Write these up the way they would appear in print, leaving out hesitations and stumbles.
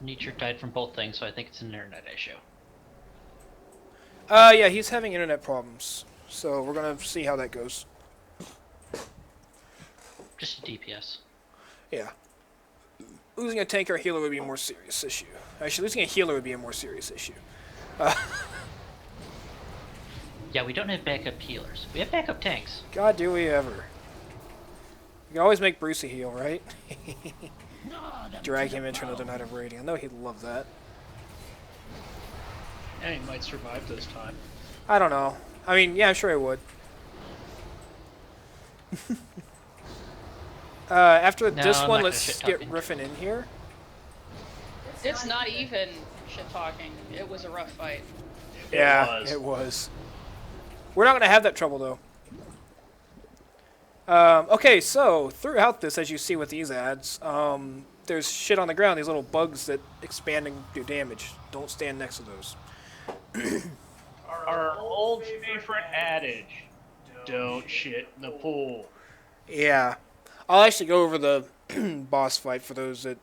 Nietzsche died from both things, so I think it's an internet issue. Yeah, he's having internet problems. So we're gonna see how that goes. Just a DPS. Yeah. Losing a tank or a healer would be a more serious issue. Actually, losing a healer would be a more serious issue. Yeah, we don't have backup healers. We have backup tanks. God, do we ever. You can always make Bruce a heal, right? Drag him into another night of raiding. I know he'd love that. And he might survive this time. I don't know. I mean, yeah, I'm sure he would. After No, this I'm one, not let's gonna get shit-talk Riffin in here. It's not even shit-talking. It was a rough fight. Yeah, it was. We're not going to have that trouble, though. Okay, so throughout this, as you see with these ads, there's shit on the ground, these little bugs that expand and do damage. Don't stand next to those. Our old favorite adage, don't shit in the pool. Yeah. I'll actually go over the boss fight for those that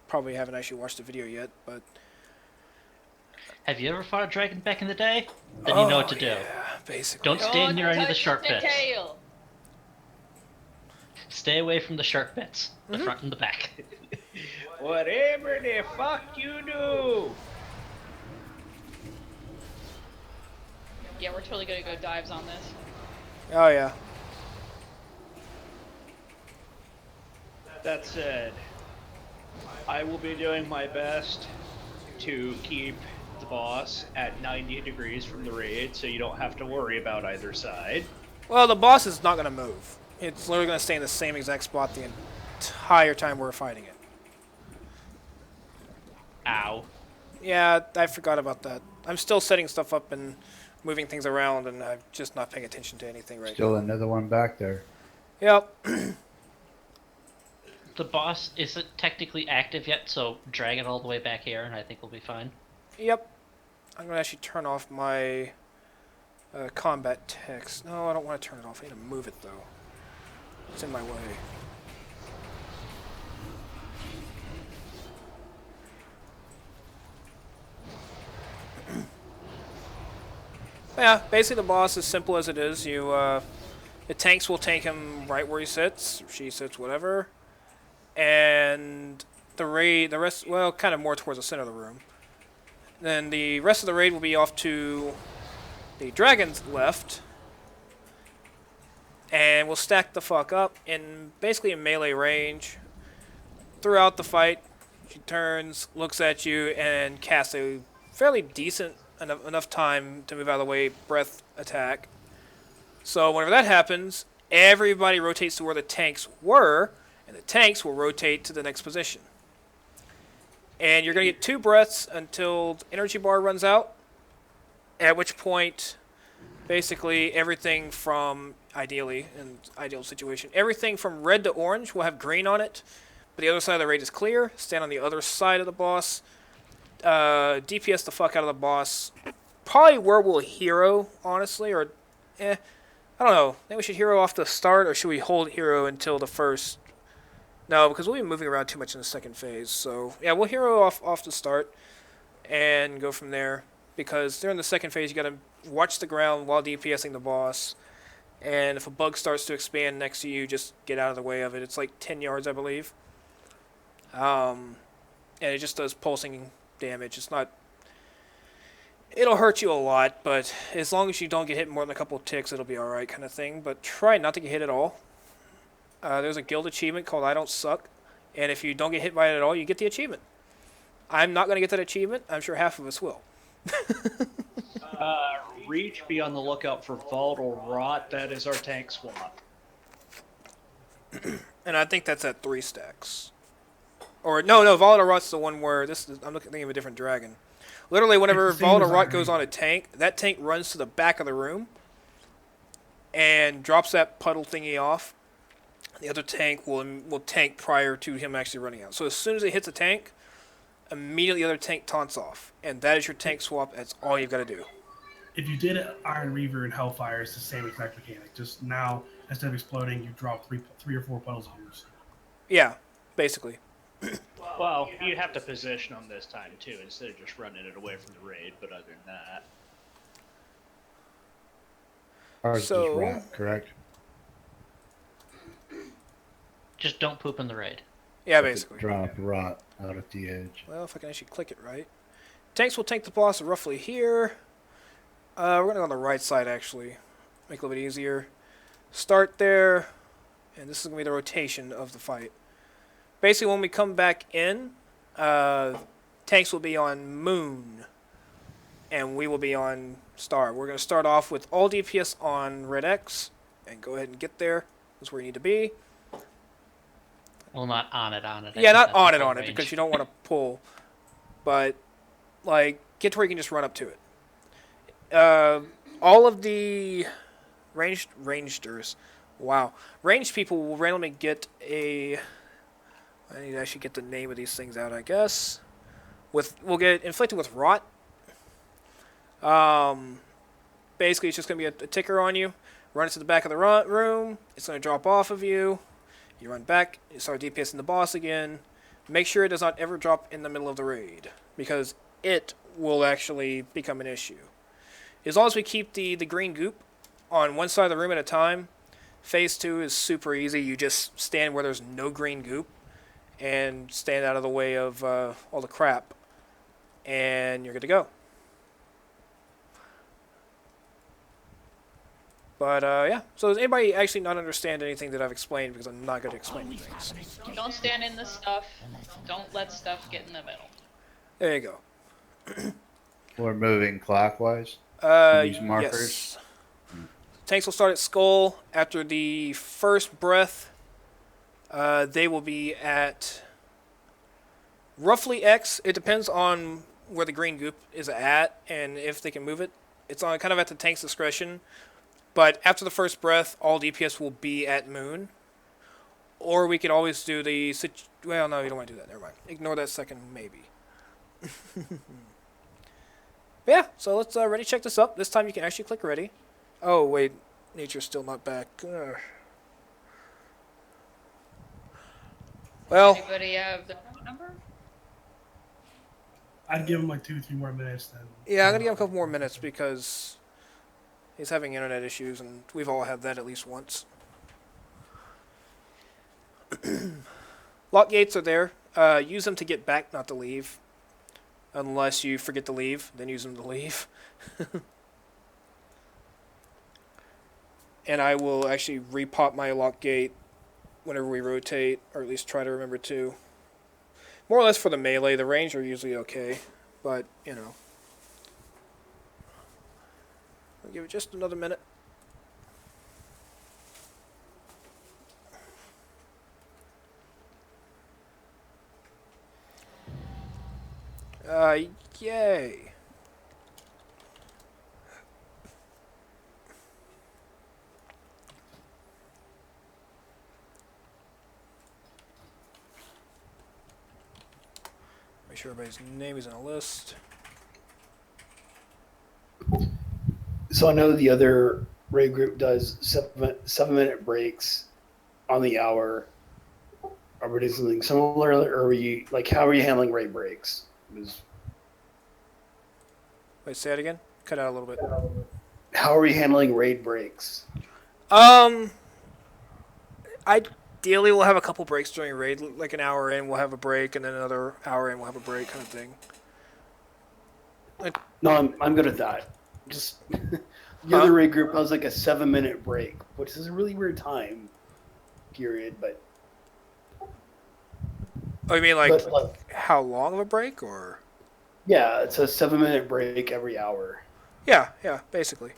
probably haven't actually watched the video yet, but... Have you ever fought a dragon back in the day? Then you know what to do. Yeah, basically. Don't stand near any of the sharp the bits. tail. Stay away from the sharp bits. The front and the back. Whatever the fuck you do. Yeah, we're totally gonna go dives on this. Oh, yeah. That said, I will be doing my best to keep the boss at 90 degrees from the raid so you don't have to worry about either side. Well, the boss is not going to move. It's literally going to stay in the same exact spot the entire time we're fighting it. Ow. Yeah, I forgot about that. I'm still setting stuff up and moving things around, and I'm just not paying attention to anything right Still another one back there. now. Yep. The boss isn't technically active yet, so drag it all the way back here, and I think we'll be fine. Yep. I'm going to actually turn off my combat text. No, I don't want to turn it off. I need to move it, though. It's in my way. Yeah, basically the boss is simple as it is. The tanks will tank him right where he sits, she sits, whatever. And the rest, well, kind of more towards the center of the room. Then the rest of the raid will be off to the dragon's left. And we'll stack the fuck up in basically in melee range. Throughout the fight, she turns, looks at you, and casts a fairly decent enough time to move out of the way breath attack. So whenever that happens, everybody rotates to where the tanks were, and the tanks will rotate to the next position. And you're going to get 2 breaths until the energy bar runs out, at which point basically everything from, ideally, in ideal situation, everything from red to orange will have green on it, but the other side of the raid is clear. Stand on the other side of the boss. DPS the fuck out of the boss. Probably where we'll hero, honestly, or I don't know. Think we should hero off the start, or should we hold hero until the first? No, because we'll be moving around too much in the second phase. So yeah, we'll hero off the start and go from there. Because during the second phase, you gotta watch the ground while DPSing the boss. And if a bug starts to expand next to you, just get out of the way of it. It's like 10 yards, I believe. And it just does pulsing damage. It's not... It'll hurt you a lot, but as long as you don't get hit more than a couple of ticks, it'll be alright kind of thing. But try not to get hit at all. There's a guild achievement called I Don't Suck. And if you don't get hit by it at all, you get the achievement. I'm not going to get that achievement. I'm sure half of us will. Reach, be on the lookout for Volatile Rot. That is our tank swap. And I think that's at 3 stacks. Or, no, Volatile Rot's the one where... I'm thinking of a different dragon. Literally, whenever Volatile Rot goes on a tank, that tank runs to the back of the room and drops that puddle thingy off. The other tank will tank prior to him actually running out. So as soon as it hits a tank, immediately the other tank taunts off. And that is your tank swap. That's all you've got to do. If you did Iron Reaver and Hellfire, it's the same exact mechanic. Just now, instead of exploding, you drop three or four puddles of yours. Yeah, basically. Well, you'd have to position them this time too, instead of just running it away from the raid. But other than that, Ours just So- rot, correct? Just don't poop in the raid. Yeah, Let it basically. Drop rot out at the edge. Well, if I can actually click it right. Tanks will tank the boss roughly here. We're going to go on the right side, actually. Make it a little bit easier. Start there. And this is going to be the rotation of the fight. Basically, when we come back in, tanks will be on Moon. And we will be on Star. We're going to start off with all DPS on Red X. And go ahead and get there. That's where you need to be. Well, not on it. I Yeah, think not that's on the it, full on it, range. because you don't want to pull. But, like, get to where you can just run up to it. All of the rangers, wow, ranged people will randomly get a. I need to actually get the name of these things out, I guess. We'll get inflicted with rot. Basically, it's just gonna be a ticker on you. Run it to the back of the room. It's gonna drop off of you. You run back. You start DPSing the boss again. Make sure it does not ever drop in the middle of the raid, because it will actually become an issue. As long as we keep the green goop on one side of the room at a time, phase 2 is super easy. You just stand where there's no green goop and stand out of the way of all the crap, and you're good to go. But, yeah. So does anybody actually not understand anything that I've explained, because I'm not good at explaining things? Don't stand in the stuff. Don't let stuff get in the middle. There you go. We're moving clockwise. These markers? Yes. Tanks will start at Skull. After the first breath, they will be at roughly X. It depends on where the green goop is at and if they can move it. It's on kind of at the tank's discretion. But after the first breath, all DPS will be at Moon. Or we could always do the... Well, no, you don't want to do that. Never mind. Ignore that second maybe. But yeah, so let's ready check this up. This time you can actually click ready. Oh, wait. Nature's still not back. Ugh. Well, Anybody have the phone number? I'd give him like 2-3 more minutes then. yeah, I'm going to give him a couple more minutes because he's having internet issues, and we've all had that at least once. Lock gates are there. Use them to get back, not to leave. Unless you forget to leave, then use them to leave. And I will actually repop my lock gate whenever we rotate, or at least try to remember to. More or less for the melee. The range are usually okay, but, you know. I'll give it just another minute. Yay. Make sure everybody's name is in a list. So I know the other raid group does 7-minute breaks on the hour. Are we doing something similar, or are we like how are you handling raid breaks? Wait, say it again? Cut out a little bit. How are we handling raid breaks? Ideally, we'll have a couple breaks during raid. Like an hour in, we'll have a break, and then another hour in, we'll have a break, kind of thing. No, I'm good at that. Just the Huh? other raid group has like a 7-minute break, which is a really weird time period. But Oh, you mean like but how long of a break, or? yeah, it's a 7-minute break every hour. Yeah, basically.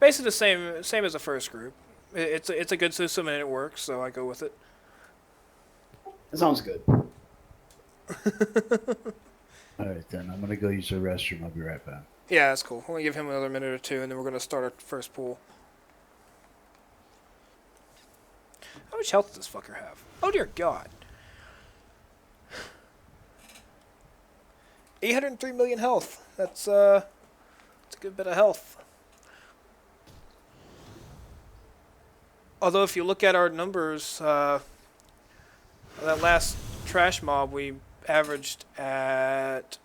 Basically the same as the first group. It's a good system and it works, so I go with it. It sounds good. All right, then. I'm going to go use the restroom. I'll be right back. Yeah, that's cool. We'll give him another minute or two, and then we're gonna start our first pool. How much health does this fucker have? Oh dear God. 803 million health. That's a good bit of health. Although if you look at our numbers, that last trash mob we averaged at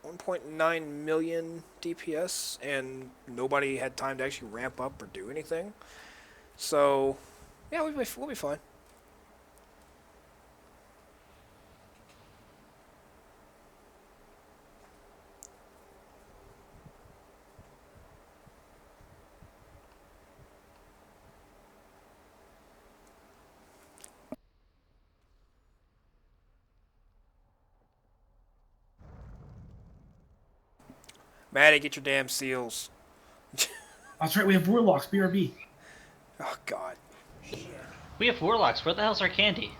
1.9 million DPS, and nobody had time to actually ramp up or do anything. So, yeah, we'll be fine. Maddie, get your damn seals. That's right. We have warlocks. BRB. Oh, God. We have warlocks. Where the hell's our candy?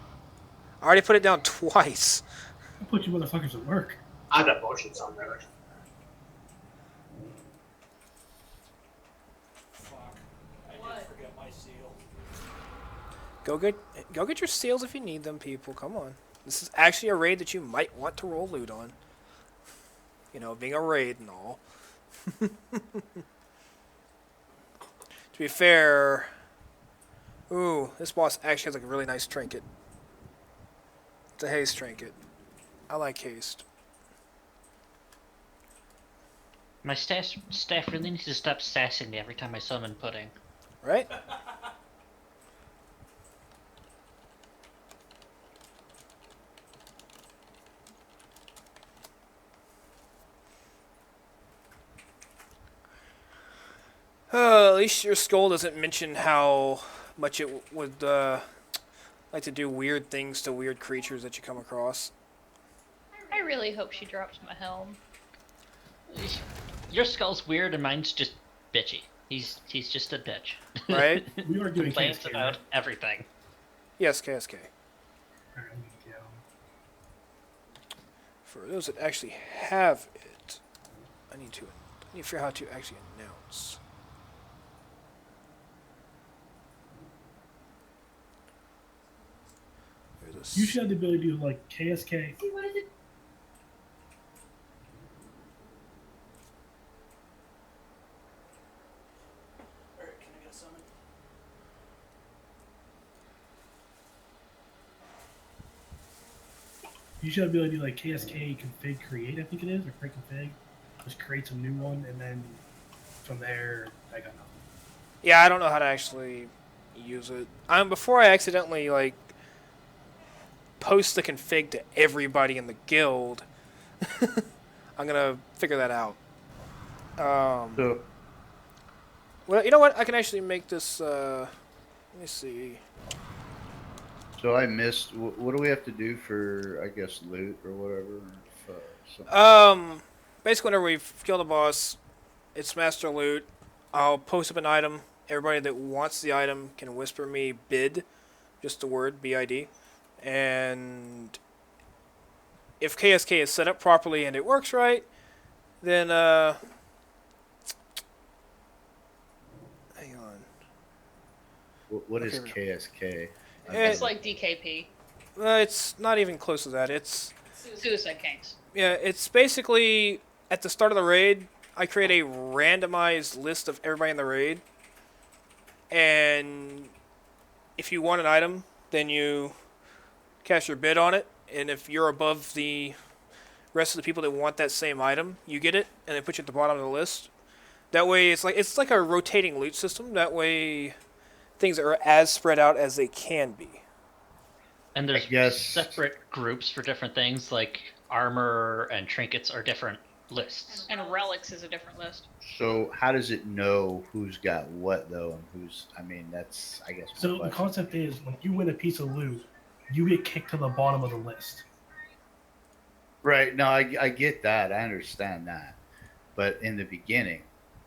I already put it down twice. I'll put you motherfuckers at work. I got potions on there. Fuck. I did forget my seal. Go get your seals if you need them, people. Come on. This is actually a raid that you might want to roll loot on. You know, being a raid and all. To be fair... Ooh, this boss actually has like a really nice trinket. It's a haste trinket. I like haste. My staff really needs to stop sassing me every time I summon pudding. Right? At least your skull doesn't mention how much it would like to do weird things to weird creatures that you come across. I really hope she drops my helm. Your skull's weird and mine's just bitchy. He's just a bitch. Right? We are doing Complains KSK, about right? everything. Yes, KSK. Alright, I'm gonna go. For those that actually have it, I need to figure out how to actually announce. There's a You should have the ability to do like KSK. You should have the ability to do like KSK config create, I think it is, or create config. Just creates a new one, and then from there, I got nothing. Yeah, I don't know how to actually use it. Before I accidentally like post the config to everybody in the guild, I'm gonna figure that out. So Well, you know what? I can actually make this. Let me see. So I missed. What do we have to do for, I guess, loot or whatever? Basically, whenever we've killed a boss, it's master loot. I'll post up an item. Everybody that wants the item can whisper me bid, just the word BID, and if KSK is set up properly and it works right, then hang on. What is Okay. KSK? It's like DKP. It's not even close to that. It's Suicide Kings. Yeah, it's basically at the start of the raid, I create a randomized list of everybody in the raid. And if you want an item, then you cast your bid on it. And if you're above the rest of the people that want that same item, you get it, and they put you at the bottom of the list. That way, it's like a rotating loot system. That way, things are as spread out as they can be. And there's Yes. separate groups for different things, like armor and trinkets are different lists. And relics is a different list. So how does it know who's got what though, and who's? I mean, that's I guess. my So the question. concept is when you win a piece of loot, you get kicked to the bottom of the list. Right. No, I get that. I understand that. But in the beginning,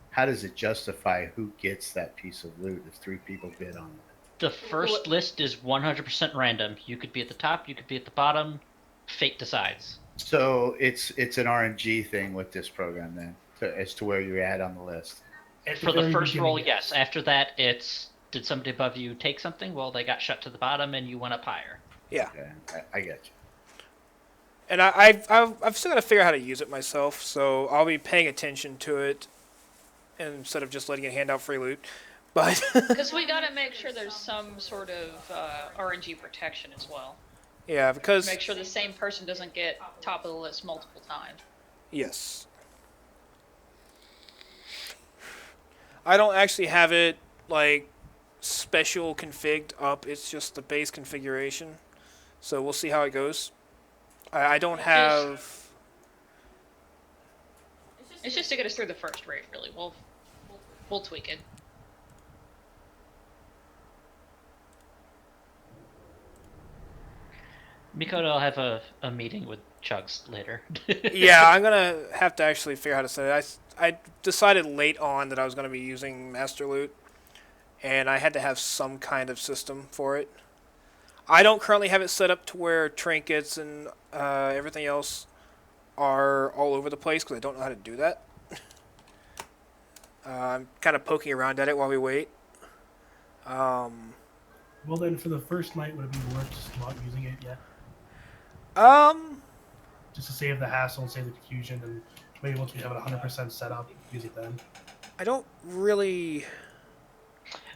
how does it justify who gets that piece of loot if 3 people bid on it? The first list is 100% random. You could be at the top, you could be at the bottom. Fate decides. So it's an RNG thing with this program then, as to where you're at on the list. At For the very first roll, beginning, yes. After that, it's did somebody above you take something? Well, they got shut to the bottom and you went up higher. Yeah. Okay, I get you. And I've still got to figure out how to use it myself, so I'll be paying attention to it instead of just letting it hand out free loot. But Because we gotta make sure there's some sort of RNG protection as well. yeah, because Make sure the same person doesn't get top of the list multiple times. yes, I don't actually have it like special configured up. It's just the base configuration. So we'll see how it goes. I don't have. It's just to get us through the first raid, really. We'll tweak it. Mikoto, I'll have a meeting with Chugs later. Yeah, I'm gonna have to actually figure out how to set it. I decided late on that I was gonna be using Master Loot, and I had to have some kind of system for it. I don't currently have it set up to where trinkets and everything else are all over the place because I don't know how to do that. I'm kind of poking around at it while we wait. Well, then for the first night, would it be worth just not using it yet? Just to save the hassle and save the confusion, and maybe once we have it 100% set up, use it then. I don't really.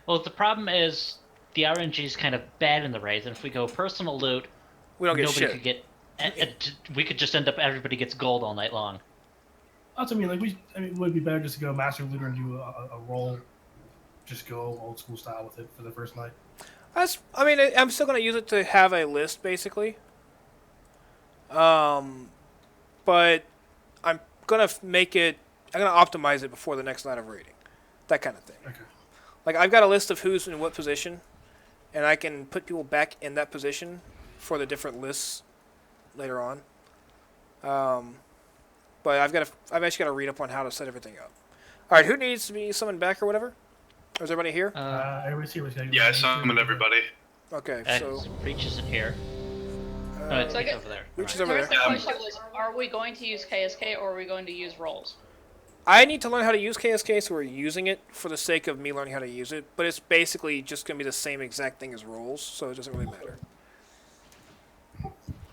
Well, the problem is the RNG is kind of bad in the raids, and if we go personal loot, We don't get nobody shit. could get. We could just end up everybody gets gold all night long. That's what I mean. Like would it be better just to go Master Looter and do a roll, just go old school style with it for the first night? I'm still gonna use it to have a list, basically. But I'm gonna make it. I'm gonna optimize it before the next night of raiding, that kind of thing. Okay. Like I've got a list of who's in what position, and I can put people back in that position for the different lists later on. But I've actually got to read up on how to set everything up. All right, who needs to be summoned back or whatever? Or is everybody here? Everybody's here. Yeah, I summoned everybody. Okay, And so Breach isn't here. No, it's So I he's get- over there. Breach is Alright. over Here's there. the question was, are we going to use KSK or are we going to use rolls? I need to learn how to use KSK, so we're using it for the sake of me learning how to use it. But it's basically just going to be the same exact thing as rolls, so it doesn't really matter.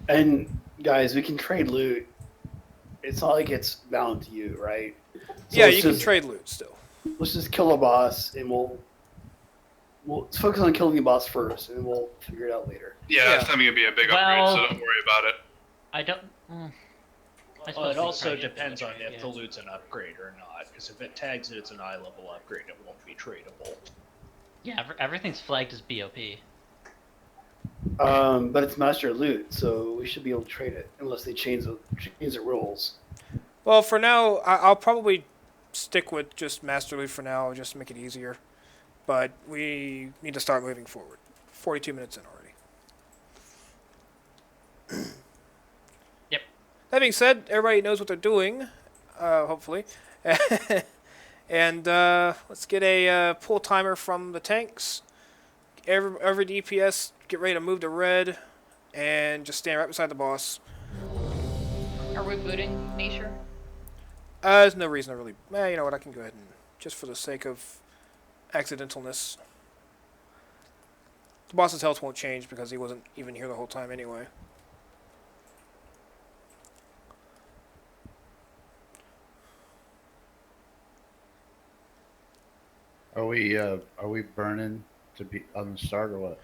And guys, we can trade loot. It's not like it's bound to you, right? So Yeah, let's you can just- trade loot still. Let's just kill a boss, and we'll focus on killing the boss first, and we'll figure it out later. Yeah, it's not going to be a big upgrade, Well- so don't worry about it. I don't. I Well, suppose it we also tried depends on if yeah. the loot's an upgrade or not. Because if it tags it, it's an eye level upgrade, it won't be tradable. Yeah, everything's flagged as BOP. But it's master loot, so we should be able to trade it unless they change the rules. Well, for now, I'll probably stick with just Master Loot for now, just to make it easier. But we need to start moving forward. 42 minutes in already. Yep. That being said, everybody knows what they're doing, hopefully. And let's get a pull timer from the tanks. Every DPS, get ready to move to red, and just stand right beside the boss. Are we booting Nisha? There's no reason to really. You know what? I can go ahead and just for the sake of accidentalness. The boss's health won't change because he wasn't even here the whole time anyway. Are we burning to be on the start or what?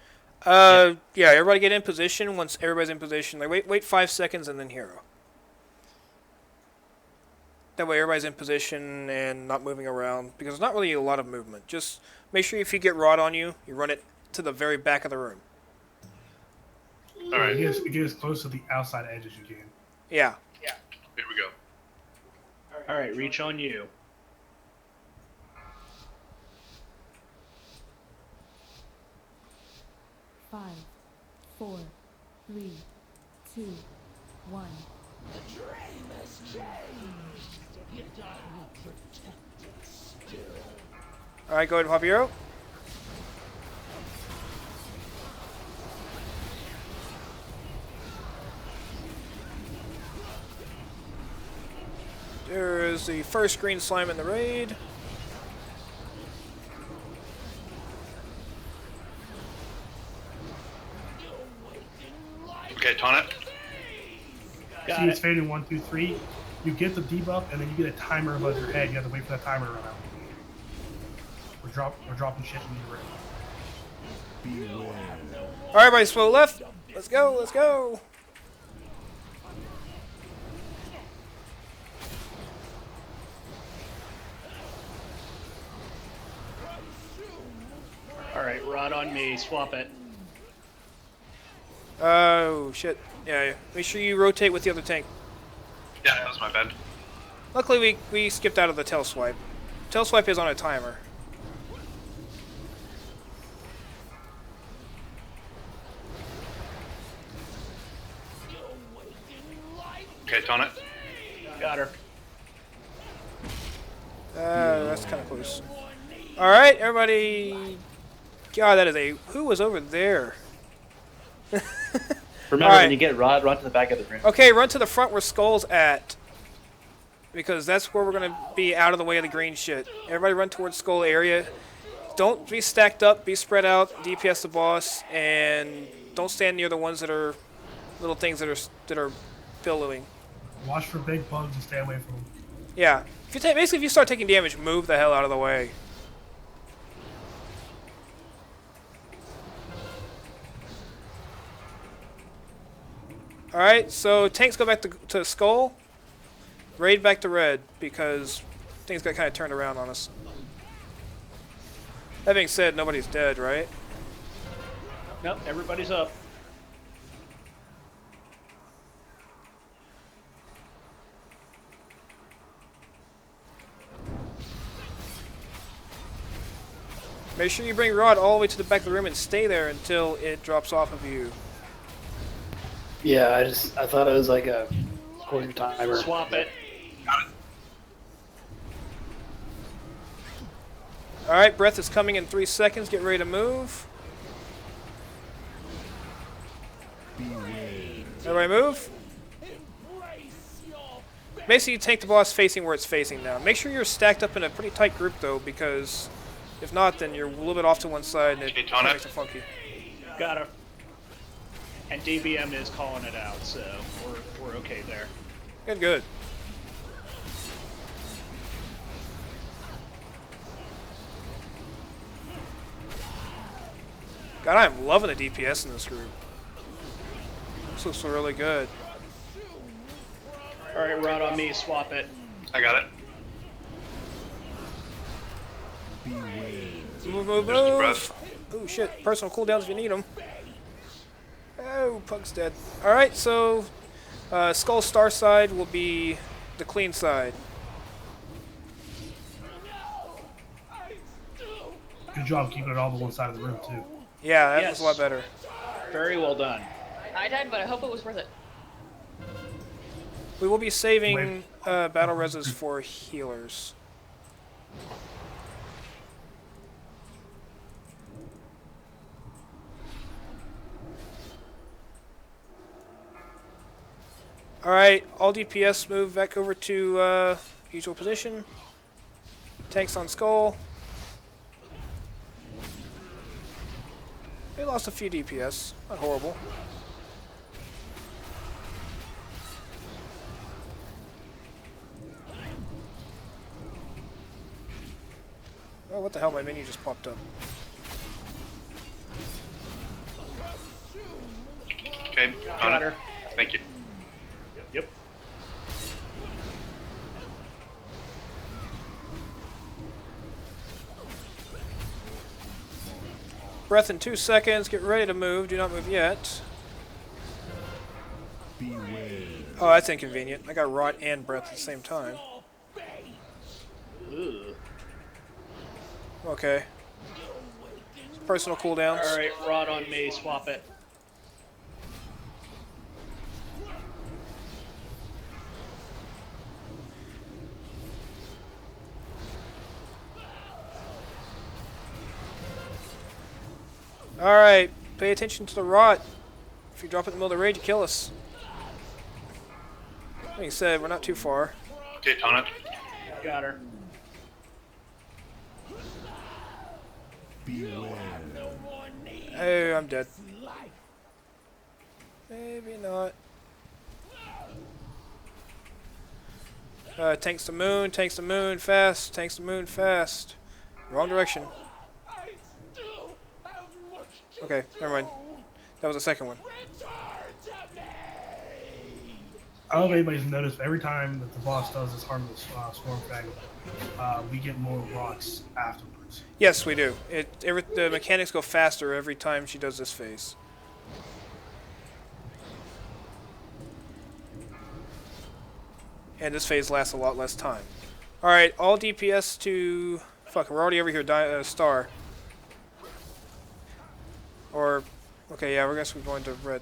Yeah. Everybody get in position. Once everybody's in position, like wait 5 seconds and then hero. That way everybody's in position and not moving around because there's not really a lot of movement. Just make sure if you get rod on you, you run it to the very back of the room. All right, here Get as close to the outside edge as you can. Yeah. we go. Alright, reach on you. Five, 4, 3, 2, 1. All right, go ahead and pop hero. There is the first green slime in the raid. Okay, taunt it. Got See, it's it. fading 1, 2, 3. You get the debuff, and then you get a timer above your head. You have to wait for that timer to run out. We're dropping shit when you're ready. All right, everybody, slow left. Let's go. Let's go. All right, rod on me. Swap it. Oh shit. Yeah. Make sure you rotate with the other tank. Yeah, that was my bad. Luckily, we skipped out of the tail swipe. Tail swipe is on a timer. Okay, tone it. Got her. That's kind of close. All right, everybody. God, that is a. Who was over there? Remember, Alright. when you get rod, run to the back of the room. Okay, run to the front where Skull's at. Because that's where we're going to be out of the way of the green shit. Everybody run towards Skull area. Don't be stacked up, be spread out, DPS the boss, and don't stand near the ones that are little things that are billowing. Watch for big bugs and stay away from them. Yeah. Basically, if you start taking damage, move the hell out of the way. Alright, so tanks go back to Skull. Raid back to red, because things got kind of turned around on us. That being said, nobody's dead, right? Nope, everybody's up. Make sure you bring Rod all the way to the back of the room and stay there until it drops off of you. Yeah, I thought it was like a quarter timer. Swap it. Alright, breath is coming in 3 seconds. Get ready to move. Everybody move. Basically, you take the boss facing where it's facing now. Make sure you're stacked up in a pretty tight group, though, because if not, then you're a little bit off to one side and it makes it funky. Got her. And DBM is calling it out, so we're okay there. Good, good. God, I'm loving the DPS in this group. This looks really good. All right, rod on me. Swap it. I got it. Move, move, There's the move. breath. Oh shit, personal cooldowns if you need them. Oh, Pug's dead. Alright, so Skull Star side will be the clean side. Good job keeping it all to one side of the room, too. Yeah, that Yes. was a lot better. Very well done. I died, but I hope it was worth it. We will be saving battle reses for healers. Alright, all DPS move back over to usual position. Tanks on Skull. They lost a few DPS. Not horrible. Oh, what the hell? My menu just popped up. Okay, Got her. Thank you. Yep. Breath in 2 seconds. Get ready to move. Do not move yet. Oh, that's inconvenient. I got rot and breath at the same time. Ugh. Okay. Personal cooldowns. All right, rod on me. Swap it. Alright, pay attention to the rot. If you drop it in the middle of the raid, you kill us. Like I said, we're not too far. Okay, tone it. Got her. Oh, I'm dead. Maybe not. Tanks the moon, fast, tanks the moon, fast. Wrong direction. Okay, never mind. That was the second one. I don't know if anybody's noticed, but every time that the boss does this harmless storm thing, we get more rocks afterwards. Yes, we do. The mechanics go faster every time she does this phase. And this phase lasts a lot less time. Alright, all DPS to... Fuck, we're already over here, star. Or... Okay, yeah, I guess we're going to red.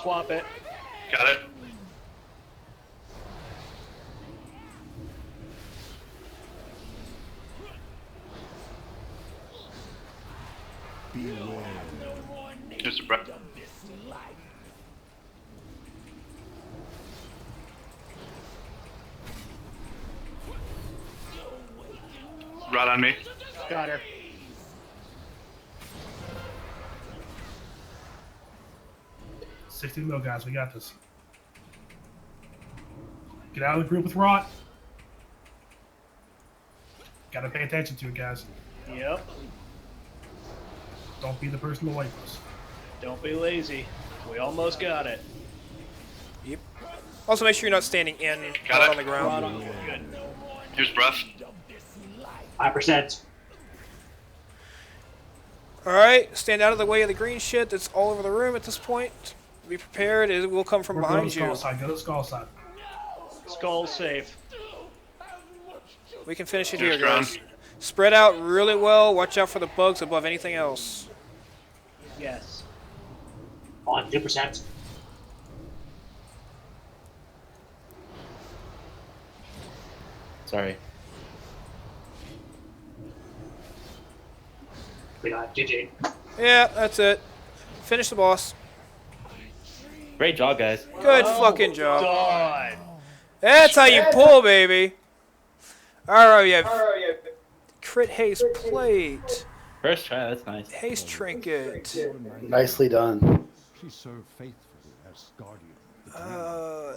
Swap it. Got it. Here's the breath. Right on me. Got her. $60 mil, guys. We got this. Get out of the group with rot. Gotta pay attention to it, guys. Yep. Don't be the person to wipe us. Don't be lazy. We almost got it. Yep. Also, make sure you're not standing in Got out it. on the ground. Good. Here's breath. 5%. Alright, stand out of the way of the green shit that's all over the room at this point. Be prepared, it will come from Go to behind the skull you. side. Go to the skull side. Skull safe. We can finish it You're here, guys. strong. Spread out really well. Watch out for the bugs above anything else. Yes. On 2%. Sorry. We got GG. Yeah, that's it. Finish the boss. Great job, guys. Good fucking job. Done. That's how you pull, baby. Alright, we have crit haste plate. First try, that's nice. Haste trinket. Nicely done. She served faithfully as guardian.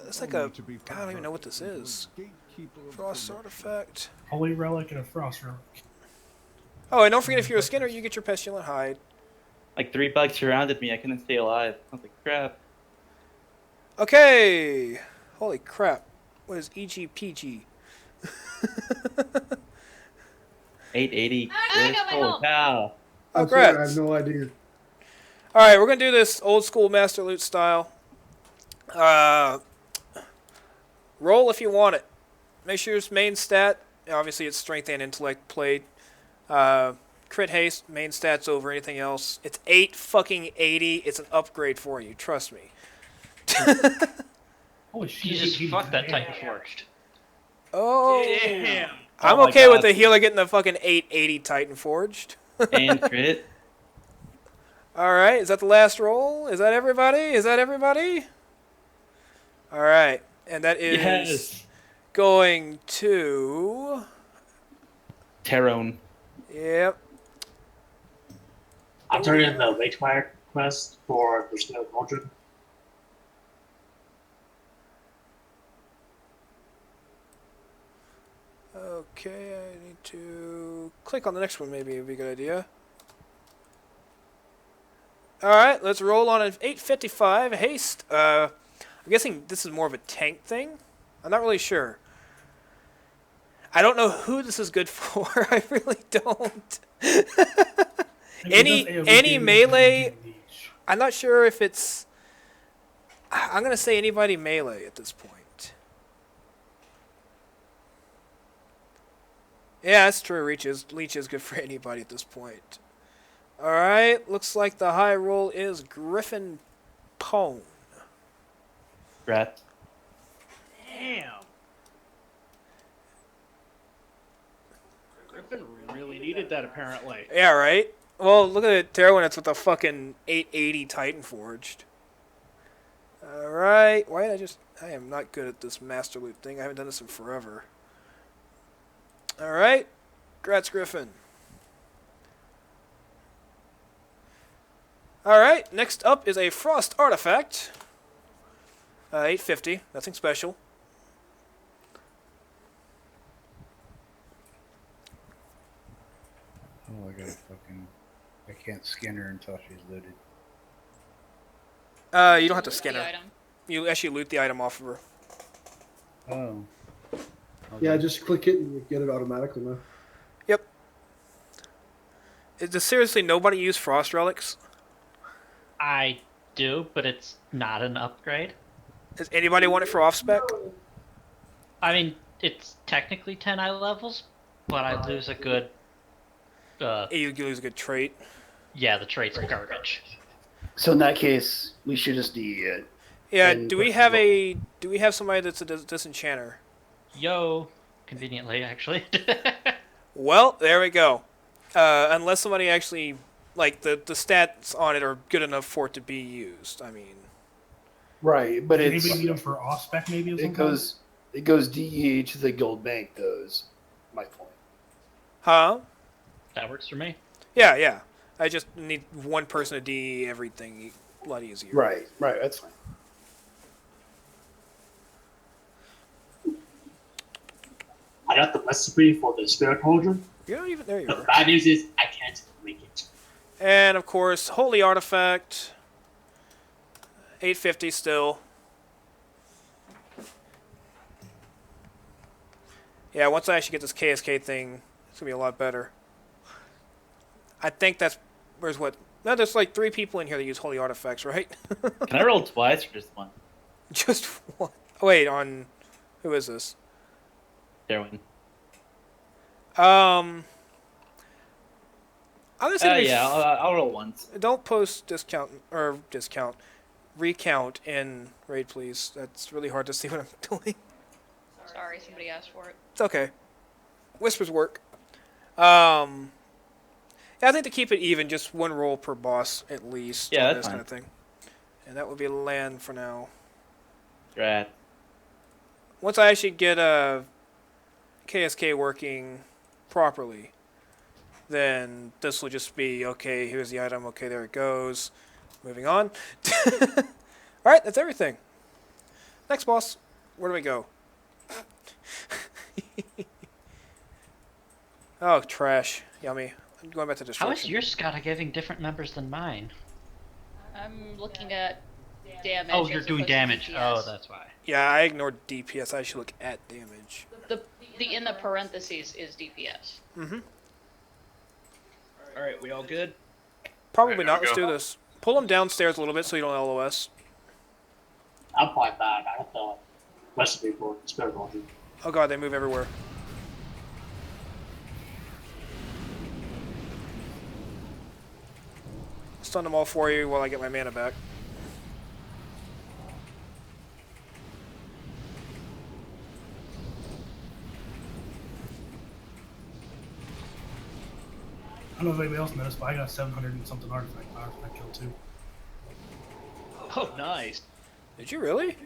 It's like a... God, I don't even know what this is. Frost artifact. Holy relic and a frost relic. Oh, and don't forget, if you're a Skinner, you get your pestilent hide. Like 3 bugs surrounded me, I couldn't stay alive. I was like, crap. Okay. Holy crap. What is EGPG? 880. I got my Holy help. cow. Oh, congrats. I have no idea. Alright, we're going to do this old school Master Loot style. Roll if you want it. Make sure it's main stat. Obviously, it's strength and intellect played. Crit haste, main stats over anything else. It's 8 fucking 80. It's an upgrade for you. Trust me. Holy shit. You just fucked that Titan Forged. Oh. Damn. I'm Oh my okay with God. the healer getting the fucking 880 Titan Forged. And crit. Alright, is that the last roll? Is that everybody? Is that everybody? Alright, and that is Yes. going to... Terone. Yep. I'm turning in the Wagemire quest for the Snow Cauldron. Okay, I need to click on the next one, maybe it would be a good idea. Alright, let's roll on an 855 haste. I'm guessing this is more of a tank thing? I'm not really sure. I don't know who this is good for. I really don't. Any melee... I'm not sure if it's... I'm going to say anybody melee at this point. Yeah, that's true. Leech is good for anybody at this point. Alright, looks like the high roll is Griffin Pone. Rat. Damn. Griffin really needed that, apparently. Yeah, right? Well, look at it, Terwin, it's with a fucking 880 Titan Forged. Alright, why did I just... I am not good at this master loop thing. I haven't done this in forever. Alright, Gratz Griffin. Alright, next up is a Frost Artifact. 850, nothing special. Oh, I gotta fucking... I can't skin her until she's looted. You don't have to Loot skin the her. item. You actually loot the item off of her. Oh. Yeah, just click it and you get it automatically now. Yep. Does seriously nobody use Frost Relics? I do, but it's not an upgrade. Does anybody want it for off-spec? I mean, it's technically 10 eye levels, but I lose a good... You lose a good trait. Yeah, the trait's garbage. So in that case, we should just DE it. Yeah, And do we have somebody that's a disenchanter? Yo, conveniently, actually. Well, there we go. Unless somebody actually, like, the stats on it are good enough for it to be used. I mean... Right, but Does it's... anybody need them for off-spec maybe? It goes DE to the gold bank, though, is my point. Huh? That works for me. Yeah, yeah. I just need one person to DE everything a lot easier. Right, that's fine. I got the recipe for the spirit cauldron. You don't even... There you The are. bad news is I can't make it. And, of course, Holy Artifact. 850 still. Yeah, once I actually get this KSK thing, it's going to be a lot better. I think that's... Where's what? No, there's like 3 people in here that use Holy Artifacts, right? Can I roll twice or just one? Just one. Oh, wait, on... Who is this? Darwin. I'm gonna say Yeah, I'll roll once. don't post recount in raid, please. That's really hard to see what I'm doing. Sorry, somebody asked for it. It's okay. Whispers work. Yeah, I think to keep it even, just 1 roll per boss at least. Yeah, on that's this fine. kind of thing. And that would be land for now. Drat. Once I actually get KSK working properly, then this will just be, okay, here's the item, okay, there it goes. Moving on. Alright, that's everything. Next boss. Where do we go? Oh, trash. Yummy. I'm going back to How destruction. is your Scata giving different numbers than mine? I'm looking at damage. Oh, you're as doing opposed to damage. DPS. Oh, that's why. Yeah, I ignored DPS. I should look at damage. The in the parentheses is DPS. Mm-hmm. Alright, we all good? Probably Alright, not. here Let's we do go. this. Pull them downstairs a little bit so you don't LOS. I'm quite bad. I got the recipe for the spirit cauldron. Oh god, they move everywhere. Stun them all for you while I get my mana back. I don't know if anybody else noticed, but I got 700 and something artifact kill too. Oh, nice. Did you really?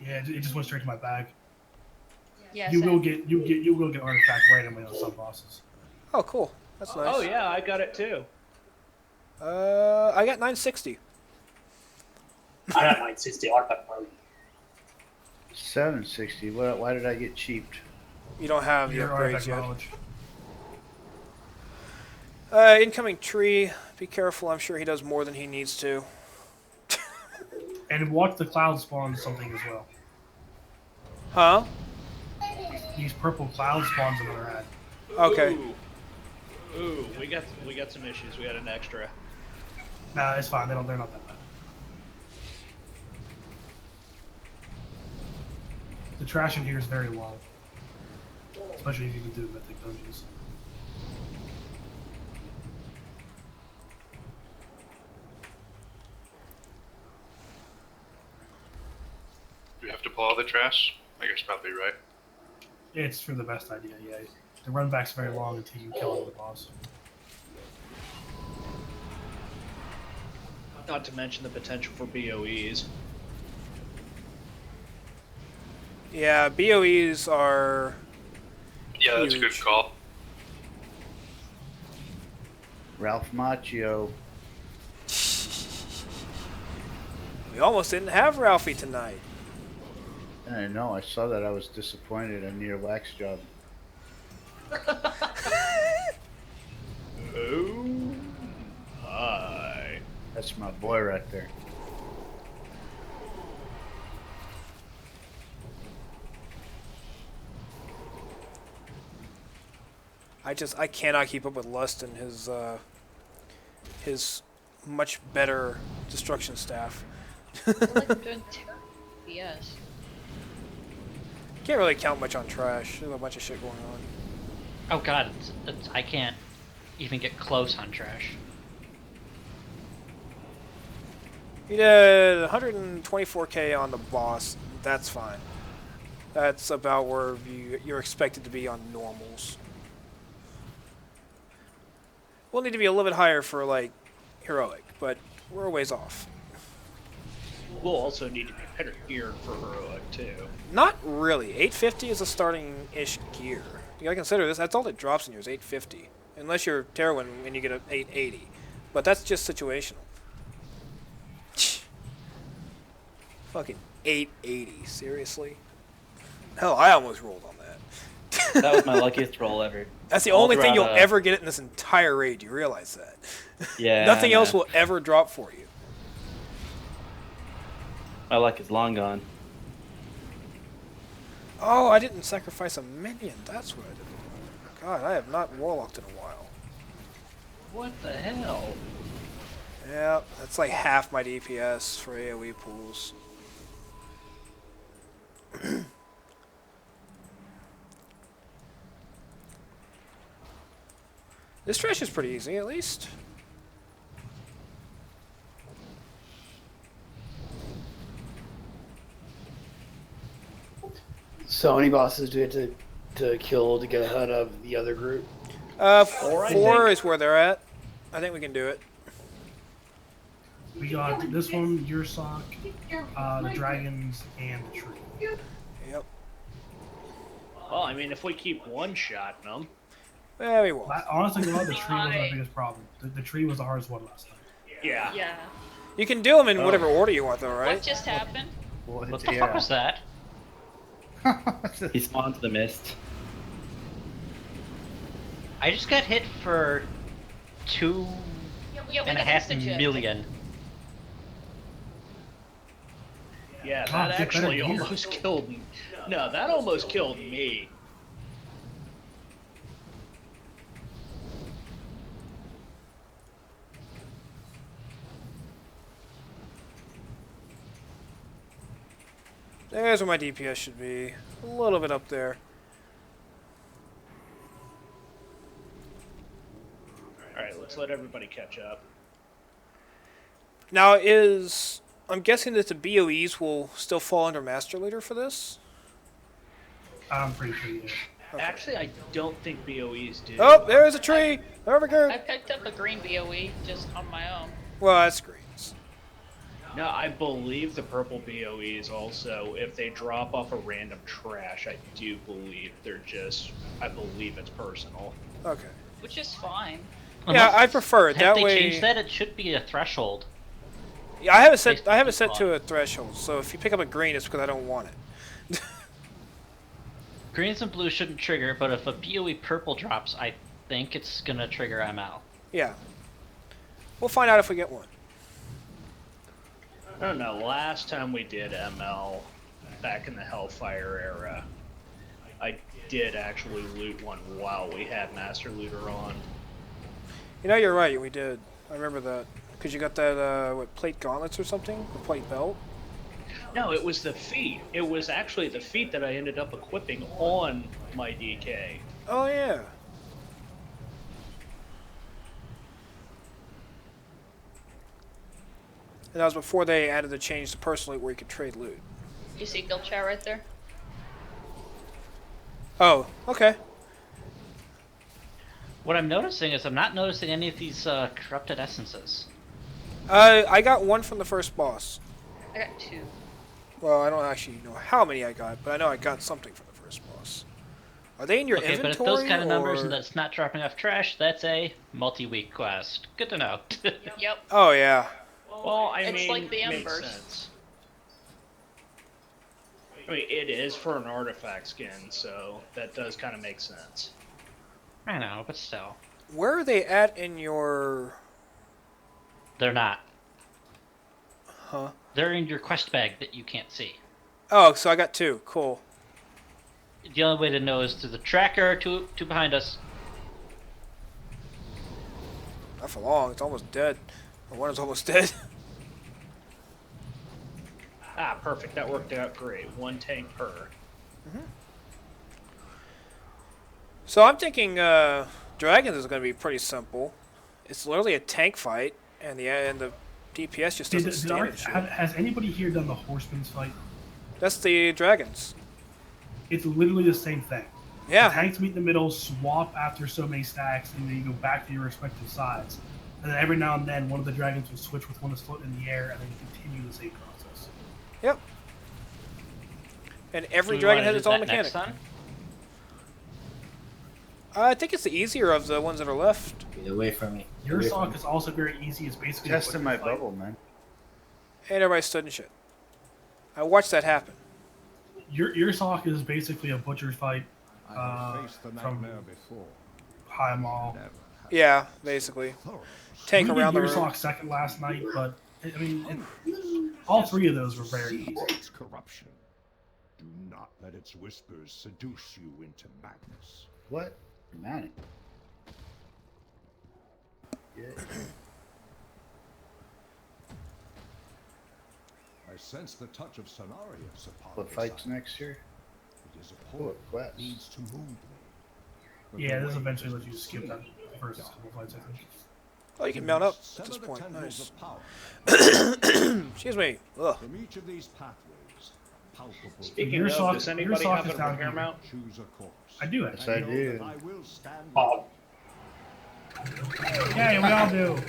Yeah, it just went straight to my bag. Yeah. You same. will get artifact randomly on some bosses. Oh, cool. That's nice. Oh, yeah, I got it too. I got 960. I got 960 artifact mode. 760. Why did I get cheaped? You don't have the Your upgrades artifact yet. knowledge. Incoming tree. Be careful. I'm sure he does more than he needs to. And watch the cloud spawn something as well. Huh? These purple cloud spawns in their ad. Okay. Ooh, we got some issues. We got an extra. Nah, it's fine. They're not that bad. The trash in here is very low. Especially if you can do mythic dungeons. Do we have to pull all the trash? I guess probably right. It's for the best idea, yeah. The run back's very long until you kill the boss. Not to mention the potential for BOEs. Yeah, BOEs are. Yeah, that's a good Huge. call. Ralph Macchio. We almost didn't have Ralphie tonight. I know. I saw that. I was disappointed in your wax job. Oh, hi. That's my boy right there. I cannot keep up with Lust and his much better destruction staff. I feel like I'm doing terrible. Yes. Can't really count much on trash. There's a bunch of shit going on. Oh god, I can't even get close on trash. You did 124k on the boss. That's fine. That's about where you're expected to be on normals. We'll need to be a little bit higher for like heroic, but we're a ways off. We'll also need to be better geared for heroic too. Not really. 850 is a starting-ish gear. You gotta consider this. That's all that drops in yours, 850. Unless you're Terwin and you get an 880. But that's just situational. Fucking 880. Seriously? Hell, I almost rolled on that. That was my luckiest roll ever. That's the All only thing you'll throughout, ever get in this entire raid. You realize that? Yeah. Nothing I else know. will ever drop for you. My luck is long gone. Oh, I didn't sacrifice a minion. That's what I did. God, I have not warlocked in a while. What the hell? Yeah, that's like half my DPS for AoE pools. This stretch is pretty easy, at least. So how many bosses do you have to kill to get ahead of the other group? Four is where they're at. I think we can do it. We got this one, your sock, the dragons, and the tree. Yep. Well, I mean, if we keep one-shotting them. Yeah, we won't. Honestly, the tree wasn't the biggest problem. The tree was the hardest one last time. Yeah. Yeah. You can do them in whatever order you want, though, right? What just happened? What the fuck was that? He spawned the mist. I just got hit for two Yeah, we and a got half insta-jet. million. Yeah, Oh, that get actually better gear. almost killed me. No, that almost killed me. There's where my DPS should be. A little bit up there. Alright, let's let everybody catch up. Now, I'm guessing that the BOEs will still fall under Master Leader for this? I'm pretty sure you did. Okay. Actually, I don't think BOEs do. Oh, there's a tree! Over here! I picked up a green BOE just on my own. Well, that's greens. No, I believe the purple BOEs also, if they drop off a random trash, I do believe I believe it's personal. Okay. Which is fine. Yeah, I prefer it. Have That they way. changed that? It should be a threshold. Yeah, I have it set. Based I have on it set the to a threshold. So if you pick up a green, it's because I don't want it. Greens and blues shouldn't trigger, but if a BOE purple drops, I think it's gonna trigger ML. Yeah. We'll find out if we get one. I don't know, last time we did ML, back in the Hellfire era, I did actually loot one while we had Master Looter on. You know, you're right. We did. I remember that. Because you got that, what, plate gauntlets or something? Or plate belt? No, it was the feat. It was actually the feat that I ended up equipping on my DK. Oh, yeah. And that was before they added the change to personal loot where you could trade loot. You see guild chat right there? Oh, okay. What I'm noticing is I'm not noticing any of these corrupted essences. I got one from the first boss. I got two. Well, I don't actually know how many I got, but I know I got something from the first boss. Are they in your Okay, inventory? but if those kind of numbers or... and that's not dropping off trash, that's a multi-week quest. Good to know. Yep. Oh yeah. Well, I It's mean, like the makes embers. sense. I mean, it is for an artifact skin, so that does kind of make sense. I know, but still. Where are they at in your... They're not. Huh? They're in your quest bag that you can't see. Oh, so I got 2. Cool. The only way to know is through the tracker, two behind us. Not for long. It's almost dead. Or one is almost dead. Ah, perfect. That worked out great. 1 tank per. So I'm thinking Dragons is going to be pretty simple. It's literally a tank fight, and the DPS just doesn't stand a shit. Has anybody here done the Horseman's fight? That's the Dragons. It's literally the same thing. Yeah. The tanks meet in the middle, swap after so many stacks, and then you go back to your respective sides. And then every now and then, one of the dragons will switch with one that's floating in the air, and then you continue the same process. Yep. And every Do we dragon wanna has do its own that mechanic. next time? I think it's the easier of the ones that are left. Get away from me. Your sock is also very easy. It's basically Testing my bubble, man. And everybody stood and shit. I watched that happen. Your sock is basically a butcher's fight Faced the from nightmare before. High Mall. Yeah, basically. Tank We did around the your room. sock second last night, but I mean, all 3 of those were very easy. Its corruption. Do not let its whispers seduce you into madness. What? Manic. Yeah. I sense the touch of Cenarius upon What this fights island. next year? It is a Oh, poet a quest. that needs to move me. But Yeah, the this way eventually is lets you skip that first couple fights, I think. Oh, you can mount up at Sever this the point. tendrils Nice. of power. Excuse me. Ugh. From each of these pathways, palpable Speaking Your of, sock- does your anybody sock have is a down repair here. mount? choose a course. I do Yes, actually. I Know do. that I will stand Yeah, we all do.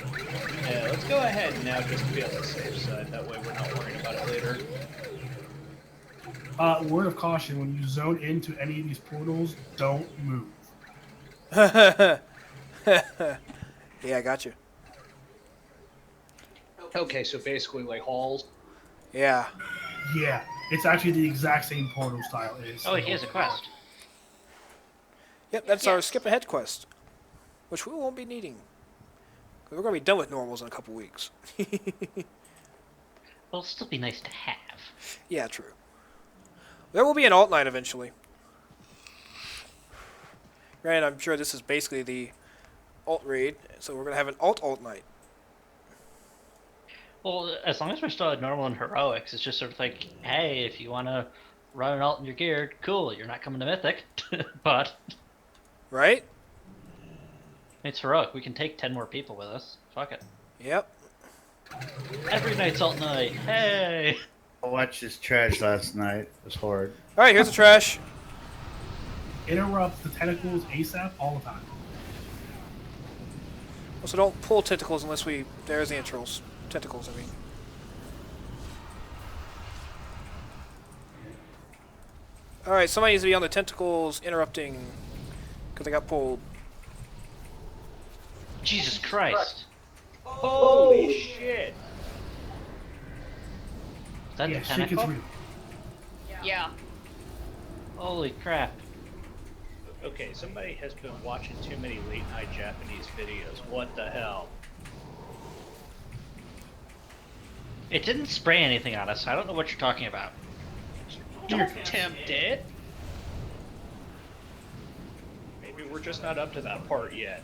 Yeah, let's go ahead now just to be on the safe side. That way we're not worrying about it later. Word of caution: when you zone into any of these portals, don't move. Yeah, I got you. Okay, so basically like halls. Yeah. Yeah, it's actually the exact same portal style. Oh, he has a quest. Yep, that's our Yes. skip ahead quest, which we won't be needing. 'Cause we're gonna be done with normals in a couple weeks. Well, it'll still be nice to have. Yeah, true. There will be an alt night eventually. Right, I'm sure this is basically the alt raid, so we're gonna have an alt night. Well, as long as we're still at normal and heroics, it's just sort of like, hey, if you want to run an alt in your gear, cool, you're not coming to Mythic. But Right? it's heroic. We can take 10 more people with us. Fuck it. Yep. Every night's alt night. Hey! I watched this trash last night. It was horrid. All right, here's the trash. Interrupts the tentacles ASAP all the time. Also, don't pull tentacles unless we. There's the intros. Tentacles, I mean. All right, somebody needs to be on the tentacles, interrupting, because they got pulled. Jesus Christ. Holy shit! Is that Yeah, the shit gets tentacle? real. Yeah. Holy crap. Okay, somebody has been watching too many late night Japanese videos. What the hell? It didn't spray anything on us. I don't know what you're talking about. Don't tempt it! Maybe we're just not up to that part yet.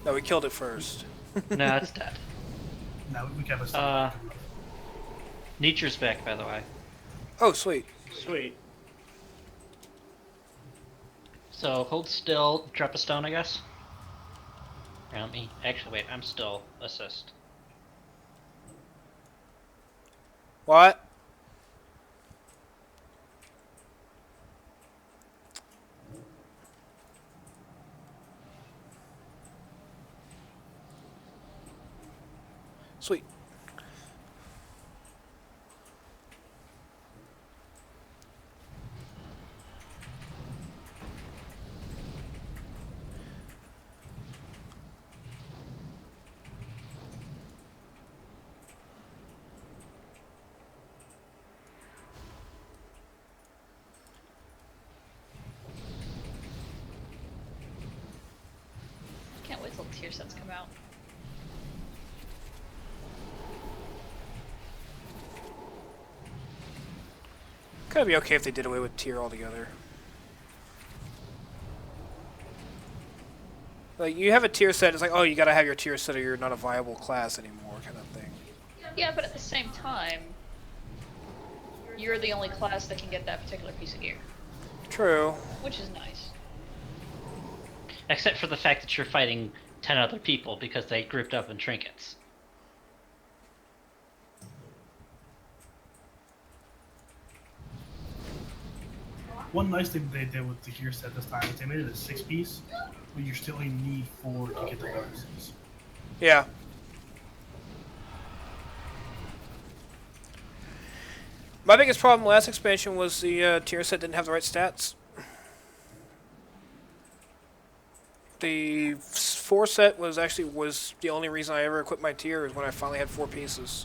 No, we killed it first. No, it's dead. No, we can have a stop. Nietzsche's back, by the way. Oh, sweet. Sweet. So hold still, drop a stone, I guess. Here, let me. Actually, wait. I'm still assist. What? Sweet. can't wait till tier sets come out. Kind of be okay if they did away with tier altogether. Like, you have a tier set, it's like, oh, you gotta have your tier set or you're not a viable class anymore, kind of thing. Yeah, but at the same time, you're the only class that can get that particular piece of gear. True. Which is nice. Except for the fact that you're fighting 10 other people because they grouped up in trinkets. One nice thing they did with the gear set this time is they made it a 6-piece, but you still only need 4 to get the bonuses. Yeah. My biggest problem last expansion was the tier set didn't have the right stats. The 4 set was the only reason I ever equipped my tier is when I finally had 4 pieces.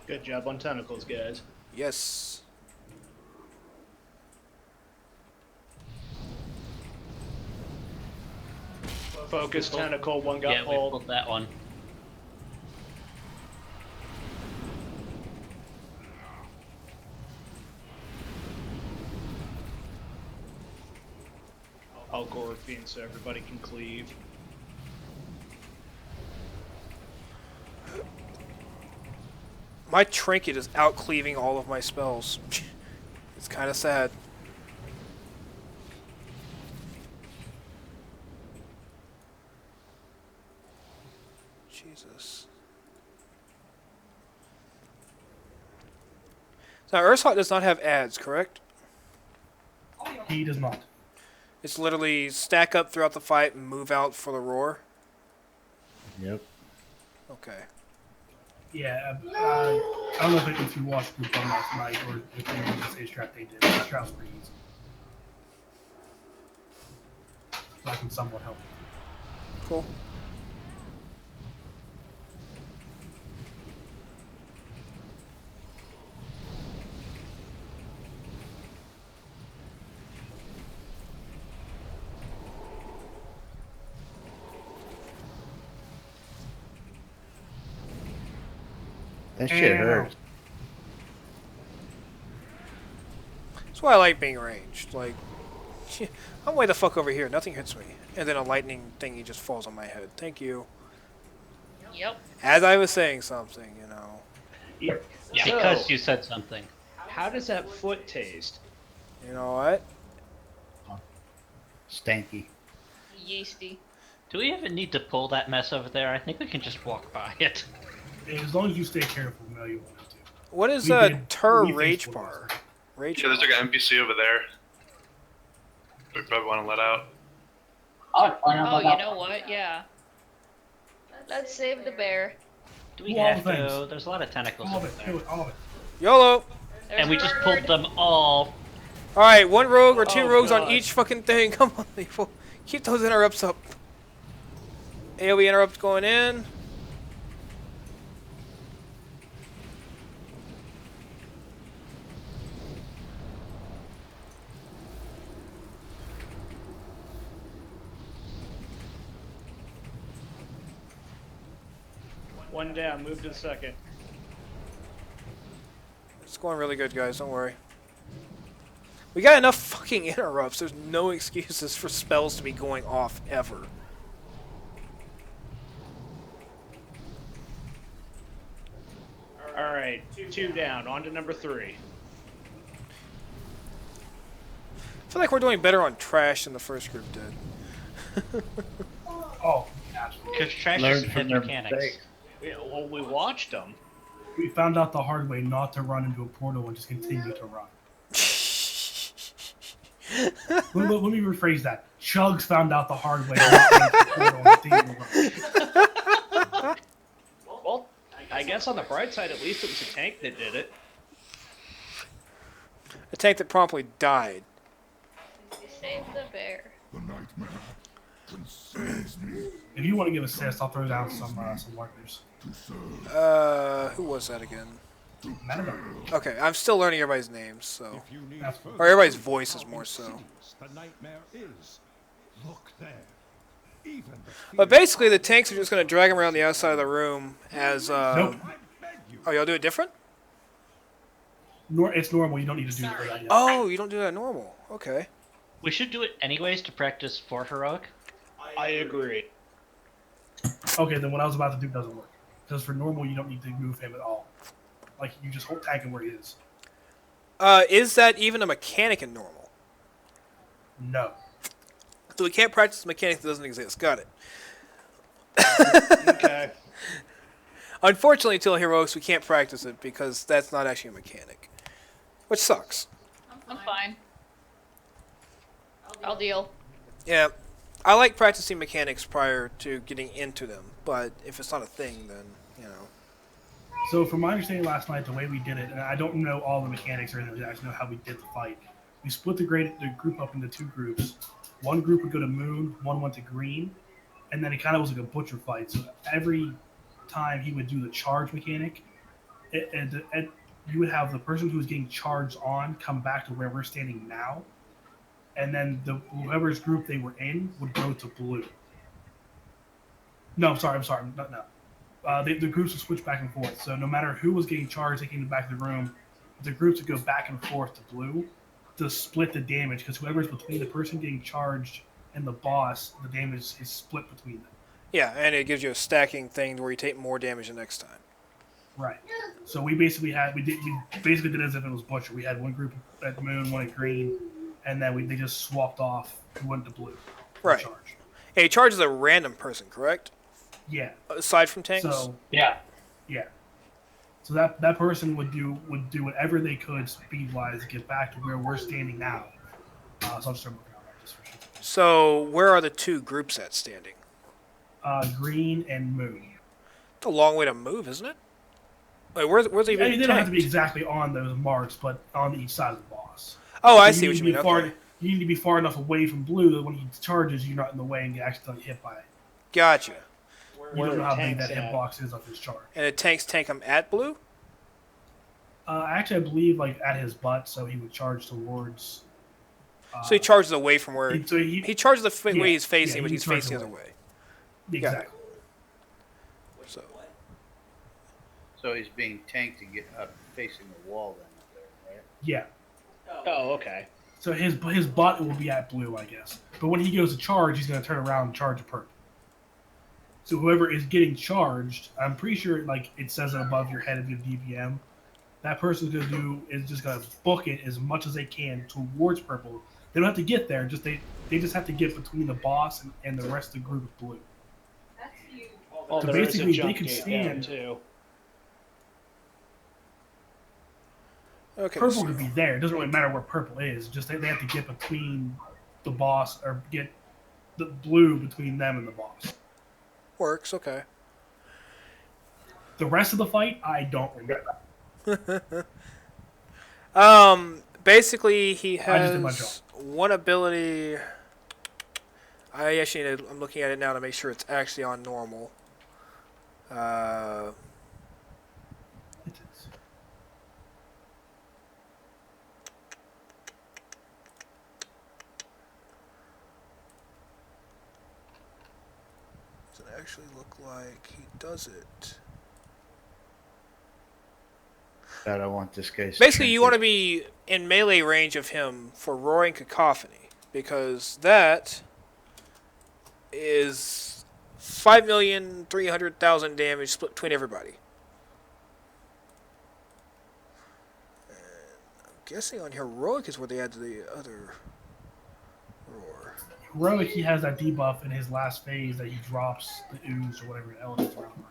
Good job on tentacles, guys. Yes. Focus tentacle, one got Yeah, we pulled. pulled that one. I'll Gorfine so everybody can cleave. My trinket is out cleaving all of my spells. It's kind of sad. Jesus. Now, Urshot does not have ads, correct? He does not. It's literally stack up throughout the fight and move out for the roar. Yep. Okay. Yeah, I don't know if you watched Group 1 last night or if they did the stage strat they did. The strat's pretty easy. So I can somewhat help. Cool. That shit hurts. That's why I like being ranged. Like, I'm way the fuck over here. Nothing hits me. And then a lightning thingy just falls on my head. Thank you. Yep. As I was saying something, you know. Yeah. Because So, you said something. how does that foot taste? You know what? Stanky. Yeasty. Do we even need to pull that mess over there? I think we can just walk by it. As long as you stay careful, no, you won't have to. What is We a did- Tur we Rage fixed Bar? what Rage Yeah, there's like an NPC over there. We probably want to let out. Oh, you know what? Yeah. Let's save the bear. Do we Pull all have the things. to? There's a lot of tentacles All of over it, there. do it, all of it. YOLO! There's And we a just bird. pulled them all. Alright, one rogue or two Oh, rogues on God. each fucking thing. Come on, people. Keep those interrupts up. AoE interrupts going in. One down, move to the second. It's going really good, guys. Don't worry. We got enough fucking interrupts. There's no excuses for spells to be going off ever. Alright, 2 down, on to number 3. I feel like we're doing better on trash than the first group did. Oh, absolutely. Because trash Learn doesn't from have their mechanics. mistakes. Yeah, well, we watched them. We found out the hard way not to run into a portal and just continue to run. Let me rephrase that. Chugs found out the hard way not to enter the portal and continue to run. Well, I guess on the bright side, at least it was a tank that did it. A tank that promptly died. Save the bear. The nightmare consumes me. If you want to give assists, I'll throw down some workers. Who was that again? None of them. Okay, I'm still learning everybody's names, so If you need That's- further or everybody's proof voices how more so. insidious the nightmare is, look there. Even the But fear- basically, the tanks are just going to drag him around the outside of the room as. Nope. I beg you. Oh, y'all do it different? It's normal. You don't need to do that yet. Oh, you don't do that normal. Okay. We should do it anyways to practice for heroic. I agree. Okay, then what I was about to do doesn't work. Because for normal, you don't need to move him at all. Like, you just hold tag him where he is. Is that even a mechanic in normal? No. So we can't practice a mechanic that doesn't exist. Got it. Okay. Unfortunately, till heroics, we can't practice it because that's not actually a mechanic, which sucks. I'm fine. I'll deal. Yeah, I like practicing mechanics prior to getting into them, but if it's not a thing, then you know. So from my understanding last night, the way we did it, and I don't know all the mechanics or anything, I just know how we did the fight. We split the group up into two groups. One group would go to moon, one went to green, and then it kind of was like a butcher fight. So every time he would do the charge mechanic, you would have the person who was getting charged on come back to where we're standing now, and then whoever's group they were in would go to blue. No, I'm sorry, no. The groups would switch back and forth. So no matter who was getting charged, they came back to the room. The groups would go back and forth to blue to split the damage, because whoever's between the person getting charged and the boss, the damage is split between them. Yeah, and it gives you a stacking thing where you take more damage the next time. Right. So we basically did it as if it was butcher. We had one group at moon, one at green, and then they just swapped off who went to blue. Right. Charge. Hey, charge is a random person, correct? Yeah. Aside from tanks. So Yeah. yeah. So that person would do whatever they could speed wise to get back to where we're standing now. So I'll just start looking at this for sure. So where are the two groups at standing? Green and moon. It's a long way to move, isn't it? Wait, where's they I even mean, they don't have to be tanked? exactly on those marks, but on each side of the boss. Oh, I So see what you need mean. to be Okay. You need to be far enough away from blue that when he charges, you're not in the way and get accidentally hit by it. Gotcha. You don't know how big tanks that at? hitbox is of his charge. And the tanks tank him at blue? Actually, I believe like at his butt, so he would charge towards. So he charges away from where he charges the way he's facing, yeah, but he he's charges facing the other away. way. Exactly. So So he's being tanked and getting up facing the wall then, up there, right? Yeah. Oh, okay. So his butt will be at blue, I guess. But when he goes to charge, he's going to turn around and charge a purple. So whoever is getting charged, I'm pretty sure like it says it above your head of your DVM. That person's is just gonna book it as much as they can towards purple. They don't have to get there. They just have to get between the boss and the rest of the group of blue. Well, So there is a basically, they jump could gate stand. down, too. okay. Purple So, could be there. It doesn't really matter where purple is. Just they have to get between the boss or get the blue between them and the boss. works. Okay. The rest of the fight, I don't remember. Basically, he I just did my has one ability. I'm looking at it now to make sure it's actually on normal. It is. Does it actually look like he does it? God, I want this guy's. Basically, you want to be in melee range of him for Roaring Cacophony, because that is 5,300,000 damage split between everybody. And I'm guessing on Heroic is where they add the other roar. Heroic, he has that debuff in his last phase that he drops the ooze or whatever the elements around him.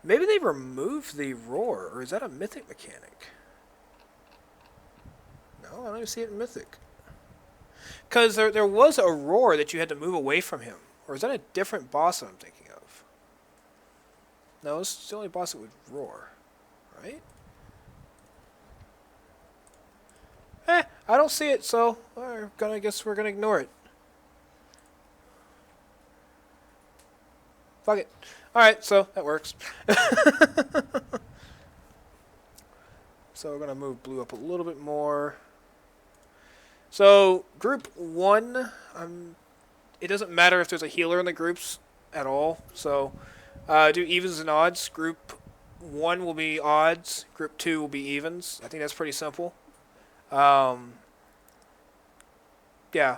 Maybe they removed the roar, or is that a mythic mechanic? No, I don't even see it in mythic. Because there was a roar that you had to move away from him. Or is that a different boss that I'm thinking of? No, it's the only boss that would roar. Right? I don't see it, so I guess we're gonna ignore it. Fuck it. Alright, so that works. So we're going to move blue up a little bit more. So, group 1, it doesn't matter if there's a healer in the groups at all. So, do evens and odds. Group 1 will be odds. Group 2 will be evens. I think that's pretty simple. Yeah,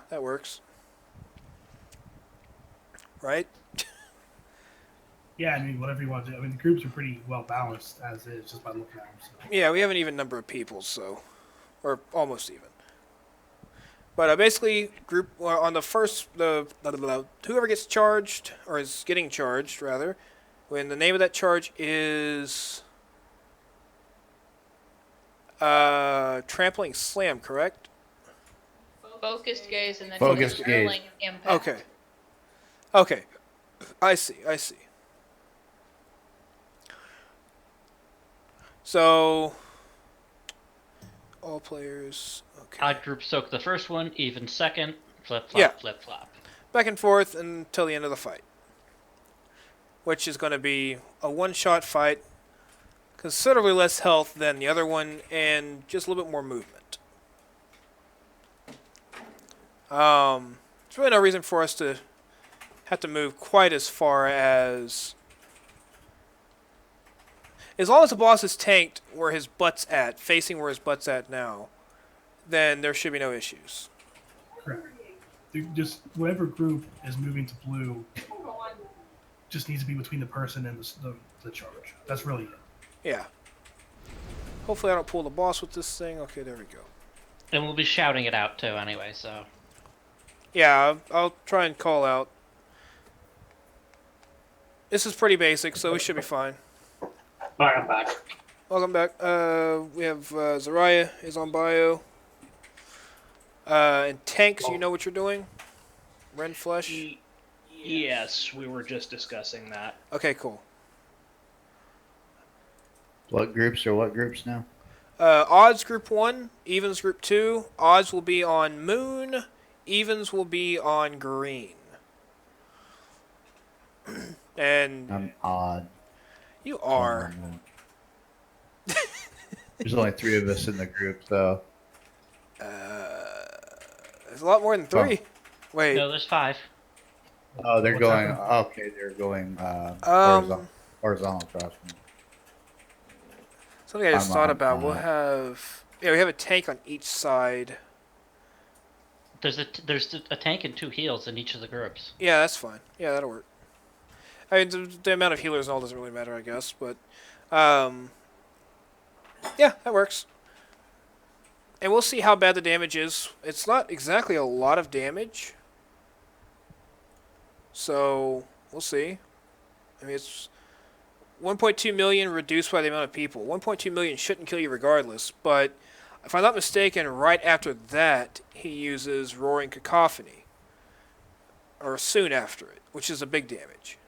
that works. Right? Yeah, I mean, whatever you want to do. I mean, the groups are pretty well balanced as is, just by looking at them. So. Yeah, we have an even number of people, so... Or almost even. But basically, group on the first... whoever gets charged, or is getting charged, rather, when the name of that charge is... Trampling Slam, correct? Focused gaze and then Focused gaze. Whirling Impact. Okay. Okay. I see. So, all players. Okay. Odd group soak the first one, even second, flip flop, Yeah. flip flop. Back and forth until the end of the fight, which is going to be a one-shot fight, considerably less health than the other one, and just a little bit more movement. There's really no reason for us to have to move quite as far as long as the boss is tanked where his butt's at, facing where his butt's at now, then there should be no issues. Correct. Just whatever group is moving to blue just needs to be between the person and the charge. That's really it. Yeah. Hopefully I don't pull the boss with this thing. Okay, there we go. And we'll be shouting it out too anyway, so... Yeah, I'll try and call out. This is pretty basic, so we should be fine. Alright, I'm back. Welcome back. We have Zaraya is on bio. And tanks, you know what you're doing? Ren Flesh? Yes, we were just discussing that. Okay, cool. What groups now? Odds group 1, evens group 2. Odds will be on moon, evens will be on green. And I'm odd. you are. There's only 3 of us in the group, though. There's a lot more than 3. Wait. No, there's 5. Oh, they're going. Okay, they're going horizontal across. Something I just thought about. on We have a tank on each side. There's a tank and 2 heals in each of the groups. Yeah, that's fine. Yeah, that'll work. I mean, the amount of healers and all doesn't really matter, I guess, but yeah, that works. And we'll see how bad the damage is. It's not exactly a lot of damage, so we'll see. I mean, it's 1.2 million reduced by the amount of people. 1.2 million shouldn't kill you regardless, but if I'm not mistaken, right after that, he uses Roaring Cacophony. Or soon after it, which is a big damage.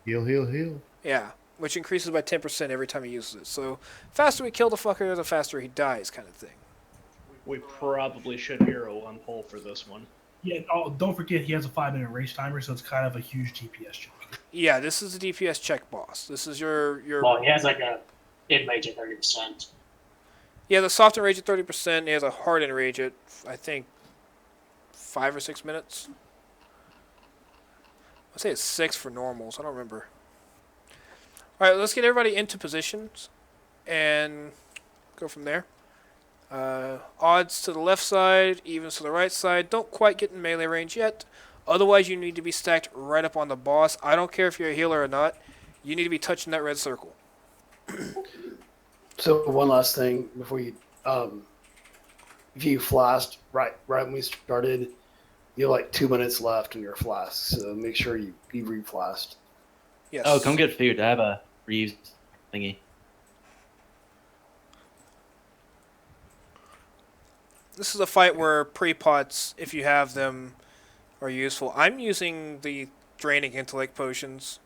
Heal. Yeah, which increases by 10% every time he uses it. So, faster we kill the fucker, the faster he dies, kind of thing. We probably should hero one pull for this one. Yeah, don't forget he has a 5-minute race timer, so it's kind of a huge DPS check. Yeah, this is a DPS check boss. This is your... Well, he has like a enrage at 30%. Yeah, the soft enrage at 30%. He has a hard enrage at, I think, 5 or 6 minutes. I'd say it's 6 for normals. I don't remember. Alright, let's get everybody into positions and go from there. Odds to the left side, evens to the right side. Don't quite get in melee range yet. Otherwise, you need to be stacked right up on the boss. I don't care if you're a healer or not. You need to be touching that red circle. So one last thing before you, if you flashed right when we started, you have like 2 minutes left in your flask. So make sure you reflashed. Yes. Oh, come get food. I have a reused thingy. This is a fight where pre-pots, if you have them, are useful. I'm using the draining intellect potions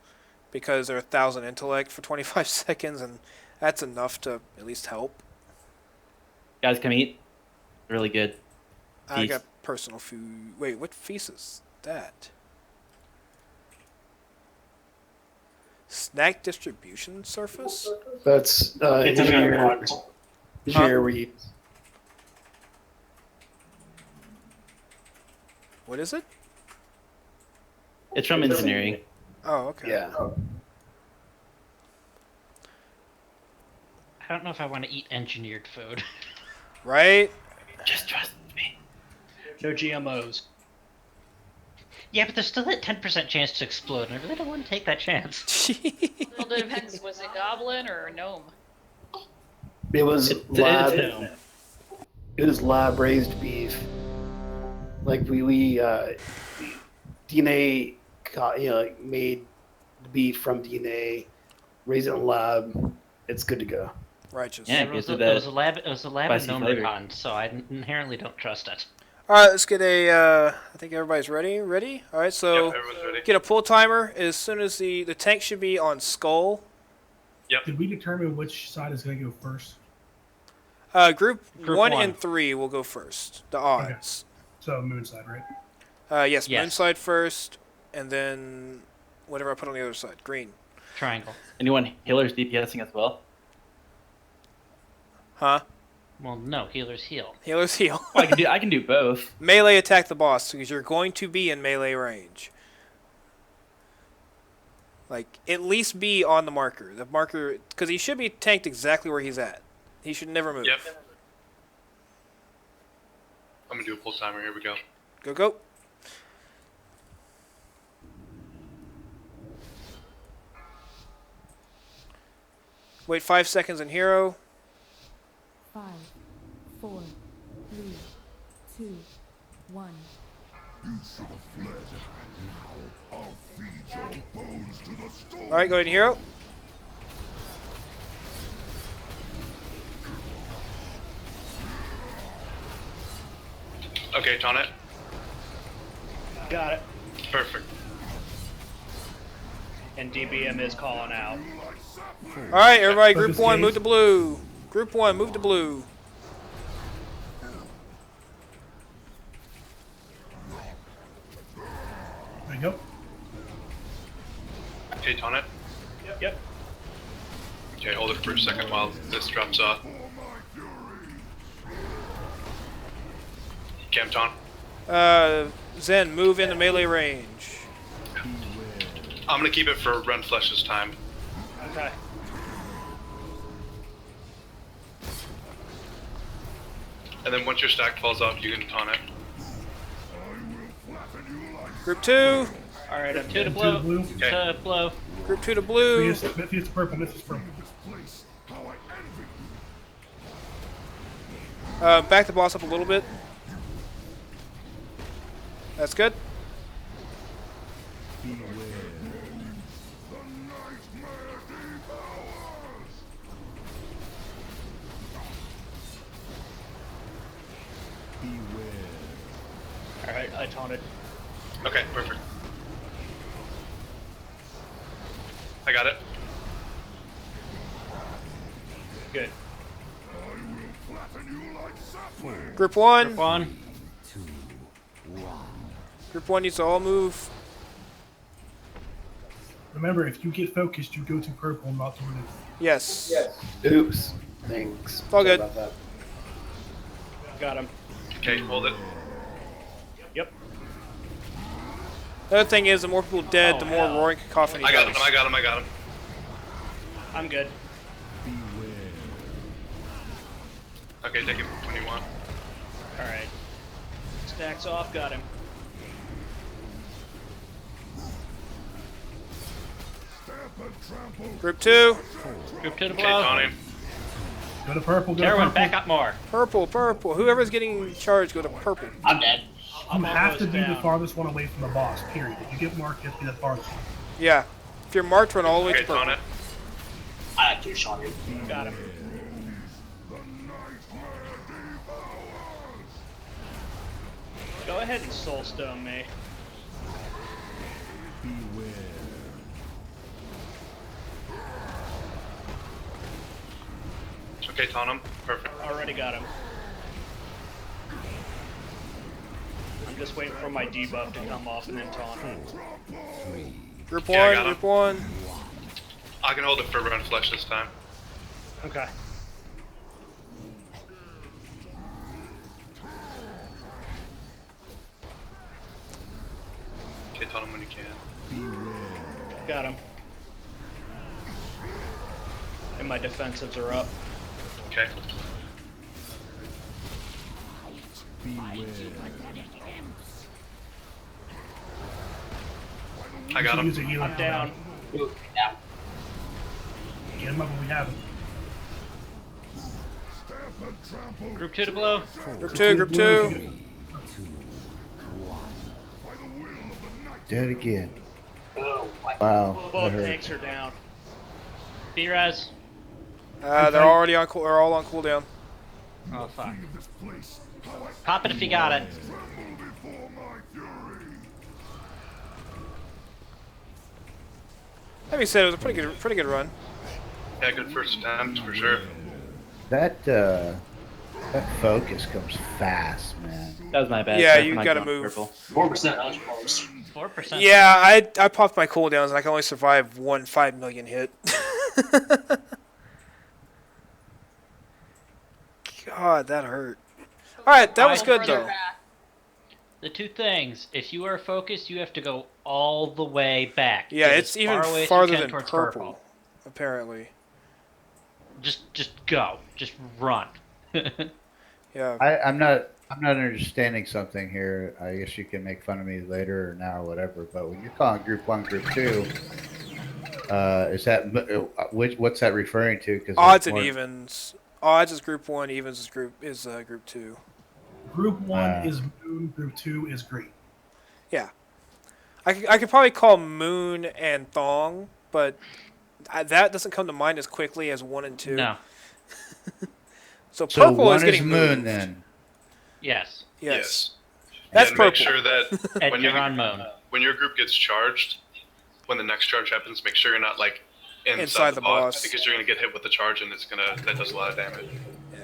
because they're 1,000 intellect for 25 seconds, and that's enough to at least help. Guys, come eat. Really good. I Feast. got personal food. Wait, what feast is that? Snack distribution surface? That's It's a engineer. very Engineer read. What is it? It's from engineering. Oh, okay. Yeah. I don't know if I want to eat engineered food. Right? Just trust me. No GMOs. Yeah, but there's still that 10% chance to explode, and I really don't want to take that chance. Well, it depends. Was it goblin or gnome? It was It's lab. him. It was lab raised beef. Like we DNA, like made the beef from DNA, raised it in lab. It's good to go. Righteous. Yeah, It was, because a, of it that was a lab. It was a lab in spicy flavor. Gnomecon, so I inherently don't trust it. All right, let's get a. I think everybody's ready. Ready? All right, so Yep, everyone's ready. get a pull timer as soon as the tank should be on skull. Did we determine which side is going to go first? Group Group 1 one. and 3 will go first. The odds. So moon side, right? Yes, Yes. moon side first, and then whatever I put on the other side. Green. Triangle. Anyone healers DPSing as well? Huh? Well, no, healers heal. Healers heal. Well, I can do both. Melee attack the boss because you're going to be in melee range. Like, at least be on the marker. The marker, because he should be tanked exactly where he's at. He should never move. Yep. I'm gonna do a pull timer. Here we go. Go, go. Wait 5 seconds in hero. 5, 4, 3, 2, 1. Alright, go ahead and hero. Okay, taunt it. Got it. Perfect. And DBM is calling out. Alright, everybody, group Focus 1, gauge. move to blue. Group 1, move to blue. There you go. Okay, taunt it. Yep. Okay, hold it for a second while this drops off. Cam taunt. Zen, move into melee range. I'm gonna keep it for Run Flesh's time. Okay. And then once your stack falls off, you can taunt it. Group 2. Alright, I'm Two to Two to blow. blue. Okay. To blow. Group 2 to blue. Miss is purple. Miss is purple. Back the boss up a little bit. That's good. Alright, I taunted. Okay, perfect. I got it. Good. Group 1. Group 1. Group 1 needs to all move. Remember, if you get focused, you go to purple, not to blue. Yes. Oops. Thanks. All Sorry good. about that. Got him. Okay, hold it. Yep. The other thing is, the more people dead, the more hell. roaring cacophony I got him. goes. I got him. I got him. I'm good. Okay, take him when you want. Alright. Stacks off, got him. Group 2. Group 2 to Okay, blow. taunting. Go to purple. Go to Carwin, purple. back up more. Purple, purple. Whoever's getting charged, go to purple. I'm dead. You have to almost be the down. farthest one away from the boss. Period. If you get marked, you have to be the farthest one. Yeah. If you're marked, run all the way Okay, to purple. taunt it. I had two shot him. Got him. Go ahead and soulstone me. Okay, taunt him. Perfect. Already got him. I'm just waiting for my debuff to come off and then taunt him. Group Yeah, I 1, got him. group 1. I can hold it for run flesh this time. Okay. Okay, tell him when you can. Got him. And my defensives are up. Okay. I got him. I'm down. Get him up when we have him. Group 2 to blow. Group 2, group 2. Do it again. Oh, Wow. Both that hurt. tanks are down. B-Raz. They're already on. They're all on cooldown. Oh, fuck. Pop it if you got it. That being said, it was a pretty good run. Yeah, good first attempt for sure. That focus comes fast, man. That was my bad. Yeah, Sorry you for not gotta going move. purple. 4%, that was close. 4%. Yeah, I popped my cooldowns and I can only survive one 5 million hit. God, that hurt. Alright, that was good though. The two things, if you are focused, you have to go all the way back. Yeah, Get it's as even far away as you farther can than towards purple, apparently. Just go. Just run. Yeah. I'm not understanding something here. I guess you can make fun of me later or now or whatever. But when you're calling group 1, group 2, is that what's that referring to? Because Odds and evens. Odds is group 1. Evens is group 2. Group 1 is Moon. Group 2 is Green. Yeah. I could probably call Moon and Thong, but that doesn't come to mind as quickly as 1 and 2. No. So purple one is getting Moon moved. then. Yes. Yes. That's purple. Make sure that And when you're on Moon. When your group gets charged, when the next charge happens, make sure you're not like inside the boss, boss. because you're gonna get hit with the charge and that does a lot of damage.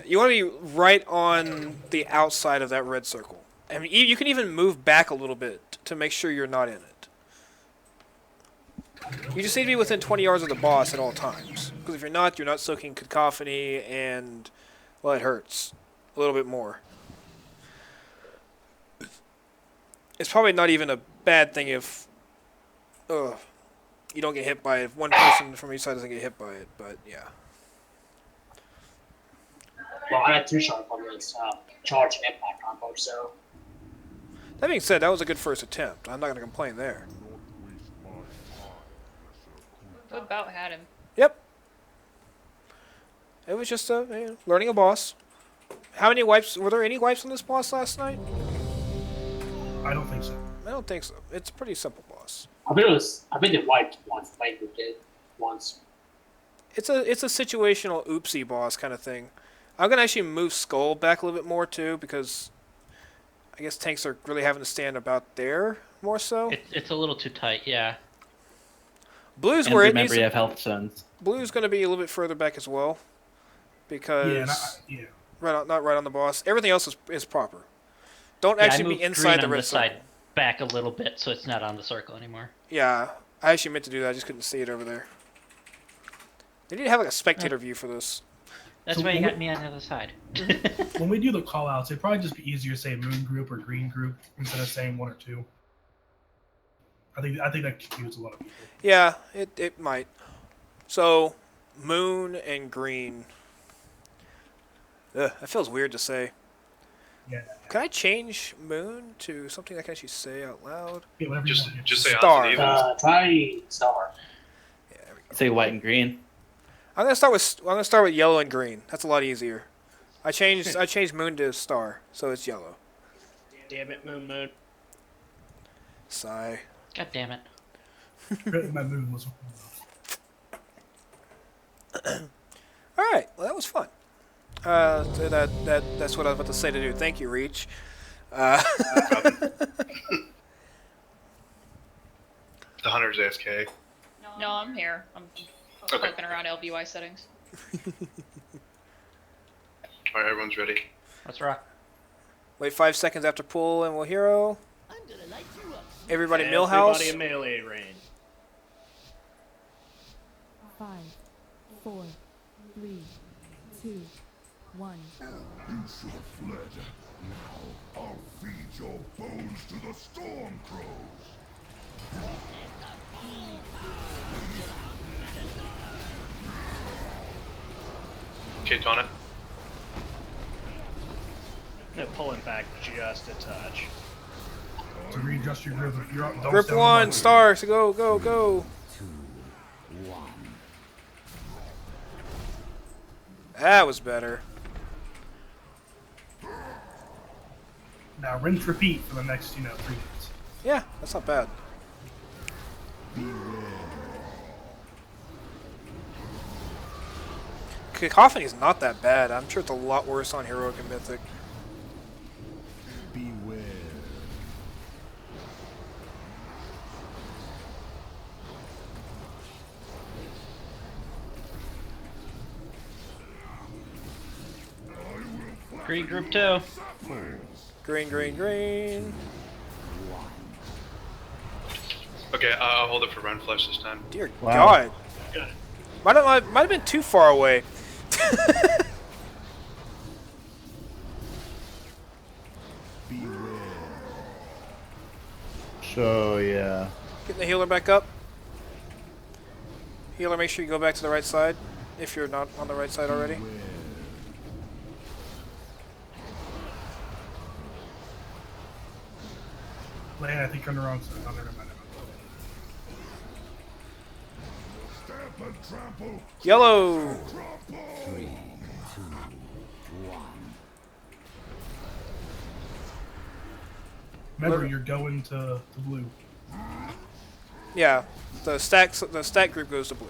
You want to be right on the outside of that red circle. I mean, you can even move back a little bit to make sure you're not in it. You just need to be within 20 yards of the boss at all times. Because if you're not soaking cacophony and, well, it hurts a little bit more. It's probably not even a bad thing if you don't get hit by it. If one person from each side doesn't get hit by it, but yeah. Well, I had 2 shots on this charge and impact combo, so. That being said, that was a good first attempt. I'm not going to complain there. We about had him. Yep. It was just learning a boss. How many wipes? Were there any wipes on this boss last night? I don't think so. I don't think so. It's a pretty simple boss. I think they wiped once, like we did once. It's a situational oopsie boss kind of thing. I'm gonna actually move Skull back a little bit more too, because I guess tanks are really having to stand about there more so. It's a little too tight, yeah. Blue's And where it remember needs. you have health zones. Blue's gonna be a little bit further back as well, because not right on the boss. Everything else is proper. Don't Yeah, actually I be moved inside green the on red this circle. side back a little bit so it's not on the circle anymore. Yeah, I actually meant to do that. I just couldn't see it over there. They need to have like a spectator view for this. That's why you got me on the other side. When we do the call outs, it'd probably just be easier to say Moon group or Green group instead of saying 1 or 2. I think that confuses a lot of people. Yeah, it might. So, Moon and Green. Ugh, that feels weird to say. Yeah. Can I change Moon to something I can actually say out loud? Yeah, whatever Just you want. just say Star. odds and evens. Try Star. Say white and green. I'm gonna start with yellow and green. That's a lot easier. I changed Moon to Star, so it's yellow. Damn it, Moon. Sigh. God damn it. My Moon was. All right, well that was fun. So that's what I was about to say to do. Thank you, Reach. The hunter's AFK. No, I'm here. I'm poking around LBY settings. Alright, everyone's ready. Let's rock. Wait 5 seconds after pull, and we'll hero. Everybody Millhouse. Everybody in melee range. 5, 4, 3, 2, 1. You should have fled. Now I'll feed your bones to the storm crows. Okay, on it. Now pull it back just a touch. To readjust your grip, if you're up, don't Grip step on 1, the stars, go, go, go. 2, 1. That was better. Now rinse, repeat for the next, 3 minutes. Yeah, that's not bad. Cacophony is not that bad. I'm sure it's a lot worse on Heroic and Mythic. Beware. Green group 2. Green, green, green. Okay, I'll hold it for Run Flesh this time. Dear Wow. God. Might have been too far away. So yeah. Getting the healer back up. Healer, make sure you go back to the right side if you're not on the right side already. Lane, I think you're on the wrong side. Oh, never mind. Stamp and trample. Yellow. 3, 2, 1. Remember, you're going to blue. Yeah, the stack group goes to blue.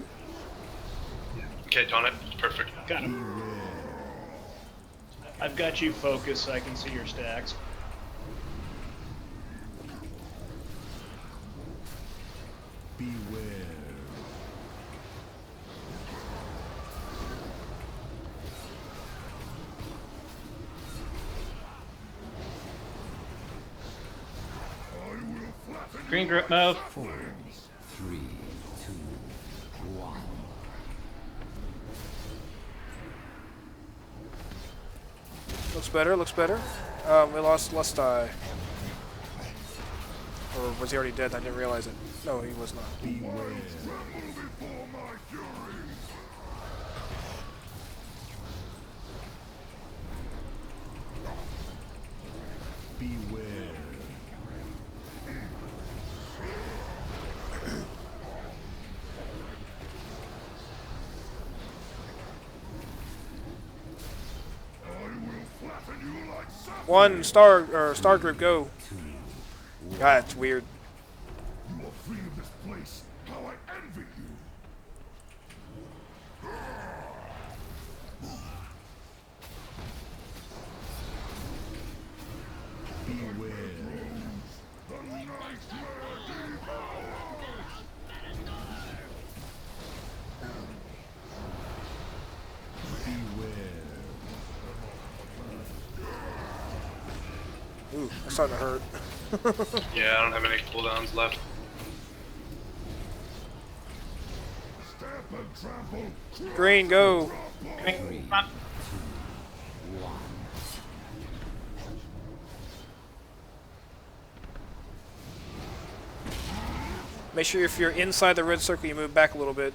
Okay, on it. Perfect. Got him. I've got you focused so I can see your stacks. Beware. Green group move. 4, 3, 2, 1. Looks better, looks better. We lost Lustai. Or was he already dead? I didn't realize it. No, he was not. Beware. Tremble before my fury. Beware. One star group, go. God, it's weird. You are free of this place. How I envy you. Beware. The nightmare Ooh, that's starting to hurt. Yeah, I don't have any cooldowns left. Stamp and trample. Green, go. Green, come on. Make sure if you're inside the red circle, you move back a little bit.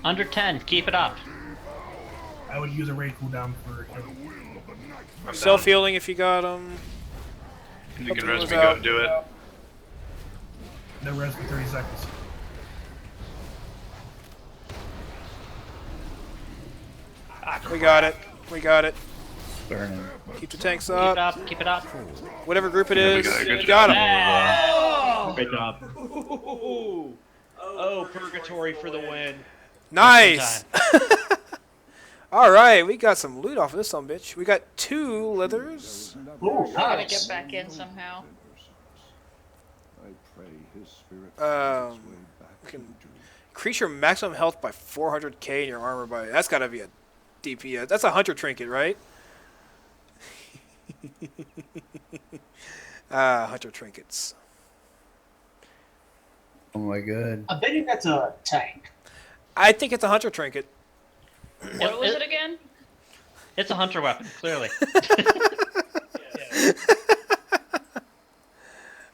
Under 10. Keep it up. I would use a raid cooldown for killing. Self-healing if you got them. You can res me, go and do it. No res for 30 seconds. We got it. We got it. Burning. Keep the tanks Keep it up. up. Keep it up. Whatever group it Yeah, we is, got it. Good you got him. Oh! Great job. Oh, purgatory for the win. Nice. All right, we got some loot off of this son bitch. We got 2 leathers. Ooh, Gotta nice. get back in somehow. I pray his spirit Um, we can increase your maximum health by 400k and your armor by. That's gotta be a DPS. That's a hunter trinket, right? Hunter trinkets. Oh my god. I'm betting that's a tank. I think it's a hunter trinket. What was it again? It's a hunter weapon, clearly.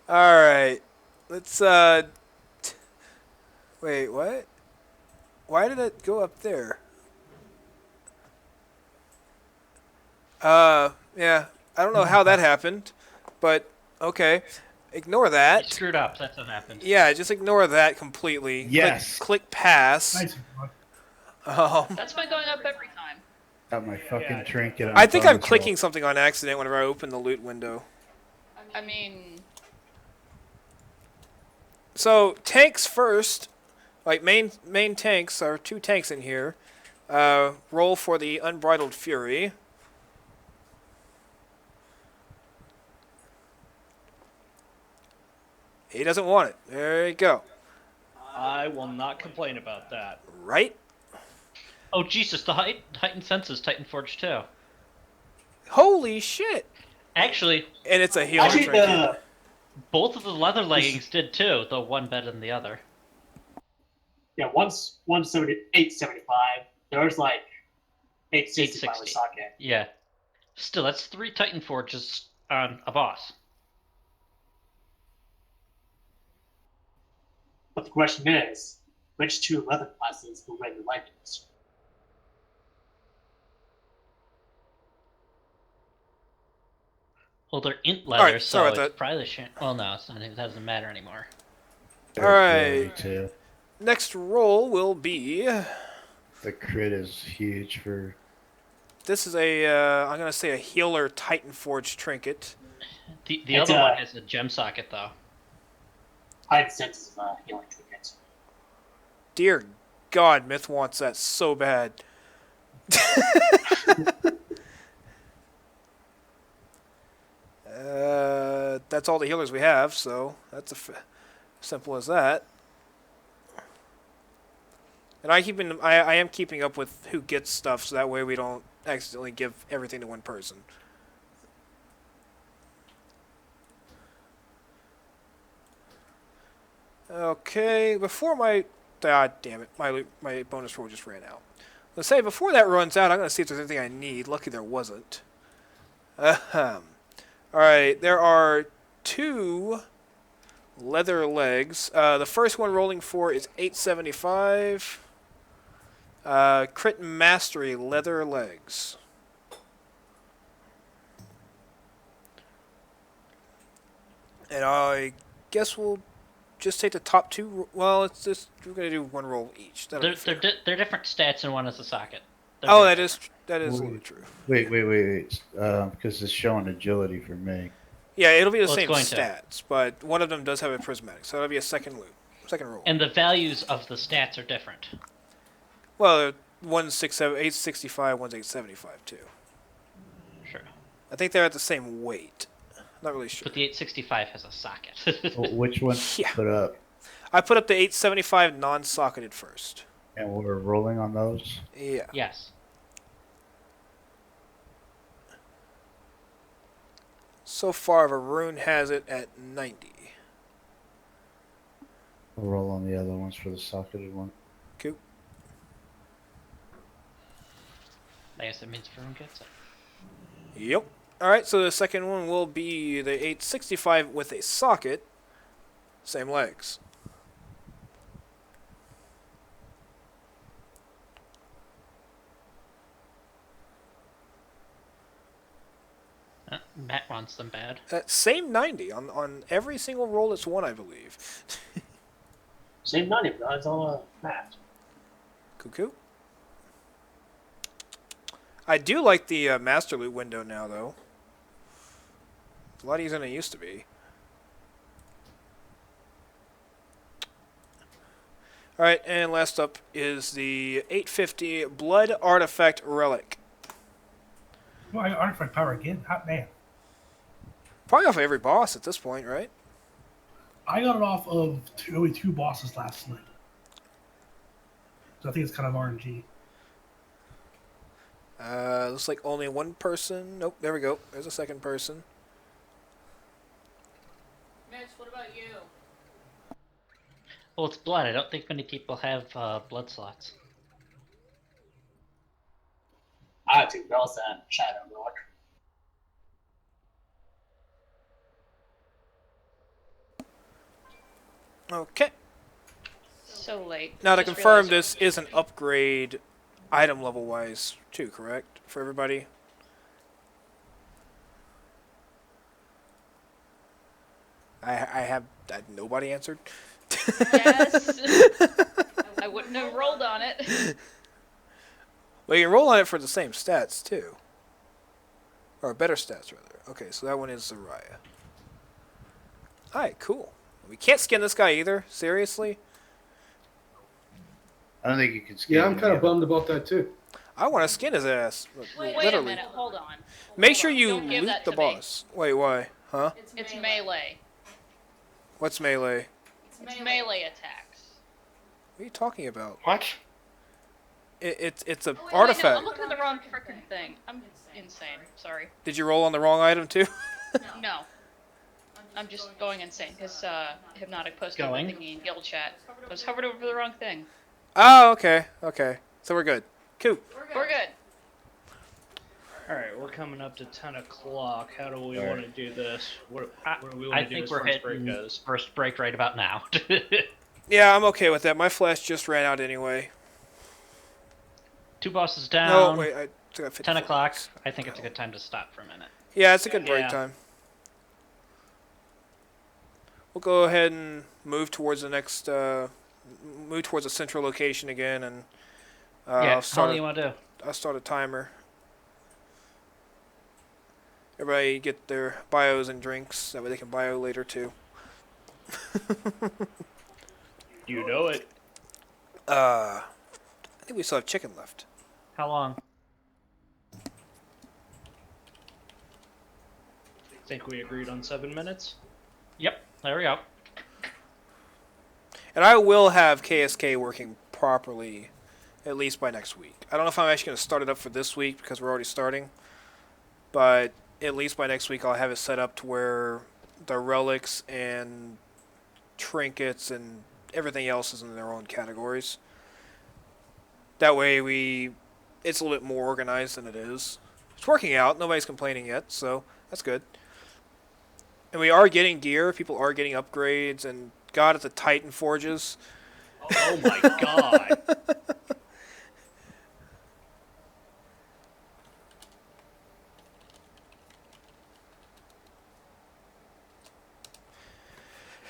All right, let's wait, what? Why did it go up there? Yeah, I don't know how that happened, but okay, ignore that. You screwed up. That's what happened. Yeah, just ignore that completely. Yes. Click pass. Nice. That's been going up every time. Got my fucking trinket on I think I'm bonus clicking roll. something on accident whenever I open the loot window. I mean, So tanks first, like main tanks are 2 tanks in here. Roll for the Unbridled Fury. He doesn't want it. There you go. I will not complain about that. Right? Oh Jesus! The heightened senses Titan Forge 2. Holy shit! Actually, And it's a healer Actually, trinket. both of the leather leggings did too, though one better than the other. Yeah, one's 875. There's like 865 with 860. socket. Yeah. Still, that's 3 Titan Forges on a boss. But the question is, which 2 leather classes will win the leggings? Well, they're int leather, Alright, so sorry it's about that. probably well, no, it doesn't matter anymore. There's Alright. Too. Next roll will be... The crit is huge for. This is a, I'm going to say a healer Titan Forge trinket. The It's other a- one is a gem socket, though. Hide sense is a healing trinket. Dear God, Myth wants that so bad. That's all the healers we have, so that's simple as that. And I am keeping up with who gets stuff, so that way we don't accidentally give everything to one person. Okay, before my... God damn it, my bonus roll just ran out. Let's say before that runs out, I'm going to see if there's anything I need. Lucky there wasn't. Alright, there are 2 leather legs. The first one rolling for is 875. Crit Mastery leather legs. And I guess we'll just take the top 2. Well, it's just we're gonna do 1 roll each. They're different stats, and one is a socket. Oh, that is a little true. Wait. Because it's showing agility for me. Yeah, it'll be the Well, it's same going to. stats, but one of them does have a prismatic, so that'll be a second roll. And the values of the stats are different. Well, one's 865, one's 875 too. Sure. I think they're at the same weight. Not really sure. But the 865 has a socket. Well, which one put up? I put up the 875 non-socketed first. And we're rolling on those? Yeah. Yes. So far, Varun has it at 90. We'll roll on the other ones for the socketed one. Cool. I guess that means Vroom gets it. Yep. Alright, so the second one will be the 865 with a socket. Same legs. Matt wants them bad. Same 90 on every single roll it's one, I believe. Same 90, but that's all match. Cuckoo. I do like the Master Loot window now, though. It's a lot easier than it used to be. Alright, and last up is the 850 Blood Artifact Relic. Well, I got artifact power again. Hot damn. Probably off every boss at this point, right? I got it off of only 2 bosses last night. So I think it's kind of RNG. Looks like only one person. Nope, there we go. There's a second person. Mitch, what about you? Well, it's blood. I don't think many people have blood slots. I have 2 bells and Shadow Rock. Okay. So late. Now to Just confirm, realized- this is an upgrade item level wise too, correct? For everybody? I have nobody answered. Yes. I wouldn't have rolled on it. Well, you can roll on it for the same stats too. Or better stats rather. Okay, so that one is Zarya. Alright, cool. We can't skin this guy either, seriously? I don't think you can skin Yeah, I'm him kind of either. bummed about that too. I want to skin his ass. Wait literally. a minute. Hold on. Make sure you Don't give loot that the to me. boss. Wait, why? Huh? It's melee. What's melee? It's melee attacks. What are you talking about? What? It's a Oh, wait, artifact. no, I'm looking at the wrong freaking thing. I'm insane. Sorry. Did you roll on the wrong item too? No. I'm just going insane because Hypnotic posted Going? the thingy in guild chat. I was hovered over the wrong thing. Oh, okay. Okay. So we're good. Cool. We're good. Alright, we're coming up to 10 o'clock. How do we All want right. to do this? What do we I want to do think as we're far as break hitting goes? first break right about now. Yeah, I'm okay with that. My flash just ran out anyway. 2 bosses down. No, wait. I still got 10 o'clock. minutes. I think it's a good time to stop for a minute. Yeah, it's a good break Yeah. time. We'll go ahead and move towards the next, move towards the central location again, and Yeah, I'll how start. do you want to do? I'll start a timer. Everybody get their bios and drinks. That way they can bio later too. You know it. I think we still have chicken left. How long? Think we agreed on 7 minutes? Yep, there we go. And I will have KSK working properly at least by next week. I don't know if I'm actually going to start it up for this week because we're already starting. But at least by next week I'll have it set up to where the relics and trinkets and everything else is in their own categories. That way it's a little bit more organized than it is. It's working out. Nobody's complaining yet, so that's good. And we are getting gear. People are getting upgrades. And God, at the Titan Forges. Oh my god.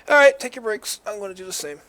Alright, take your breaks. I'm going to do the same.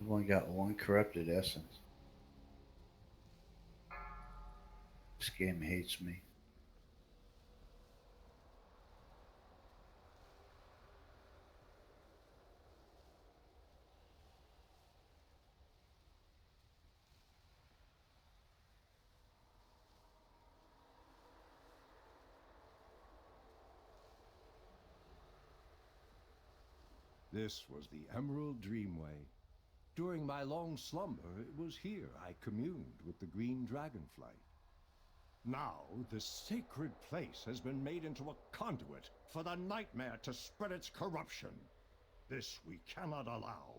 I've only got one corrupted essence. This game hates me. This was the Emerald Dreamway. During my long slumber, it was here I communed with the green dragonflight. Now, this sacred place has been made into a conduit for the nightmare to spread its corruption. This we cannot allow.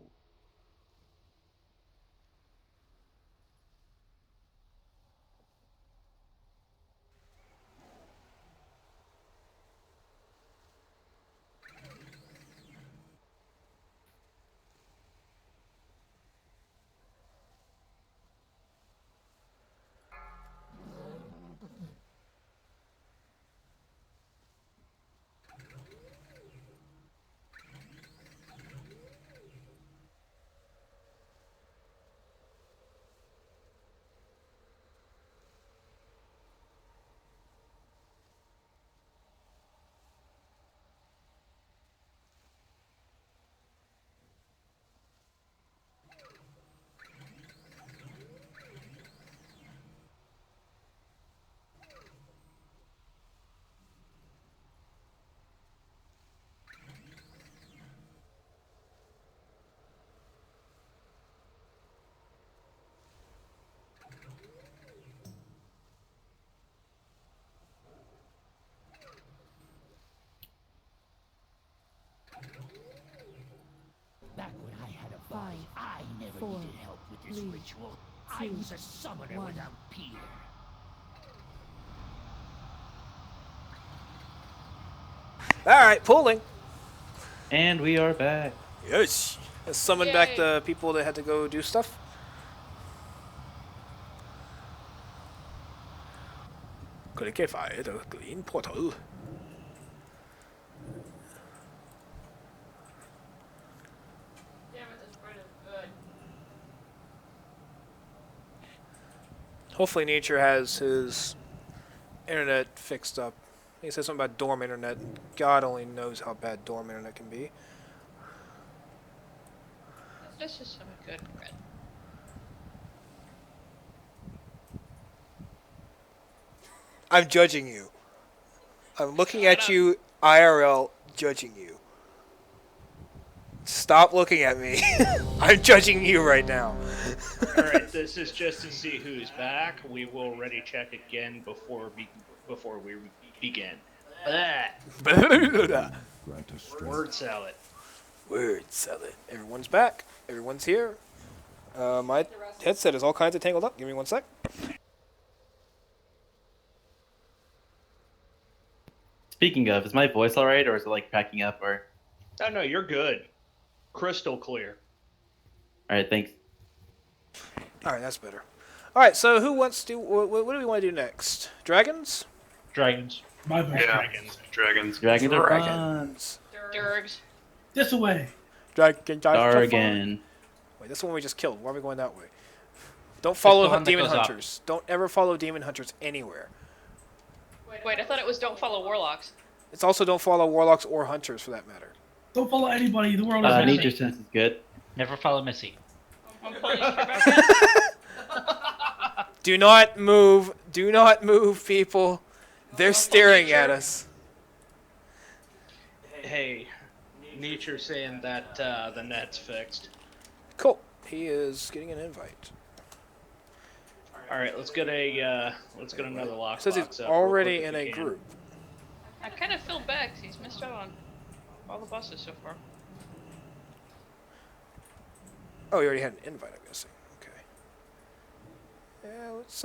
Back when I had a body, 5, I never 4, needed help with this 3, ritual. I 2, was a summoner 1. without peer. Alright, pulling. And we are back. Yes. Let's summon back the people that had to go do stuff. Clickify the green portal. Hopefully Nature has his internet fixed up. He said something about dorm internet. God only knows how bad dorm internet can be. That's just some good bread. I'm judging you. I'm looking at you IRL, judging you. Stop looking at me. I'm judging you right now. Alright, this is just to see who's back. We will ready check again before we begin. Word salad. Word salad. Everyone's back. Everyone's here. My headset is all kinds of tangled up. Give me one sec. Speaking of, is my voice alright, or is it like cracking up, or? Oh no, you're good. Crystal clear. Alright, thanks. Alright, that's better. Alright, so who wants to... What do we want to do next? Dragons? Dragons. My bad. Dragons. Dragons. Dragons are fun. Dragons. Durgs. This away. Wait, Dargan. that's the one we just killed. Why are we going that way? Don't follow one that demon goes up. hunters. Don't ever follow demon hunters anywhere. Wait, I thought it was don't follow warlocks. It's also don't follow warlocks or hunters, for that matter. Don't follow anybody. The world is messy. Nature sense is good. Never follow Missy. I'm pulling you back in. Do not move. Do not move, people. They're staring at us. Hey, Nature's saying that the net's fixed. Cool. He is getting an invite. All right, let's get another lockbox. It says he's up already real quick in if a we can. group. I kind of feel bad 'cause he's missed out on all the bosses so far. Oh, you already had an invite, I'm guessing. Okay. Yeah, let's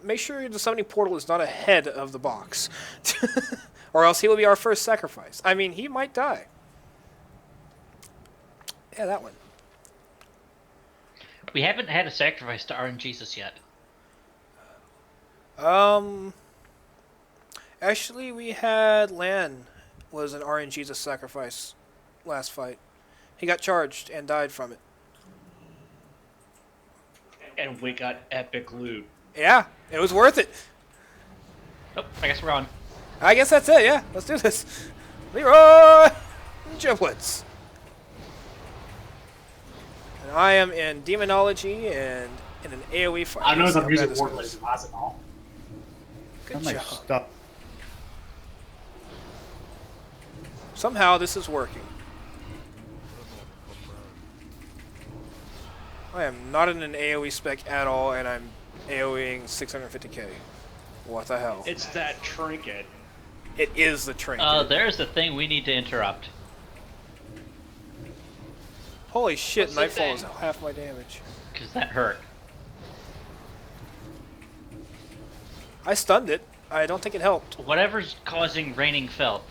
make sure the summoning portal is not ahead of the box. Or else he will be our first sacrifice. I mean, he might die. Yeah, that one. We haven't had a sacrifice to RN Jesus yet. Actually, we had Lan was an RNGesus sacrifice last fight. He got charged and died from it. And we got epic loot. Yeah, it was worth it. Oh, I guess we're on. I guess that's it, yeah. Let's do this. Leroy Giblets. And I am in Demonology and in an AoE fight. I know Let's the see how music bad this board goes. plays in Arsenal. Good I might job. stop. Somehow this is working. I am not in an AoE spec at all, and I'm AoEing 650k. What the hell? It's that trinket. It is the trinket. There's the thing we need to interrupt. Holy shit, What's the Nightfall is thing? half my damage. Because that hurt. I stunned it. I don't think it helped. Whatever's causing raining filth.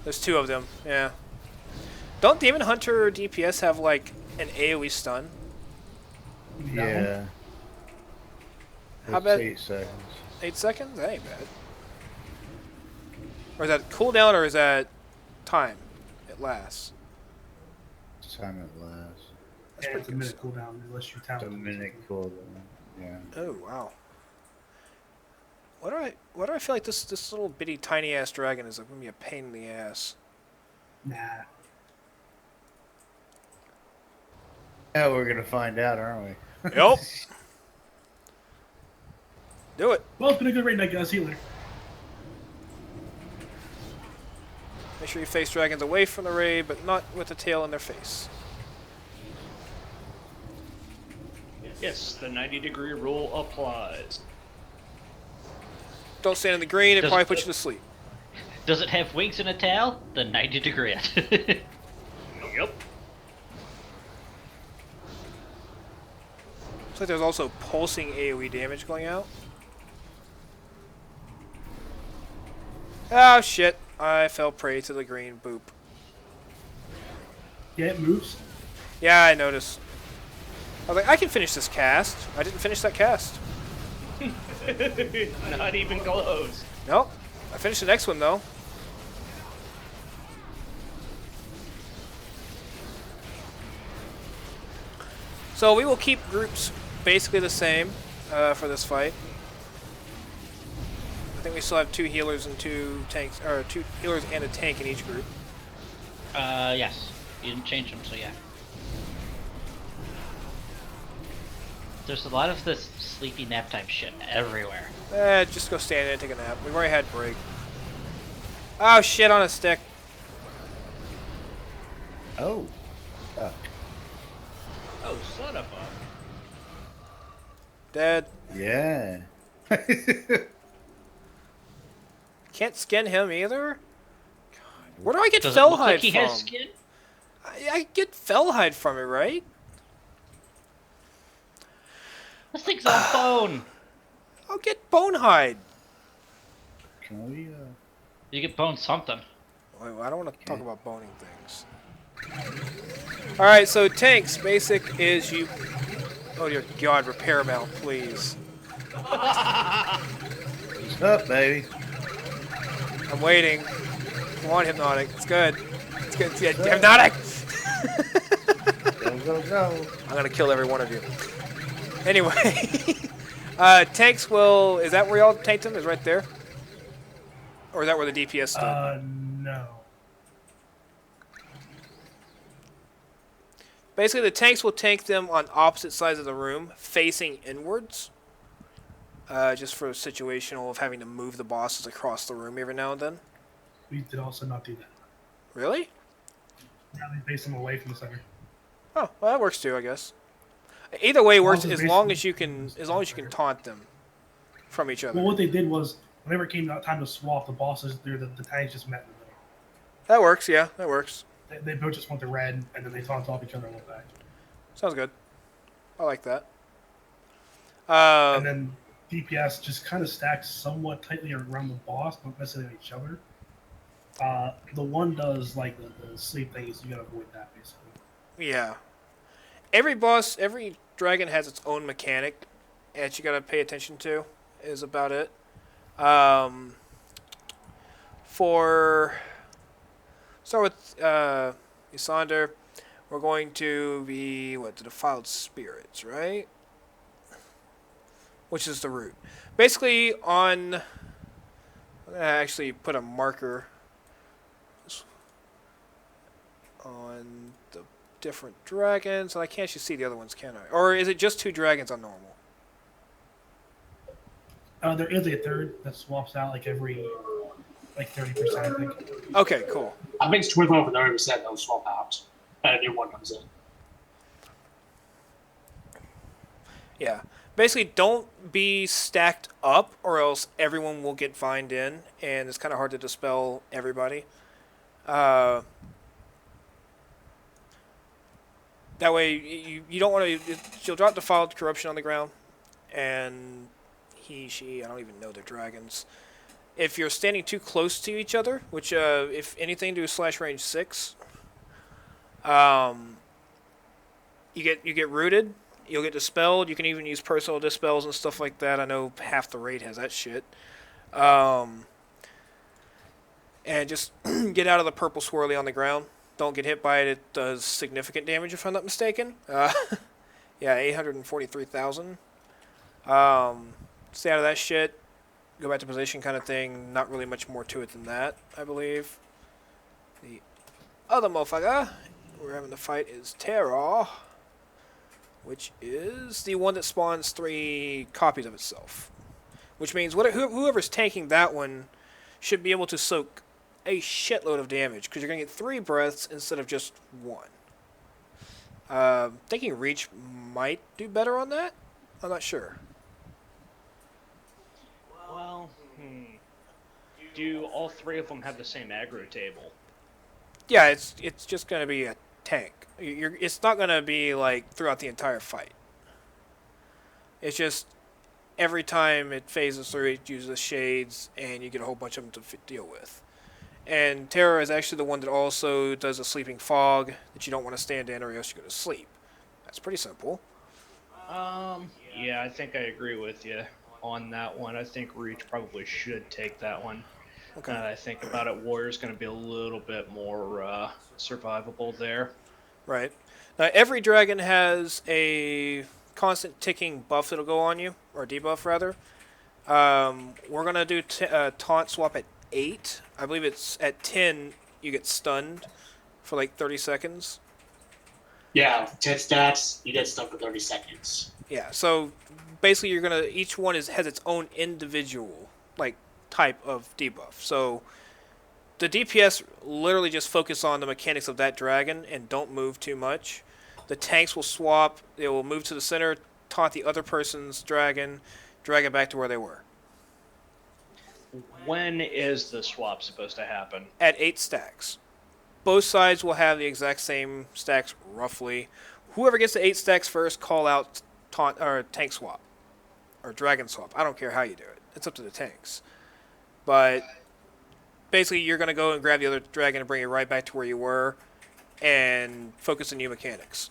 There's two of them, yeah. Don't Demon Hunter or DPS have, like, an AoE stun? Yeah. How It's bad? 8 seconds. 8 seconds? That ain't bad. Or is that cooldown or is that time? It lasts. It's time it lasts. That's Yeah, pretty it's a good minute stuff. cooldown unless you It's tap a it. minute cooldown. Yeah. Oh wow. Why do I feel like this little bitty tiny ass dragon is like gonna be a pain in the ass? Nah. Yeah, we're gonna find out, aren't we? Yep. Do it. Well, it's been a good raid night, guys. See you later. Make sure you face dragons away from the raid, but not with the tail in their face. Yes, the 90-degree rule applies. Don't stand in the green, it Does- probably puts you to sleep. Does it have wings and a tail? The 90-degree it. Yep. Looks like there's also pulsing AoE damage going out. Oh shit, I fell prey to the green boop. Yeah, it moves. Yeah, I noticed. I was like, I can finish this cast. I didn't finish that cast. Not even close. Nope. I finished the next one though. So we will keep groups basically the same for this fight. I think we still have 2 healers and 2 tanks, or 2 healers and a tank in each group. Yes. You didn't change them, so yeah. There's a lot of this sleepy nap time shit everywhere. Just go stand in and take a nap. We've already had break. Oh shit, on a stick. Oh. Oh, son of a... Dead. Yeah. Can't skin him either? God. Where do I get Does it look Fellhide like he from? has skin? I get Fellhide from it, right? This thing's on bone. I'll get Bonehide. Can we, You get bone something. Wait, I don't want to talk about boning things. Alright, so tanks, basic is you... Oh dear god, repair mount, please. What's up, baby? I'm waiting. Come on, Hypnotic. It's good. It's good. Yeah, Hypnotic! Go, go, go. I'm gonna kill every one of you. Anyway. Tanks will... Is that where y'all tanked them? Is right there? Or is that where the DPS stood? No. Basically, the tanks will tank them on opposite sides of the room, facing inwards. Just for a situational of having to move the bosses across the room every now and then. We did also not do that. Really? Now they face them away from the center. Oh, well, that works too, I guess. Either way works Also as long as you can taunt them from each other. Well, what they did was, whenever it came time to swap, the bosses, the tanks just met in the middle. That works, yeah, that works. They both just went to red, and then they taunt off each other and went back. Sounds good. I like that. And then DPS just kind of stacks somewhat tightly around the boss, not necessarily each other. The one does like the sleep thing, so you gotta avoid that basically. Yeah. Every boss, every dragon has its own mechanic that you gotta pay attention to, is about it. Start with Ysander. We're going to be, the Defiled Spirits, right? which is the route. Basically, I'm gonna actually put a marker on the different dragons, and I can't actually see the other ones, can I? Or is it just 2 dragons on normal? There is a third that swaps out like every 30%, I think. Okay, cool. I think it's 25 and 30% that'll swap out, and a new one comes in. Yeah. Basically, don't be stacked up, or else everyone will get vined in, and it's kind of hard to dispel everybody. That way, you don't want to. She'll drop defiled corruption on the ground, and he, she, I don't even know, they're dragons. If you're standing too close to each other, which if anything, do slash range 6. You get rooted. You'll get dispelled. You can even use personal dispels and stuff like that. I know half the raid has that shit. And just get out of the purple swirly on the ground. Don't get hit by it. It does significant damage if I'm not mistaken. Yeah, 843,000. Stay out of that shit. Go back to position kind of thing. Not really much more to it than that, I believe. The other motherfucker we're having to fight is Terror, which is the one that spawns 3 copies of itself. Which means whoever's tanking that one should be able to soak a shitload of damage, because you're going to get 3 breaths instead of just 1. Thinking Reach might do better on that? I'm not sure. Well, do all 3 of them have the same aggro table? Yeah, it's just going to be a tank. It's not going to be like throughout the entire fight. It's just every time it phases through, it uses shades, and you get a whole bunch of them to deal with. And Terror is actually the one that also does a sleeping fog that you don't want to stand in, or else you go to sleep. That's pretty simple. Yeah, I think I agree with you on that one. I think Reach probably should take that one. Okay. I think about it, Warrior's going to be a little bit more survivable there. Right. Now, every dragon has a constant ticking buff that'll go on you, or debuff rather. We're going to do taunt swap at 8. I believe it's at 10 you get stunned for like 30 seconds. Yeah, 10 stats, you get stuck for 30 seconds. Yeah, so basically you're going to, each one has its own individual like type of debuff. So the DPS literally just focus on the mechanics of that dragon and don't move too much. The tanks will swap, they will move to the center, taunt the other person's dragon, drag it back to where they were. When is the swap supposed to happen? At 8 stacks. Both sides will have the exact same stacks roughly. Whoever gets to 8 stacks first, call out taunt or tank swap or dragon swap. I don't care how you do it. It's up to the tanks. But basically, you're going to go and grab the other dragon and bring it right back to where you were and focus on new mechanics.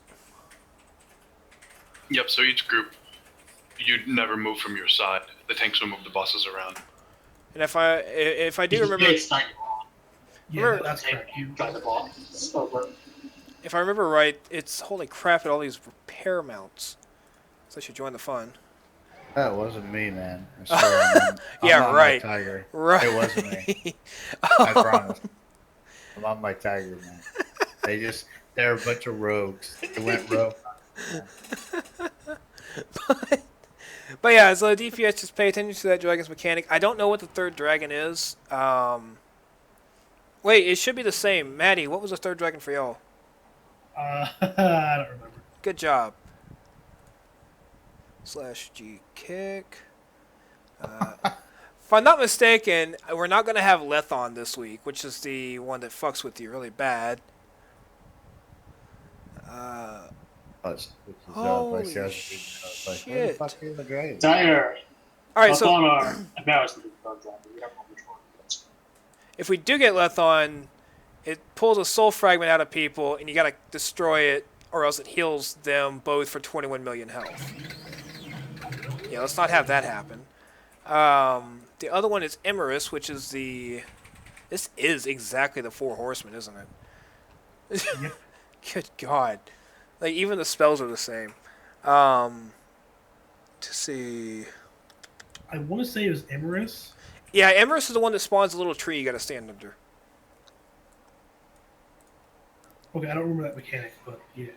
Yep, so each group, you'd never move from your side. The tanks will move the bosses around. And if I do remember... Yeah, that's correct. You drive the ball. Over. If I remember right, it's holy crap at all these repair mounts. So I should join the fun. That wasn't me, man. I swear, I'm yeah, on right. My tiger. Right. It wasn't me. I promise. I'm on my tiger, man. They're a bunch of rogues. They went rogue. But yeah, so DPS, just pay attention to that dragon's mechanic. I don't know what the third dragon is. Wait, it should be the same. Maddie, what was the third dragon for y'all? I don't remember. Good job. /G kick. If I'm not mistaken, we're not going to have Lethon this week, which is the one that fucks with you really bad. Holy shit. Dire. Alright, so... If we do get Lethon, it pulls a soul fragment out of people, and you gotta destroy it, or else it heals them both for 21 million health. Yeah, let's not have that happen. The other one is Emerus, which is the... This is exactly the 4 horsemen, isn't it? Yep. Good God. Like, even the spells are the same. To see... I want to say it was Emerus. Yeah, Emerus is the one that spawns a little tree you gotta stand under. Okay, I don't remember that mechanic, but yeah.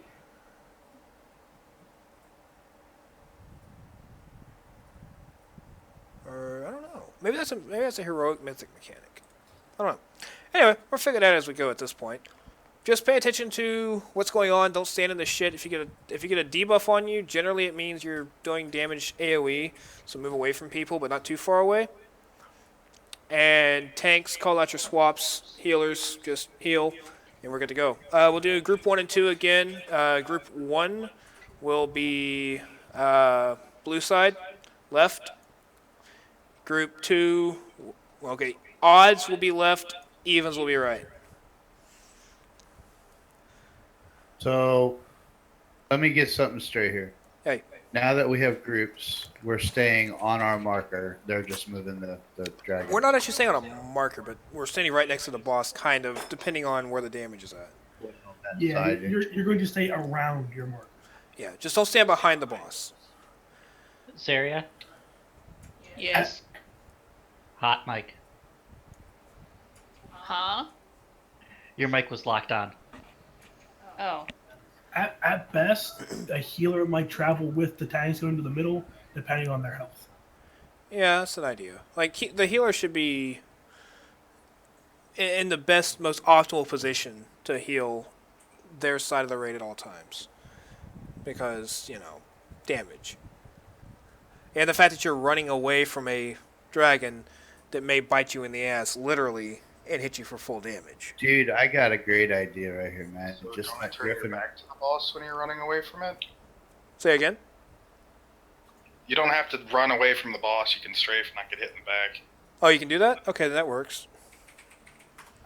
Or I don't know. Maybe that's a heroic mythic mechanic. I don't know. Anyway, we'll figure that out as we go at this point. Just pay attention to what's going on. Don't stand in the shit. If you get a debuff on you, generally it means you're doing damage AoE, so move away from people, but not too far away. And tanks, call out your swaps. Healers, just heal, and we're good to go. We'll do group 1 and 2 again. Group 1 will be blue side, left. Group 2, okay, odds will be left, evens will be right. So, let me get something straight here. Hey. Now that we have groups, we're staying on our marker. They're just moving the dragon. We're not actually staying on a marker, but we're standing right next to the boss, kind of, depending on where the damage is at. Yeah, you're going to stay around your marker. Yeah, just don't stand behind the boss. Zaria? Yes. Hot mic. Huh? Your mic was locked on. Oh. At best, a healer might travel with the tanks going to the middle, depending on their health. Yeah, that's an idea. Like, the healer should be in the best, most optimal position to heal their side of the raid at all times. Because, you know, damage. And the fact that you're running away from a dragon that may bite you in the ass, literally, and hit you for full damage. Dude, I got a great idea right here, man. So Just don't let turn your Griffin. back to the boss when you're running away from it? Say again? You don't have to run away from the boss. You can strafe and not get hit in the back. Oh, you can do that? Okay, then that works.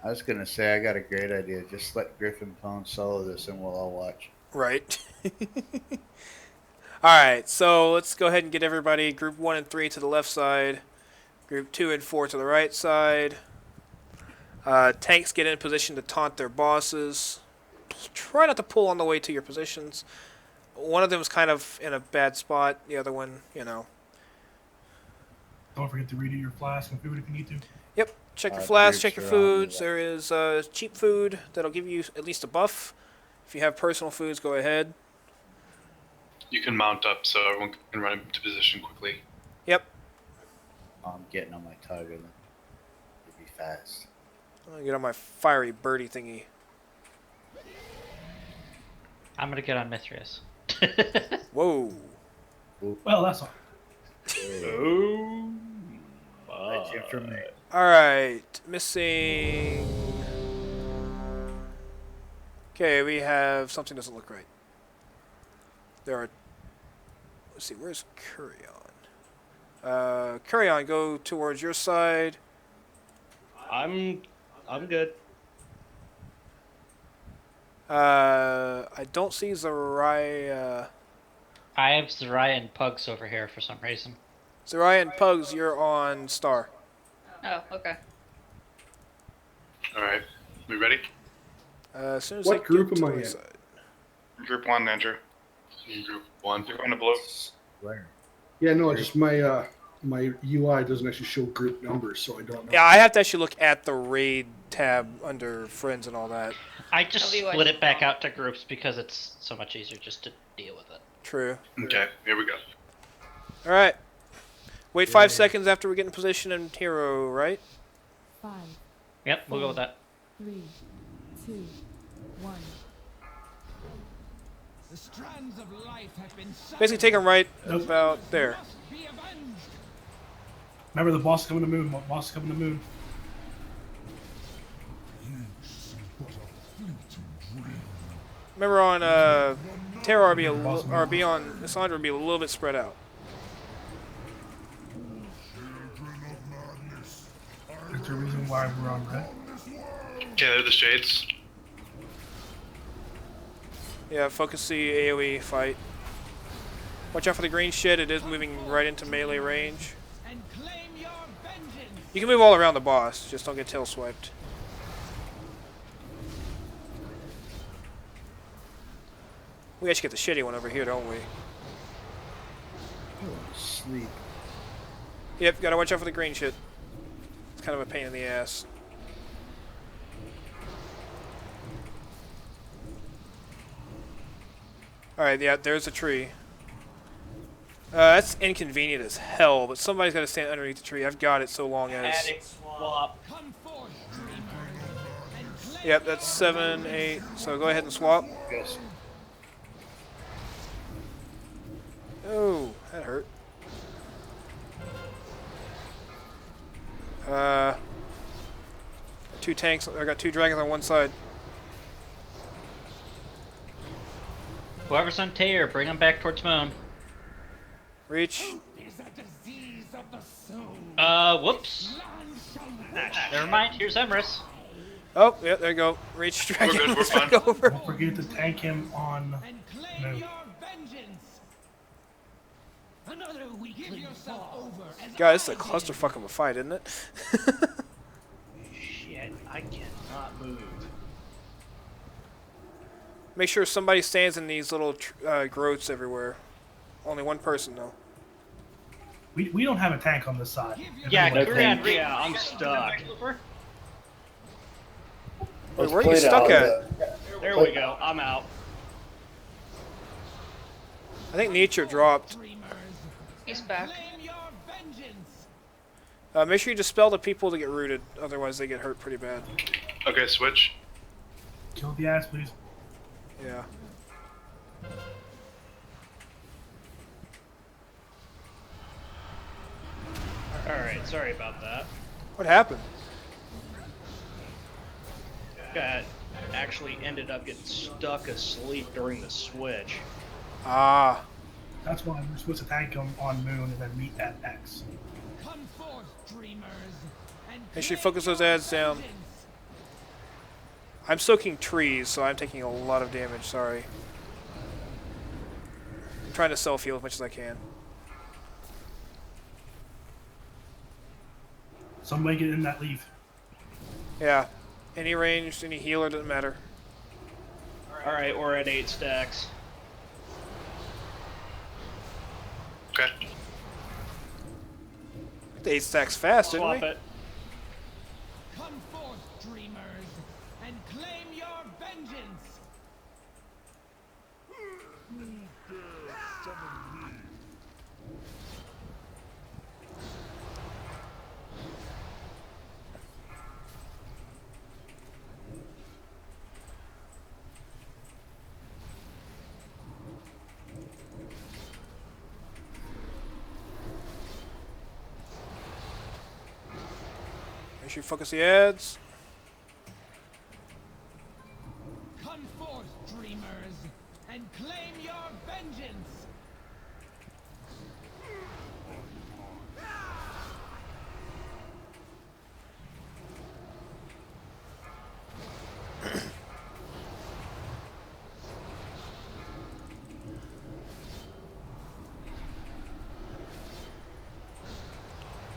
I was gonna say I got a great idea. Just let Griffin Pone solo this, and we'll all watch. Right. Alright, so let's go ahead and get everybody group 1 and 3 to the left side. Group 2 and 4 to the right side. Tanks get in position to taunt their bosses. Try not to pull on the way to your positions. One of them is kind of in a bad spot. The other one, you know. Don't forget to redo your flask and food if you need to. Yep. Check your flask, groups check your are on foods. the There is cheap food that'll give you at least a buff. If you have personal foods, go ahead. You can mount up so everyone can run into position quickly. Yep. I'm getting on my tiger then. It'll be fast. I'm gonna get on my fiery birdie thingy. I'm gonna get on Mithrius. Whoa. Well, that's all. Oh. That's it from me. Alright, missing. Okay, we have something doesn't look right. There are. Let's see, where's Curion? Curion, go towards your side. I'm good. I don't see Zariah. I have Zariah and Pugs over here for some reason. Zariah and Pugs, you're on Star. Oh, okay. Alright, we ready? As soon as What I group get am to I my in? side. Group 1, Andrew. Group 1. You're going to blue. Where? Yeah, no, it's just my my UI doesn't actually show group numbers, so I don't know. Yeah, I have to actually look at the raid tab under friends and all that. I just I'll be split watching. it back out to groups because it's so much easier just to deal with it. True. Okay, here we go. Alright. Wait 5 seconds after we get in position and hero, right? 5, Yep, we'll go with that. 3, 2, 1. The strands of life have been Basically take them right Nope. about there. be avenged. Remember, the boss is coming to the moon. Boss is coming to the moon. Remember on Terra RB, RB on Cassandra would be a little bit spread out. That's the reason why we're on red. Okay, they're the shades. Yeah, focus the AoE fight. Watch out for the green shit, it is moving right into melee range. And claim your vengeance. You can move all around the boss, just don't get tail swiped. We actually get the shitty one over here, don't we? Sleep. Yep, gotta watch out for the green shit. It's kind of a pain in the ass. Alright, yeah, there's a tree. That's inconvenient as hell, but somebody's gotta stand underneath the tree. I've got it so long as... Addict swap. Yep, that's 7, 8. So go ahead and swap. Yes. Oh, that hurt. Two tanks. I got 2 dragons on one side. Whoever's on Tayer, bring them back towards Moon. Reach. Whoops. Never mind, here's Emrys. Oh, yeah, there you go. Reach dragon. We're good, we're fine. Over. Don't forget to tank him on Moon. Guys, it's a clusterfuck of a fight, isn't it? Shit, I cannot move. Make sure somebody stands in these little growths everywhere. Only one person, though. We don't have a tank on this side. Yeah, Everyone- Kurian, Yeah, I'm stuck. Wait, where are you stuck at? There we go. I'm out. I think nature dropped. He's back. Make sure you dispel the people to get rooted, otherwise they get hurt pretty bad. Okay, switch. Kill the ass, please. Yeah. Alright, sorry about that. What happened? Got actually ended up getting stuck asleep during the switch. Ah. That's why we're supposed to tank him on Moon and then meet at X. Make sure you focus those ads down. I'm soaking trees, so I'm taking a lot of damage, sorry. I'm trying to self-heal as much as I can. Somebody get in that leaf. Yeah. Any range, any healer, doesn't matter. Alright, we're at 8 stacks. Okay. The 8 stacks fast, didn't Swap we? it. Come forth, dreamers, and claim your vengeance. Make sure you focus the ads. Come forth, dreamers, and claim your vengeance.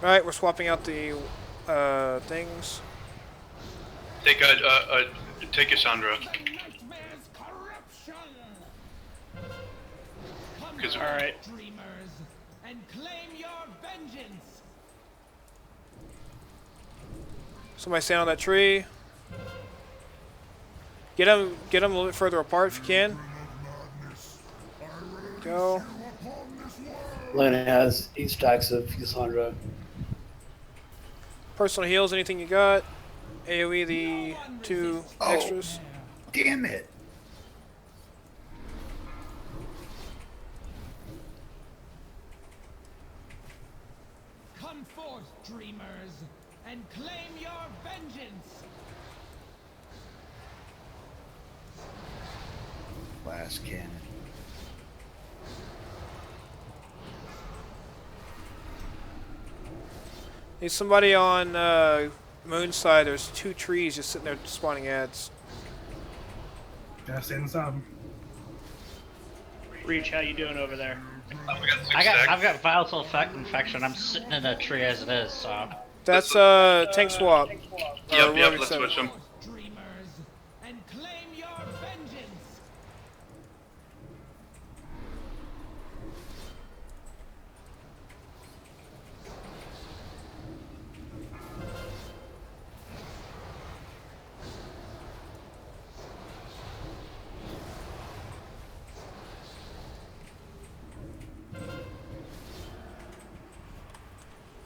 Alright, we're swapping out the things. Take take Cassandra. Because Alright. Dreamers, and claim your vengeance. Somebody stand on that tree. Get them a little bit further apart if you can. Go. Lena has 8 stacks of Cassandra. Personal heals, anything you got. AoE the 2 extras. Damn it. Come forth, dreamers, and claim your vengeance. Blast cannon. Need somebody on Moon side. There's 2 trees just sitting there spawning ads. Gotta stay inside him. Reach, how you doing over there? I've got volatile infection. I'm sitting in a tree as it is, so. That's tank swap. Yep, let's switch them. Dreamers, and claim your vengeance.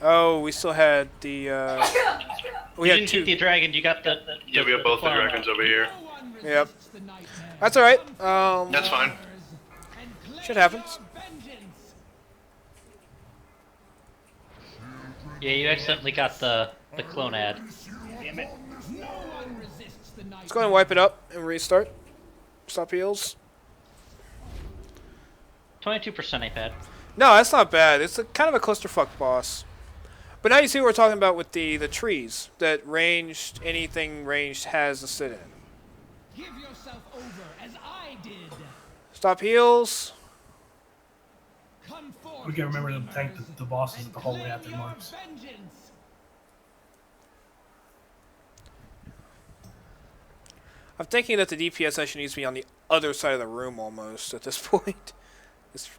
Oh, we still had the. We you had didn't two. get the dragon. You got the. Yeah, we have both the dragons over here. Yep. That's all right. That's fine. Shit happens. Yeah, you accidentally got the clone ad. Damn it. Let's go ahead and wipe it up and restart. Stop heals. 22% ain't bad. No, that's not bad. It's a kind of a clusterfuck boss. But now you see what we're talking about with the trees that ranged, anything ranged has to sit in. Give yourself over as I did. Stop heals. We can remember to thank the bosses at the hallway after marks. I'm thinking that the DPS actually needs to be on the other side of the room almost at this point. It's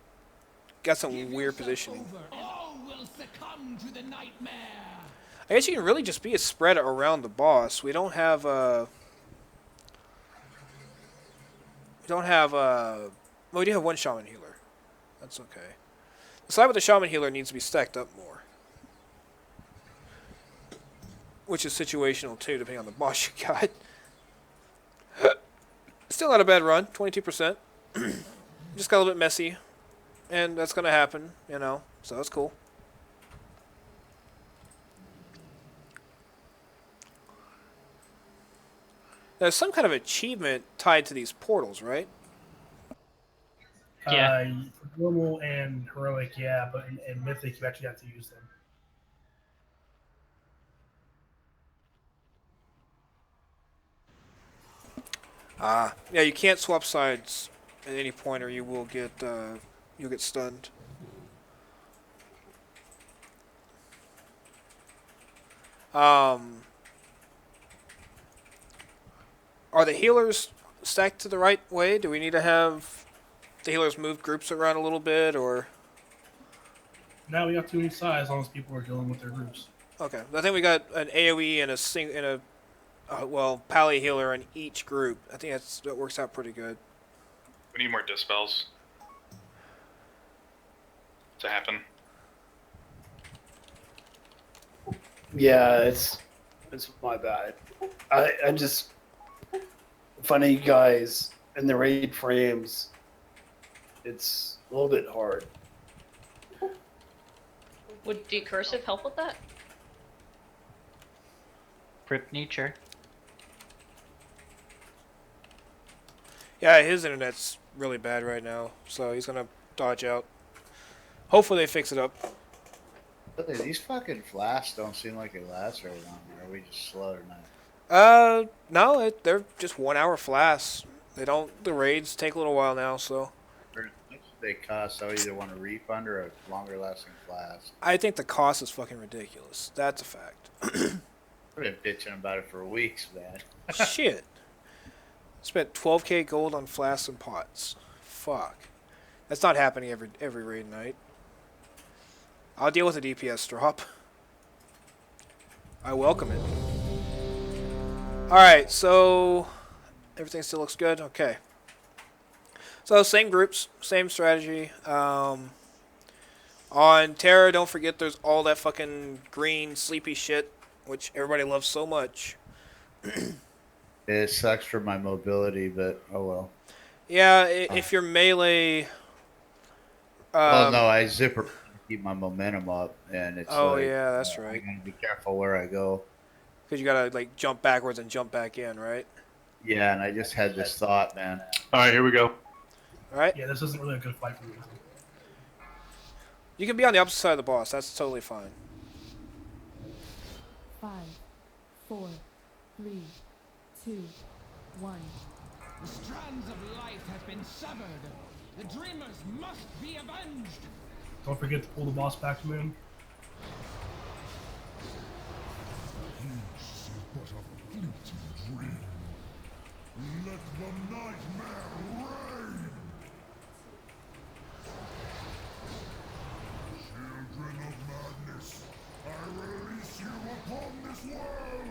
got some weird positioning. All will succumb to the nightmare. I guess you can really just be a spread around the boss. We don't have well, we do have one shaman healer. That's okay. The side with the shaman healer needs to be stacked up more. Which is situational too, depending on the boss you got. Still not a bad run, 22%. Just got a little bit messy. And that's going to happen, you know, so that's cool. There's some kind of achievement tied to these portals, right? Yeah. For normal and heroic, yeah, but in mythic, you actually have to use them. Yeah, you can't swap sides at any point, or you'll get stunned. Are the healers stacked to the right way? Do we need to have the healers move groups around a little bit, or? Now we got two each side as long as people are dealing with their groups. Okay, I think we got an AOE and a pally healer in each group. I think that works out pretty good. We need more dispels to happen. Yeah, it's my bad. I just finding you guys in the raid frames. It's a little bit hard. Would decursive help with that? Prip nature. Yeah, his internet's really bad right now, so he's gonna dodge out. Hopefully they fix it up. These fucking flasks don't seem like they last very long. Are we just slow tonight? No, they're just 1 hour flasks. They don't. The raids take a little while now, so. How much do they cost? I either want a refund or a longer lasting flask. I think the cost is fucking ridiculous. That's a fact. I've been bitching about it for weeks, man. Shit. Spent 12k gold on flasks and pots. Fuck. That's not happening every raid night. I'll deal with a DPS drop. I welcome it. Alright, so everything still looks good? Okay. So same groups, same strategy. On Terra, don't forget there's all that fucking green sleepy shit, which everybody loves so much. It sucks for my mobility, but oh well. Yeah, if you're melee... well, no, I zipper keep my momentum up, and it's yeah, that's right. I gotta be careful where I go. Because you gotta, like, jump backwards and jump back in, right? Yeah, and I just had this thought, man. Alright, here we go. Alright. Yeah, this isn't really a good fight for me. You can be on the opposite side of the boss. That's totally fine. 5, 4, 3, 2, 1. The strands of life have been severed. The dreamers must be avenged. Don't forget to pull the boss back to Moon. Peace but a fleeting dream. Let the nightmare reign. Children of madness, I release you upon this world.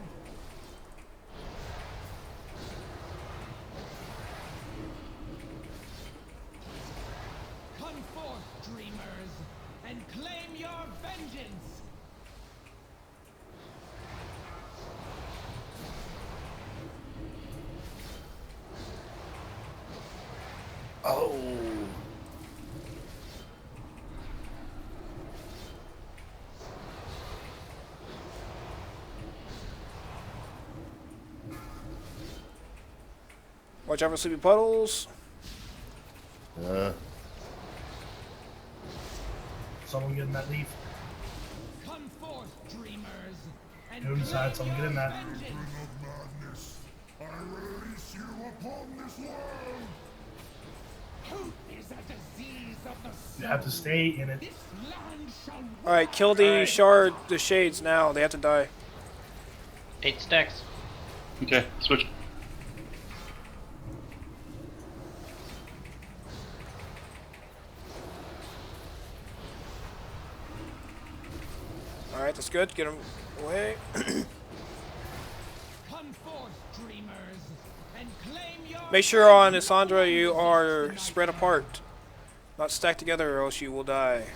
Come forth, dreamers, and claim your vengeance. Oh. Watch out for sleepy puddles. Someone get in that leaf. Come forth, dreamers, and Move inside, someone get in that. vengeance. I release you upon this world. Hope is a disease of the soul. You have to stay in it. This land shall All right, kill the Alright. shard, the shades now. They have to die. 8 stacks. Okay, switch. All right, that's good. Get them away. come forth, dreamers, and claim your Make sure on Isandra you are spread apart, not stacked together, or else you will die.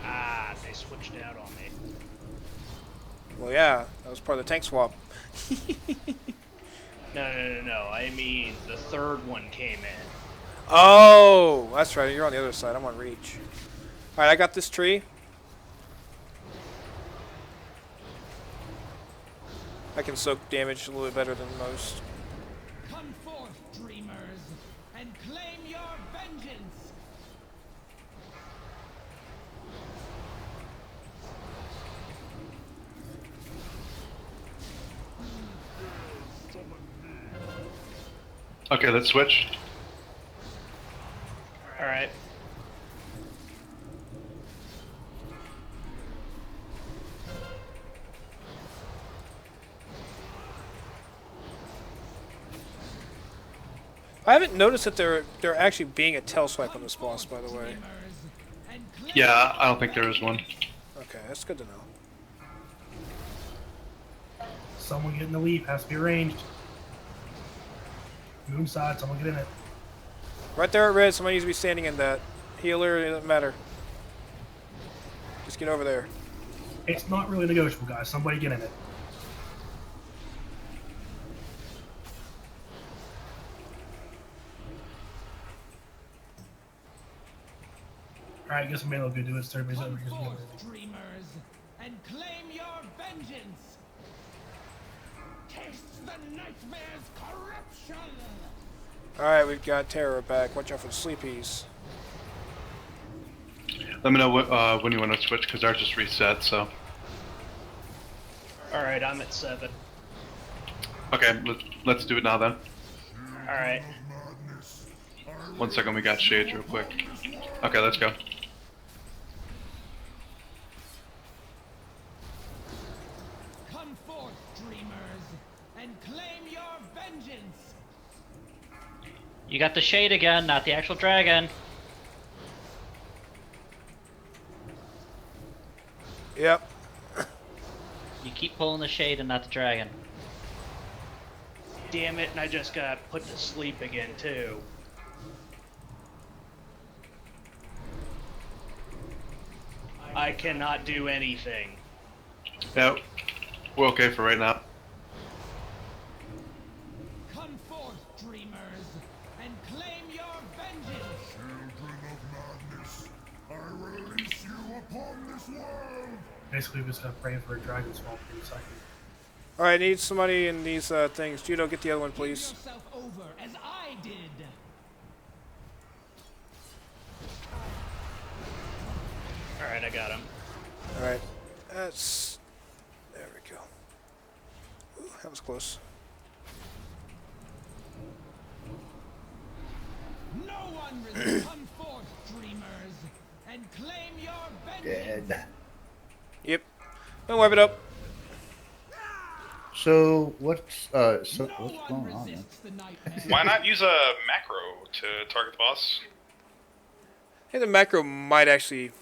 Ah, they switched out on me. Well, yeah, that was part of the tank swap. No. I mean, the third one came in. Oh, that's right. You're on the other side. I'm on reach. All right, I got this tree. I can soak damage a little bit better than most. come forth, dreamers, and claim your vengeance. Okay, let's switch. Alright. I haven't noticed that they're actually being a tail swipe on this boss, by the way. Yeah, I don't think there is one. Okay, that's good to know. Someone get in the leaf. Has to be ranged. Move inside. Someone get in it. Right there at red, somebody needs to be standing in that. Healer, it doesn't matter. Just get over there. It's not really negotiable, guys. Somebody get in it. Alright, I guess we may look good do it. Everybody's over. Come forth, dreamers, and claim your vengeance. Taste the nightmare's corruption. Alright, we've got Terror back. Watch out for the sleepies. Let me know when you want to switch, because ours just reset, so. Alright, I'm at 7. Okay, let's do it now then. Alright. 1 second, we got shades real quick. Okay, let's go. Come forth, dreamers, and claim your vengeance. You got the shade again, not the actual dragon. Yep. You keep pulling the shade and not the dragon. Damn it, and I just got put to sleep again, too. I cannot do anything. Yeah, we're okay for right now. Come forth, dreamers, and claim your vengeance. Children of madness, I release you upon this world. Basically, we just got praying for a dragon swamp in a second. Alright, need somebody in these things. Judo, get the other one, please. Give yourself over as I did. Alright, I got him. Alright. That's... There we go. Ooh, that was close. No one will come forth, dreamers, and claim your vengeance. Dead. Yep. Don't wipe it up. So what's what's going on? Man? Why not use a macro to target the boss? Hey, the macro might actually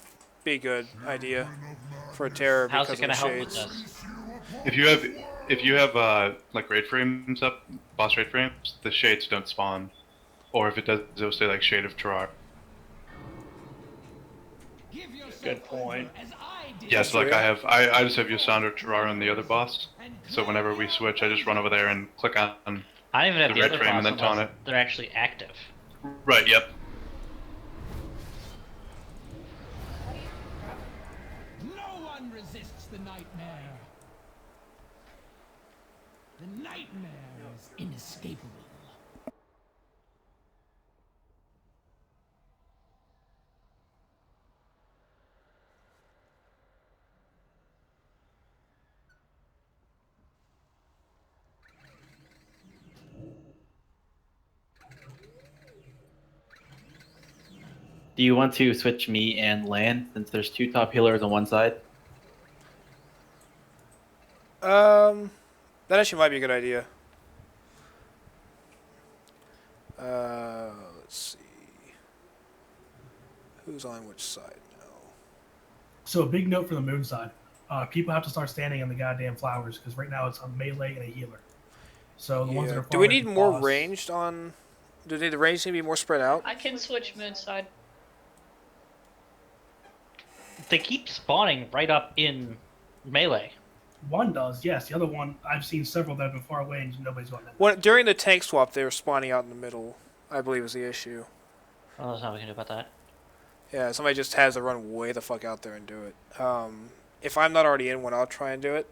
be a good idea for a terror How's because it gonna of the help with shades. this? If you have like raid frames up, boss raid frames, the shades don't spawn. Or if it does, it'll say like Shade of Terrar. Good point. Yes, like I just have Yasandra Terrar on the other boss. So whenever we switch, I just run over there and click on I don't even have the the red other frame boss and then taunt unless it. they're actually active. Right. Yep. No one resists the nightmare. The nightmare is inescapable. Do you want to switch me and Lan since there's 2 top healers on one side? That actually might be a good idea. Let's see. Who's on which side now? So a big note for the moon side. People have to start standing on the goddamn flowers because right now it's a melee and a healer. So the ones that are Do far we away need from more boss- ranged on? Do the range need to be more spread out? I can switch moon side. They keep spawning right up in melee. One does, yes. The other one, I've seen several that have been far away and nobody's going in. When, during the tank swap, they were spawning out in the middle, I believe is the issue. Well, there's nothing we can do about that. Yeah, somebody just has to run way the fuck out there and do it. If I'm not already in one, I'll try and do it.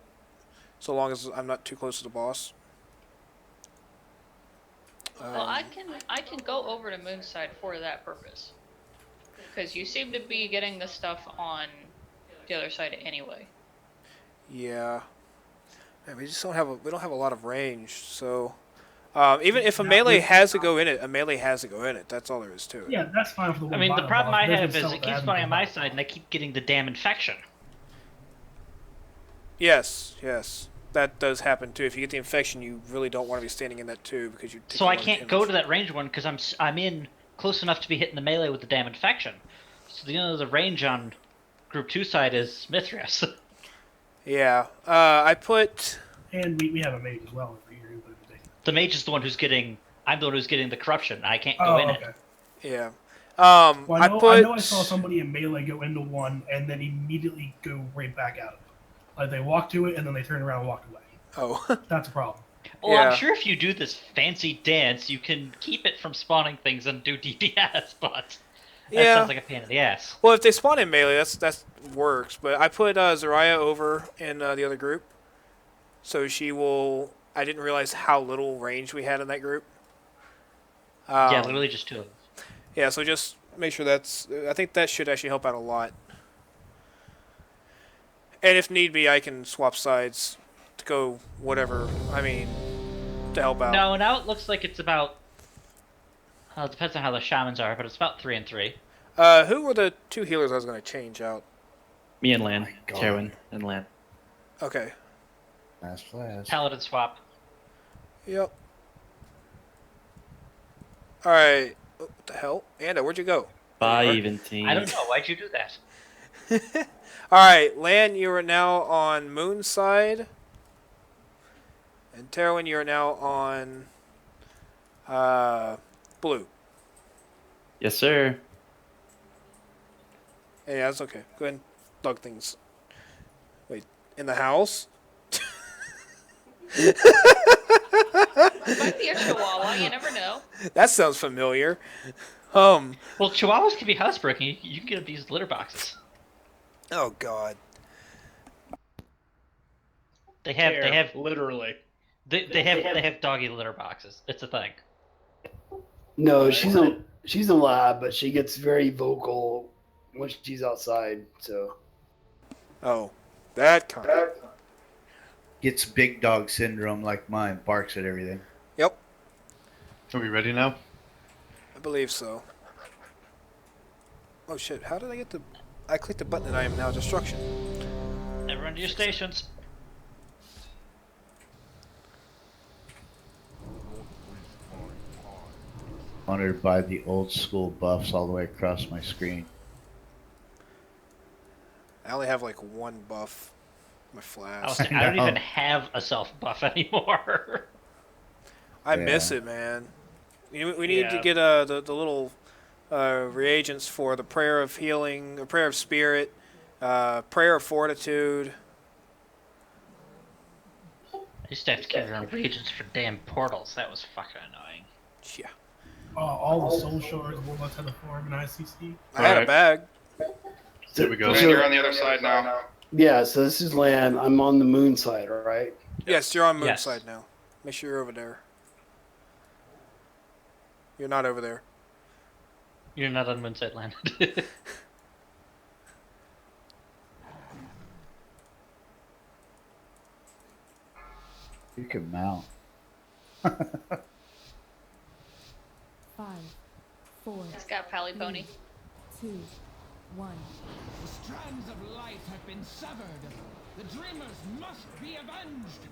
So long as I'm not too close to the boss. Well, I can go over to moon side for that purpose. Because you seem to be getting the stuff on the other side anyway. Yeah. Man, we just don't have a lot of range, so even if a melee has to go in it, a melee has to go in it. That's all there is to it. Yeah, that's fine for the one I mean, the bottom problem boss. I There's have been is some it that keeps haven't spawning been on my bottom. side, and I keep getting the damn infection. Yes, yes. That does happen too. If you get the infection, you really don't want to be standing in that too because you. So I can't go to that range one because I'm in close enough to be hitting the melee with the damn infection. So the range on Group 2 side is Mithras. Yeah. I put. And we have a mage as well over here. The mage is the one who's getting. I'm the one who's getting the corruption. I can't go in it. Yeah. Well, I know put. I saw somebody in melee go into one and then immediately go right back out of it. Like they walk to it and then they turn around and walk away. Oh. That's a problem. Well, I'm sure if you do this fancy dance, you can keep it from spawning things and do DPS, but that sounds like a pain in the ass. Well, if they spawn in melee, that works. But I put Zariah over in the other group, so she will. I didn't realize how little range we had in that group. Yeah, literally just 2 of them. Yeah, so just make sure that's. I think that should actually help out a lot. And if need be, I can swap sides to go whatever. I mean, to help out. No, now it looks like it's about. Well, it depends on how the shamans are, but it's about 3 and 3. Who were the 2 healers I was going to change out? Me and Lan. Terwin and Lan. Okay. Last class. Paladin swap. Yep. Alright. Oh, what the hell? Anda, where'd you go? Bye, even team. I don't know. Why'd you do that? Alright, Lan, you are now on Moon side. And Terwin, you are now on Blue. Yes, sir. Yeah, that's okay. Go ahead and plug things. Wait, in the house? Might be a chihuahua, you never know. That sounds familiar. Well, chihuahuas can be housebroken. You can get them to use litter boxes. Oh God. They have literally. They have doggy litter boxes. It's a thing. No, she's in lab, but she gets very vocal when she's outside. So. Oh, that kind. Gets big dog syndrome like mine. Barks at everything. Yep. Are we ready now? I believe so. Oh shit! How did I get the? I clicked the button and I am now destruction. Everyone to your stations. Honored by the old school buffs all the way across my screen. I only have like 1 buff. My flash. I don't even have a self buff anymore. I miss it, man. We need to get the little reagents for the prayer of healing, the prayer of spirit, prayer of fortitude. Used to have to carry around regions for damn portals. That was fucking annoying. Yeah. All the soul shards, Warlocks had to farm in ICC. I had a bag. There we go. Man, you're on the other side now. Yeah, so this is land. I'm on the moon side, right? Yes, you're on moon Yes. side now. Make sure you're over there. You're not over there. You're not on Moonside Land. You can mount. 5, 4, It's got Pally Pony. 2, 1. The strands of life have been severed. The dreamers must be avenged.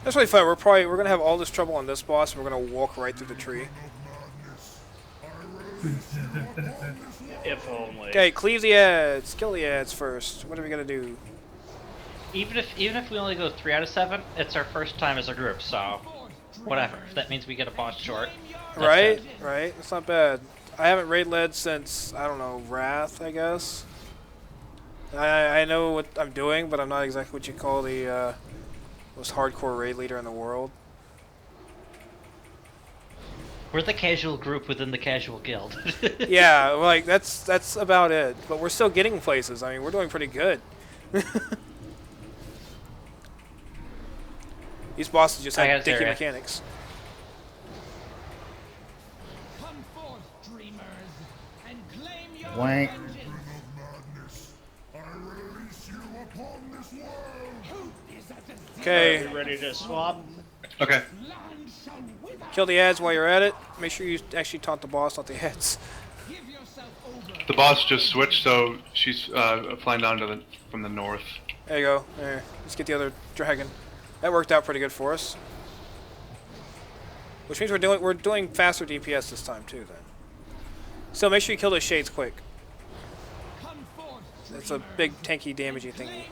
That's really fun. We're gonna have all this trouble on this boss, and we're gonna walk right through the tree. If only. Okay, cleave the ads. Kill the ads first. What are we gonna do? even if we only go 3 out of 7, it's our first time as a group, so whatever. If that means we get a boss short. Right, good. right. That's not bad. I haven't raid led since, I don't know, Wrath, I guess. I know what I'm doing, but I'm not exactly what you call the most hardcore raid leader in the world. We're the casual group within the casual guild. Yeah, like that's about it. But we're still getting places. I mean, we're doing pretty good. These bosses just have dicky mechanics. Come forth, dreamers, and claim your Wank. vengeance. Okay. Are you ready to swap? Okay. Kill the ads while you're at it. Make sure you actually taunt the boss, not the ads. The boss just switched, so she's flying down to from the north. There you go. There. Let's get the other dragon. That worked out pretty good for us. Which means we're doing faster DPS this time too. Then. So make sure you kill those shades quick. That's a big tanky damaging thingy.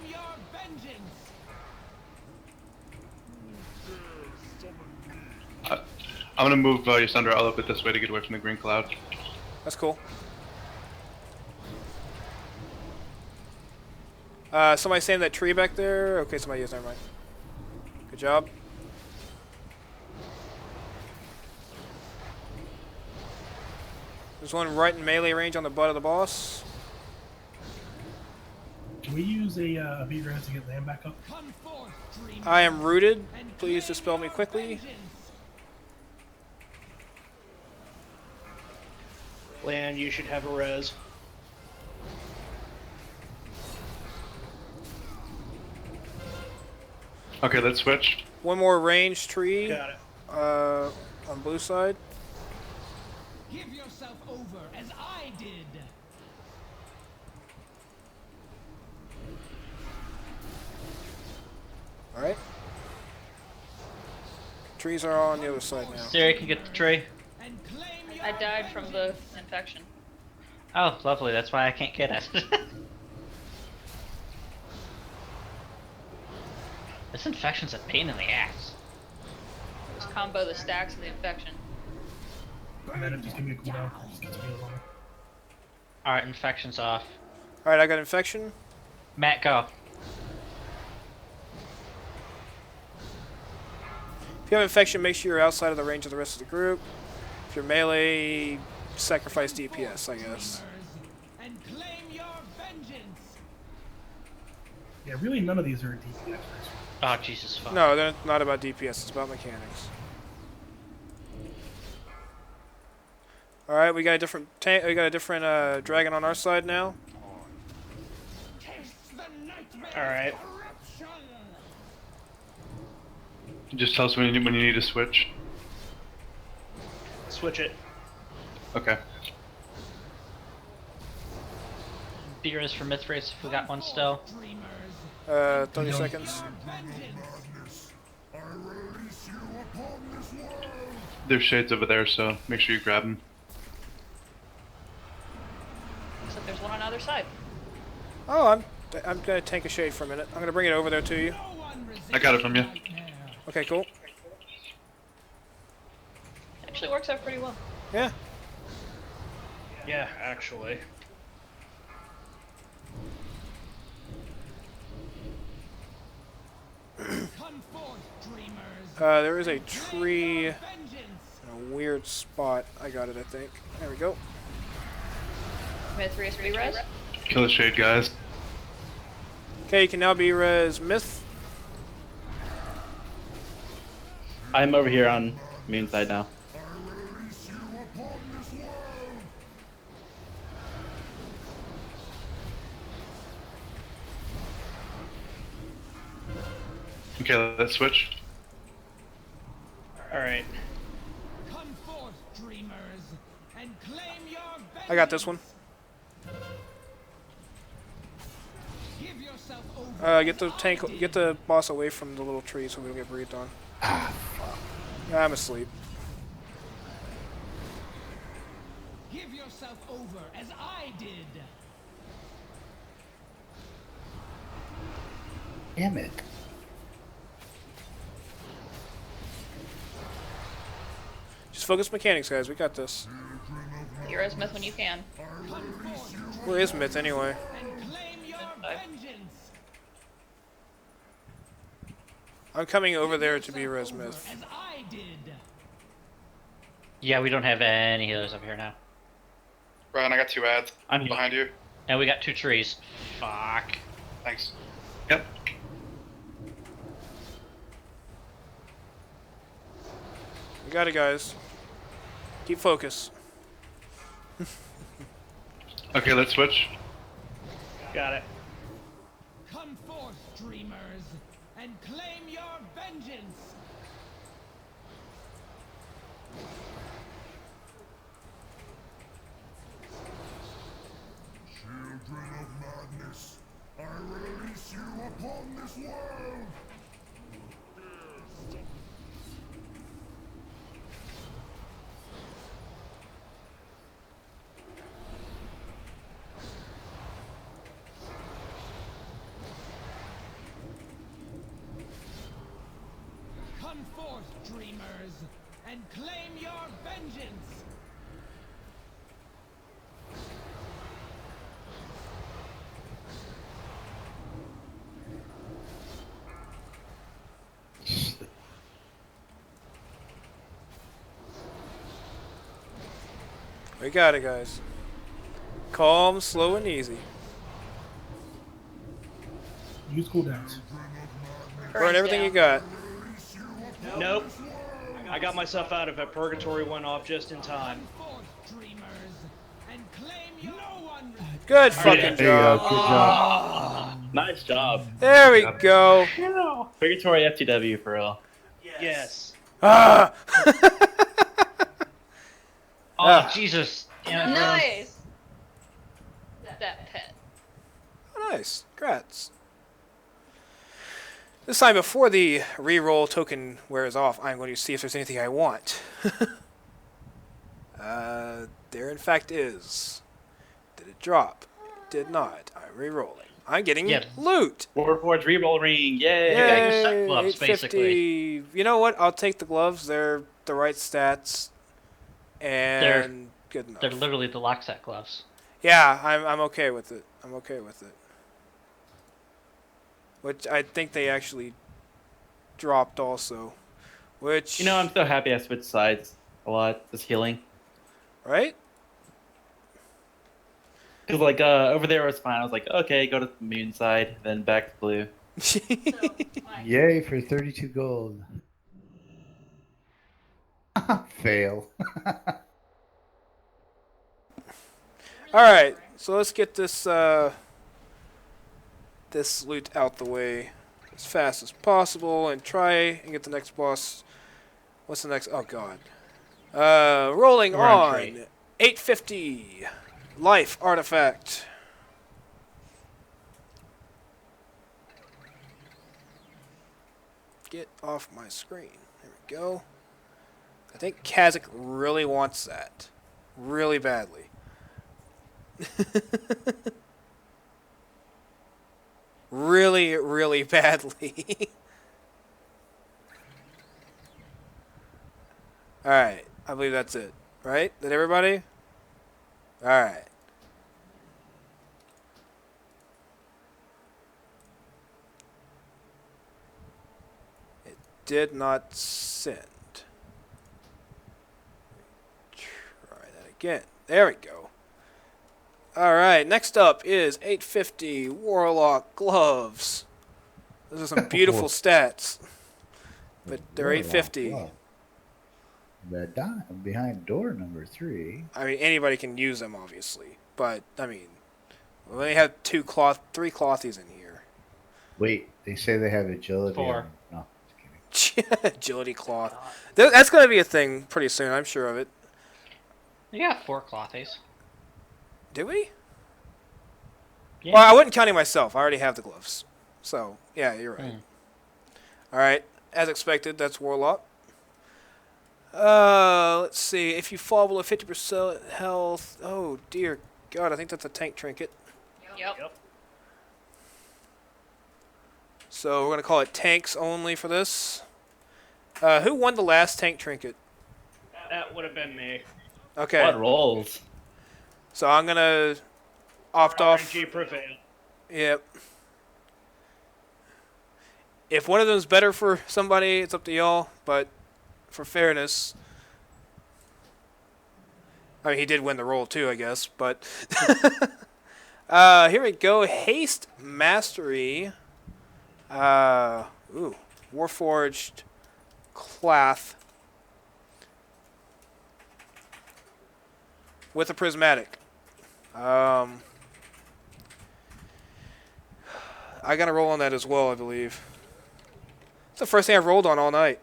I'm gonna move Yasundra a little bit this way to get away from the green cloud. That's cool. Somebody saying that tree back there? Okay, somebody is, never mind. Good job. There's one right in melee range on the butt of the boss. Can we use a beat res to get land back up? I am rooted. Please dispel me quickly. Land, you should have a res. Okay, let's switch. One more range tree. Got it. On blue side. Give yourself over as I did. Alright. Trees are on the other side now. Sarah can get the tree. I died from the infection. Oh, lovely. That's why I can't get it. This infection's a pain in the ass. Just combo the stacks of the infection. And then it just give me a cooldown. Just gets me along. Alright, infection's off. Alright, I got infection. Matt, go. If you have infection, make sure you're outside of the range of the rest of the group. If you're melee, sacrifice DPS, I guess. And claim your vengeance. Yeah, really none of these are DPS. Oh, Jesus fuck. No, they're not about DPS, it's about mechanics. Alright, we got a different dragon on our side now. Alright. Just tell us when you need to switch. Switch it. Okay. Beer is for Mithras if we got one still. 30 seconds. There's shades over there, so make sure you grab them. Looks like there's one on the other side. Oh, I'm gonna tank a shade for a minute. I'm gonna bring it over there to you. I got it from you. Okay, cool. Actually works out pretty well. Yeah. Yeah, actually. There is a tree in a weird spot. I got it, I think. There we go. Myth re res. Kill the shade, guys. Okay, you can now be res myth. I'm over here on moon side now. Okay, let's switch. Alright. Come forth, dreamers, and claim your I got this one. Give yourself over. Get the boss away from the little tree so we don't get breathed on. Yeah, I'm asleep. Give yourself over as I did. Damn it. Just focus mechanics, guys. We got this. You res myth when you can. Where is myth anyway? I'm coming over there to be res myth. As I did. Yeah, we don't have any healers up here now. Ryan, I got 2 ads. I'm behind you. And we got 2 trees. Fuck. Thanks. Yep. We got it, guys. Keep focus. Okay, let's switch. Got it. Come forth, dreamers, and claim your vengeance. Children of madness, I release you upon this world! Come forth, dreamers, and claim your vengeance. We got it, guys. Calm, slow, and easy. Use cooldowns. Burn everything you got. Nope. I got myself out of it. Purgatory went off just in time. Good fucking There you go. job. Good job. Nice job. There we go. Purgatory FTW for real. Yes. Ah! Oh, Jesus. Yeah, Nice. That pet. Oh, nice. Congrats. This time, before the reroll token wears off, I'm going to see if there's anything I want. There in fact is. Did it drop? It did not. I'm rerolling. I'm getting loot. Warforged reroll ring. Yay! Yay! gloves, 850. You know what? I'll take the gloves. They're the right stats. And good enough. They're literally the Lockset gloves. Yeah, I'm okay with it. I'm okay with it. Which I think they actually dropped also. Which... You know, I'm so happy I switched sides a lot. This healing. Right? Because, like, over there was fine. I was like, okay, go to the moon side, then back to blue. Yay for 32 gold. Fail. Alright, so let's get this this loot out the way as fast as possible and try and get the next boss. What's the next? Oh god. Rolling on 850 life artifact. Get off my screen. There we go. I think Kazakh really wants that. Really badly. Really, really badly. Alright. I believe that's it. Right? Did everybody? Alright. It did not send. Try that again. There we go. Alright, next up is 850 Warlock Gloves. Those are some beautiful stats. But they're 850. Wow. The dime behind door number 3. I mean, anybody can use them, obviously. But, I mean, we only have three clothies in here. Wait, they say they have agility. 4. No, just kidding. Agility cloth. That's going to be a thing pretty soon, I'm sure of it. You got 4 clothies. Did we? Yeah. Well, I wasn't counting myself. I already have the gloves. So, yeah, you're right. Alright, as expected, that's Warlock. Let's see. If you fall below 50% health... Oh, dear God, I think that's a tank trinket. Yep. So we're going to call it tanks only for this. Who won the last tank trinket? That would have been me. Okay. What rolls? So I'm going to opt off. RNG prevail. Yep. If one of them's better for somebody, it's up to y'all. But for fairness... I mean, he did win the roll too, I guess. But here we go. Haste Mastery. Warforged Cloth. With a prismatic. I got to roll on that as well, I believe. It's the first thing I've rolled on all night.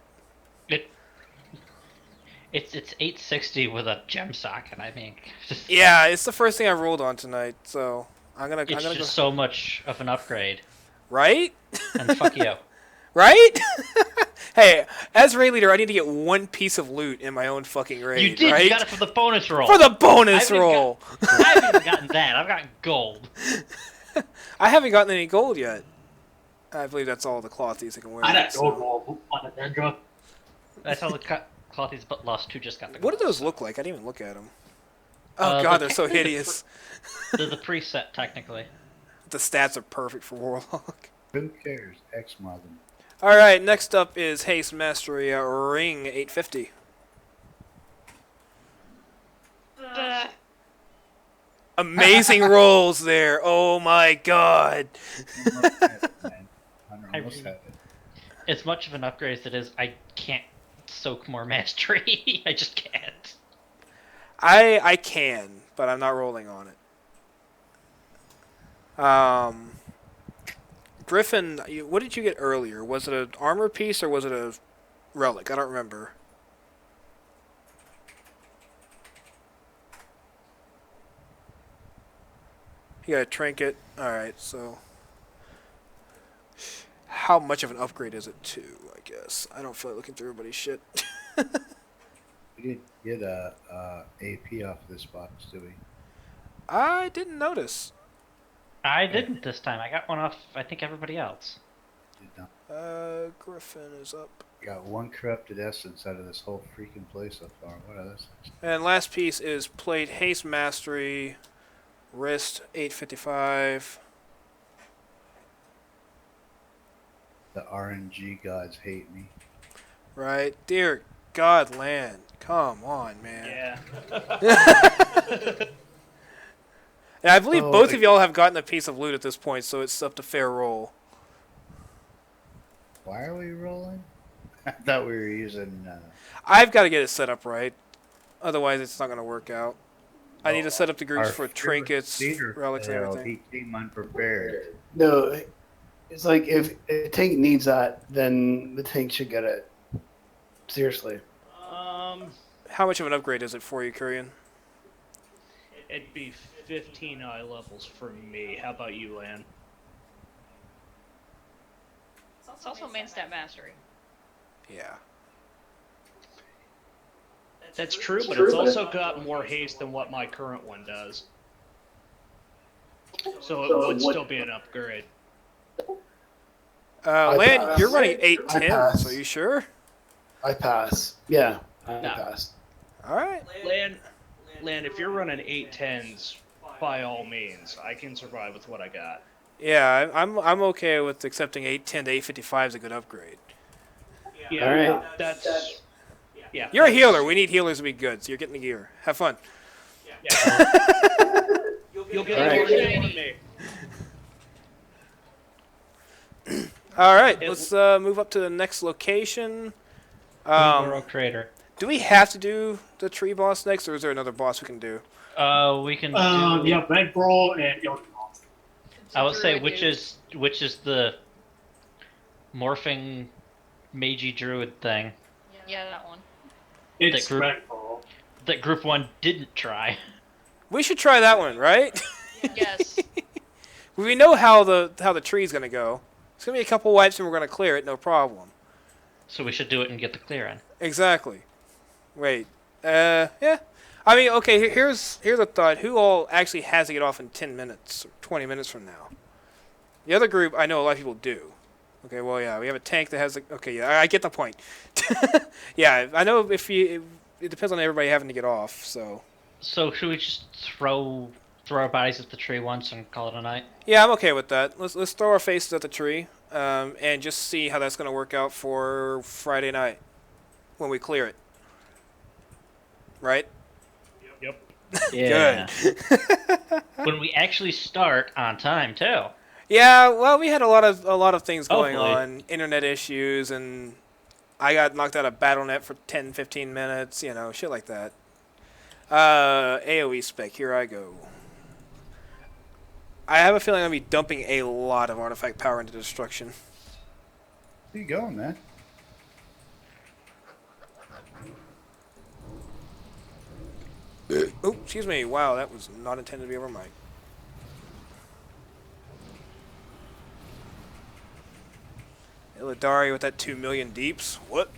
It's 860 with a gem sock, and I mean, Yeah, it's the first thing I've rolled on tonight, so I'm gonna just go. so much of an upgrade. Right? And fuck you. Right? Hey, as raid leader, I need to get one piece of loot in my own fucking raid. You did. Right? You got it for the bonus roll. For the bonus roll. I haven't even gotten that. I've gotten gold. I haven't gotten any gold yet. I believe that's all the clothies I can wear. I got gold roll on the Dendra. That's all the clothies, but lost 2 just got the gold. What do those look like? I didn't even look at them. Oh Uh, god, they're they're so technically hideous. They're the preset, technically. The stats are perfect for Warlock. Who cares? X-mod them. Alright, next up is Haste Mastery Ring 850. Amazing rolls there. Oh my god. As much of an upgrade as it is, I can't soak more mastery. I just can't. I can, but I'm not rolling on it. Griffin, what did you get earlier? Was it an armor piece or was it a relic? I don't remember. You got a trinket. Alright, so... How much of an upgrade is it to, I guess? I don't feel like looking through everybody's shit. We didn't get a AP off this box, did we? I didn't notice. I didn't this time. I got one off, I think, everybody else. Did not. Griffin is up. Got one corrupted essence out of this whole freaking place so far. What are those? And last piece is Plate Haste Mastery, Wrist 855. The RNG gods hate me. Right? Dear God, land. Come on, man. Yeah. And I believe both of y'all have gotten a piece of loot at this point, so it's up to fair roll. Why are we rolling? I thought we were using... I've got to get it set up right. Otherwise, it's not going to work out. I need to set up the groups for trinkets, relics, and everything. He team unprepared. No, it's like if a tank needs that, then the tank should get it. Seriously. How much of an upgrade is it for you, Kurian? It'd be 15 eye levels for me. How about you, Lan? It's also main stat mastery. Yeah. That's true, but it's also got more haste than what my current one does. So it would still be an upgrade. Lan, you're running I 810, pass. so are you sure? I pass. Yeah, I pass. All right. Land, if you're running 810s, by all means, I can survive with what I got. Yeah, I'm okay with accepting 810 to 855 as a good upgrade. Yeah, All right. that's yeah. You're a that's- healer. We need healers to be good, so you're getting the gear. Have fun. Yeah. You'll get All right. more than me. All right, let's move up to the next location. World Crater. Do we have to do the tree boss next, or is there another boss we can do? We can do. Yeah, Red Brawl and Yogi Monster. I would say Druid which is the morphing magey druid thing Yeah, that one. It's group- Red Brawl. that Group 1 didn't try. We should try that one, right? Yes. We know how the tree's gonna go. It's gonna be a couple wipes and we're gonna clear it, no problem. So we should do it and get the clear in. Exactly. Wait. Yeah. I mean, okay. Here's a thought. Who all actually has to get off in 10 minutes or 20 minutes from now? The other group, I know a lot of people do. Okay. Well, yeah. We have a tank that has. Okay. Yeah. I get the point. Yeah. I know it depends on everybody having to get off. So. So should we just throw our bodies at the tree once and call it a night? Yeah, I'm okay with that. Let's throw our faces at the tree, and just see how that's gonna work out for Friday night when we clear it. Right? Yep. Yeah. Good. When we actually start on time too. Yeah, well, we had a lot of things going Hopefully. on, internet issues, and I got knocked out of BattleNet for 10, 15 minutes, shit like that. AoE spec, here I go. I have a feeling I'm going to be dumping a lot of artifact power into destruction. Where you going, man? Oh, excuse me. Wow, that was not intended to be over mic. Illidari with that 2 million deeps. What?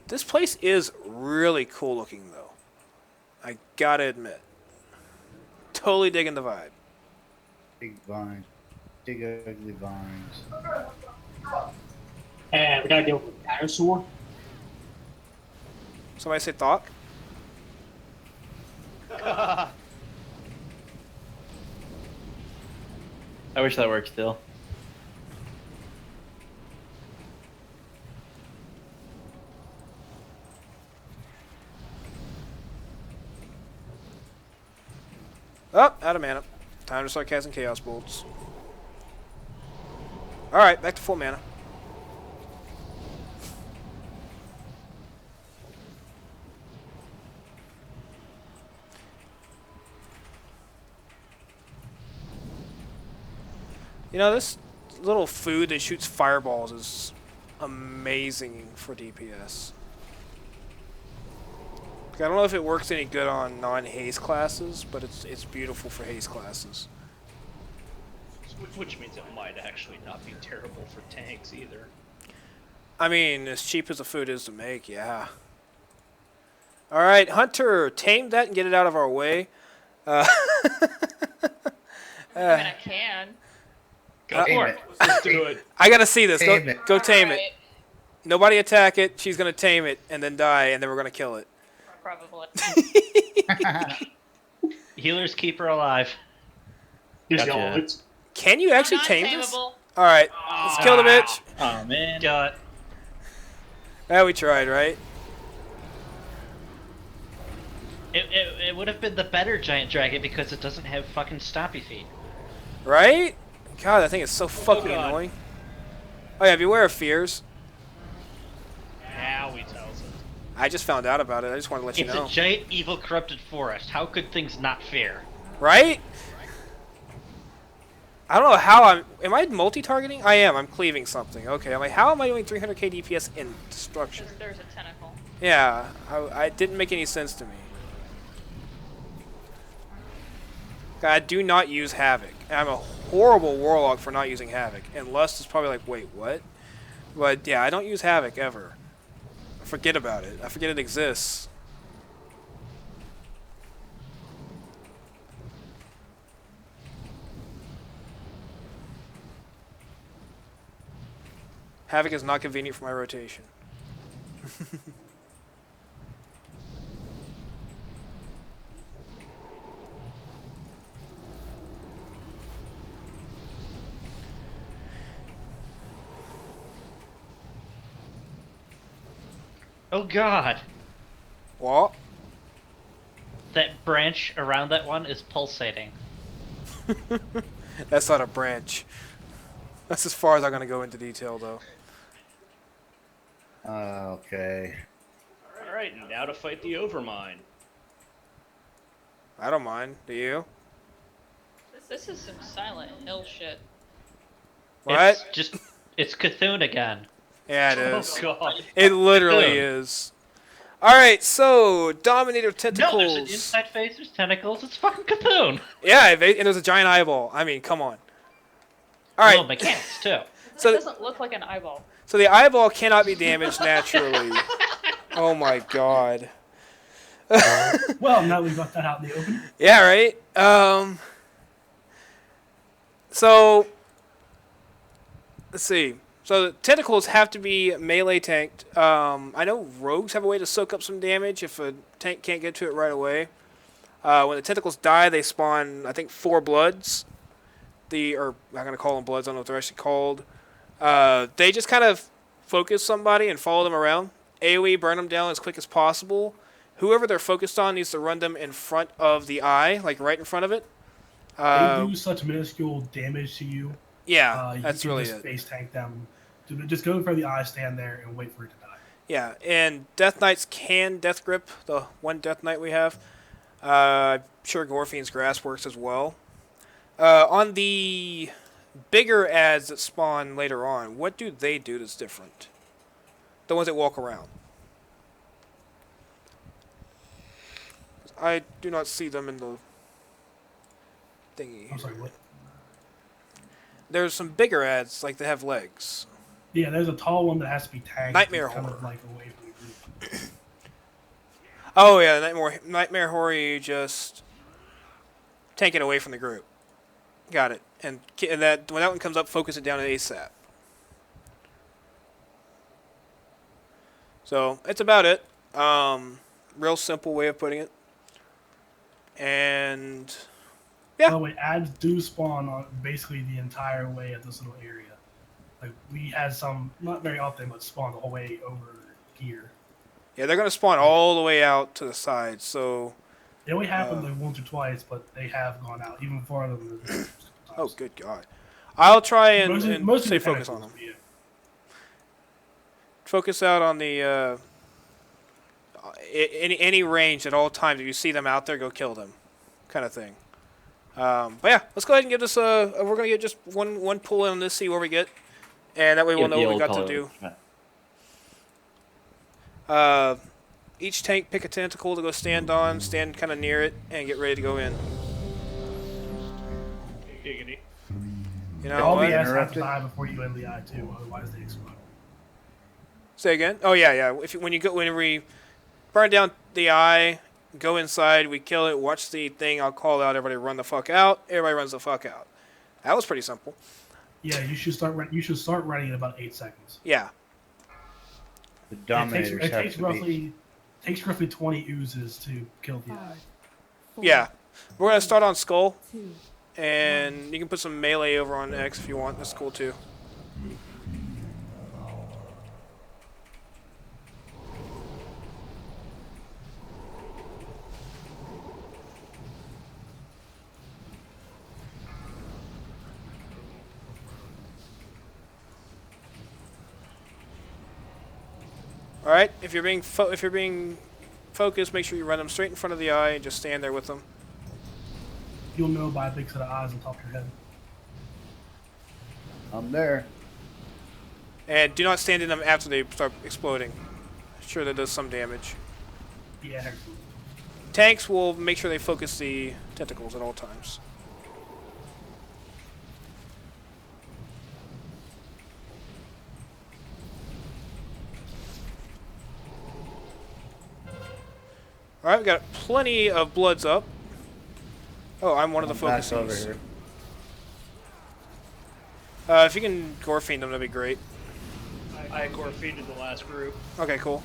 This place is really cool looking, though. I gotta admit. Totally digging the vibe. Big vines. Big ugly vines. And we gotta deal with a dinosaur. Somebody say Thok? I wish that worked still. Oh, out of mana. Time to start casting Chaos Bolts. Alright, back to full mana. This little food that shoots fireballs is amazing for DPS. I don't know if it works any good on non-haze classes, but it's beautiful for haze classes. Which means it might actually not be terrible for tanks either. I mean, as cheap as the food is to make, yeah. Alright, Hunter, tame that and get it out of our way. I mean, I can. Go for it. Let's do it. I gotta see this. Tame it. Go tame Alright, it. Nobody attack it. She's gonna tame it and then die, and then we're gonna kill it. Probably. Healers keep her alive. Just Gotcha. yell, it's Can you actually Not tame this? tameable. Alright, let's kill the bitch. Oh man. Got Yeah, we tried, right? it would have been the better giant dragon because it doesn't have fucking stompy feet. Right? God, that thing is so fucking God. annoying. Oh yeah, beware of fears. Now he tells us. I just found out about it. I just wanted to let you It's know. a giant evil corrupted forest. How could things not fear? Right? I don't know how am I multi-targeting? I am. I'm cleaving something. Okay. I'm like, how am I doing 300k DPS in destruction? Because there's a tentacle. Yeah, I didn't make any sense to me. I do not use Havoc. And I'm a horrible Warlock for not using Havoc. And Lust is probably like, wait, what? But yeah, I don't use Havoc ever. I forget about it. I forget it exists. Havoc is not convenient for my rotation. Oh god. What? That branch around that one is pulsating. That's not a branch. That's as far as I'm gonna go into detail, though. Okay. Alright, now to fight the Overmind. I don't mind. Do you? This is some Silent Hill shit. What? It's Cthulhu again. Yeah, it is. Oh god. It literally Cthulhu. is. Alright, so Dominator No, Tentacles. there's an inside face, there's tentacles, it's fucking Cthulhu! Yeah, and there's a giant eyeball. I mean, come on. Alright. Oh, mechanics too. So- It doesn't look like an eyeball. So the eyeball cannot be damaged naturally. Oh my god. Well, now we've got that out in the open. Yeah, right? So, let's see. So the tentacles have to be melee tanked. I know rogues have a way to soak up some damage if a tank can't get to it right away. When the tentacles die, they spawn, I think, 4 bloods. Or I'm going to call them bloods, I don't know what they're actually called. They just kind of focus somebody and follow them around. AoE, burn them down as quick as possible. Whoever they're focused on needs to run them in front of the eye, like right in front of it. They do such minuscule damage to you. Yeah, You that's can really just it. face tank them. Just go in front of the eye, stand there, and wait for it to die. Yeah, and Death Knights can Death Grip, the one Death Knight we have. I'm sure Gorfine's Grasp works as well. On the bigger ads that spawn later on, what do they do that's different? The ones that walk around. I do not see them in the thingy. I'm sorry, what? There's some bigger ads, like they have legs. Yeah, there's a tall one that has to be tagged. Nightmare kind Horror. of like away from the group. Oh yeah, Nightmare Horror, you just tank it away from the group. Got it. And that when that one comes up, focus it down at ASAP. So that's about it. Real simple way of putting it. And yeah. By the way, ads do spawn on basically the entire way of this little area. Like we had some, not very often, but spawn the whole way over here. Yeah, they're gonna spawn all the way out to the side. So It only happened like once or twice, but they have gone out even farther than this. oh good god, I'll try and, Mostly stay the focused on tentacles, them. yeah. Focus out on the any range at all times. If you see them out there, go kill them, kind of thing. But yeah, let's go ahead and give this we're gonna get just one pull in on this, see where we get, and that way we'll know what we got to do. Each tank pick a tentacle to go stand on, stand kind of near it, and get ready to go in. Giggity. You know All what? the ads have to die before you end the eye too, otherwise they explode. Say again? Oh yeah. When we burn down the eye, go inside, we kill it, watch the thing. I'll call out, everybody run the fuck out. Everybody runs the fuck out. That was pretty simple. Yeah, you should start. You should start running in about 8 seconds. Yeah. The Dominators it have takes to roughly takes roughly 20 oozes to kill the eye. Yeah. We're gonna start on Skull, and you can put some melee over on X if you want. That's cool too. All right. If you're being focused, make sure you run them straight in front of the eye and just stand there with them. You'll know by a big set of eyes on top of your head. I'm there. And do not stand in them after they start exploding. Sure, that does some damage. Yeah. Tanks will make sure they focus the tentacles at all times. Alright, we got plenty of bloods up. Oh, I'm one of the Back over focusers. here. If you can gore fiend them, that'd be great. I core feeded the last group. Okay, cool.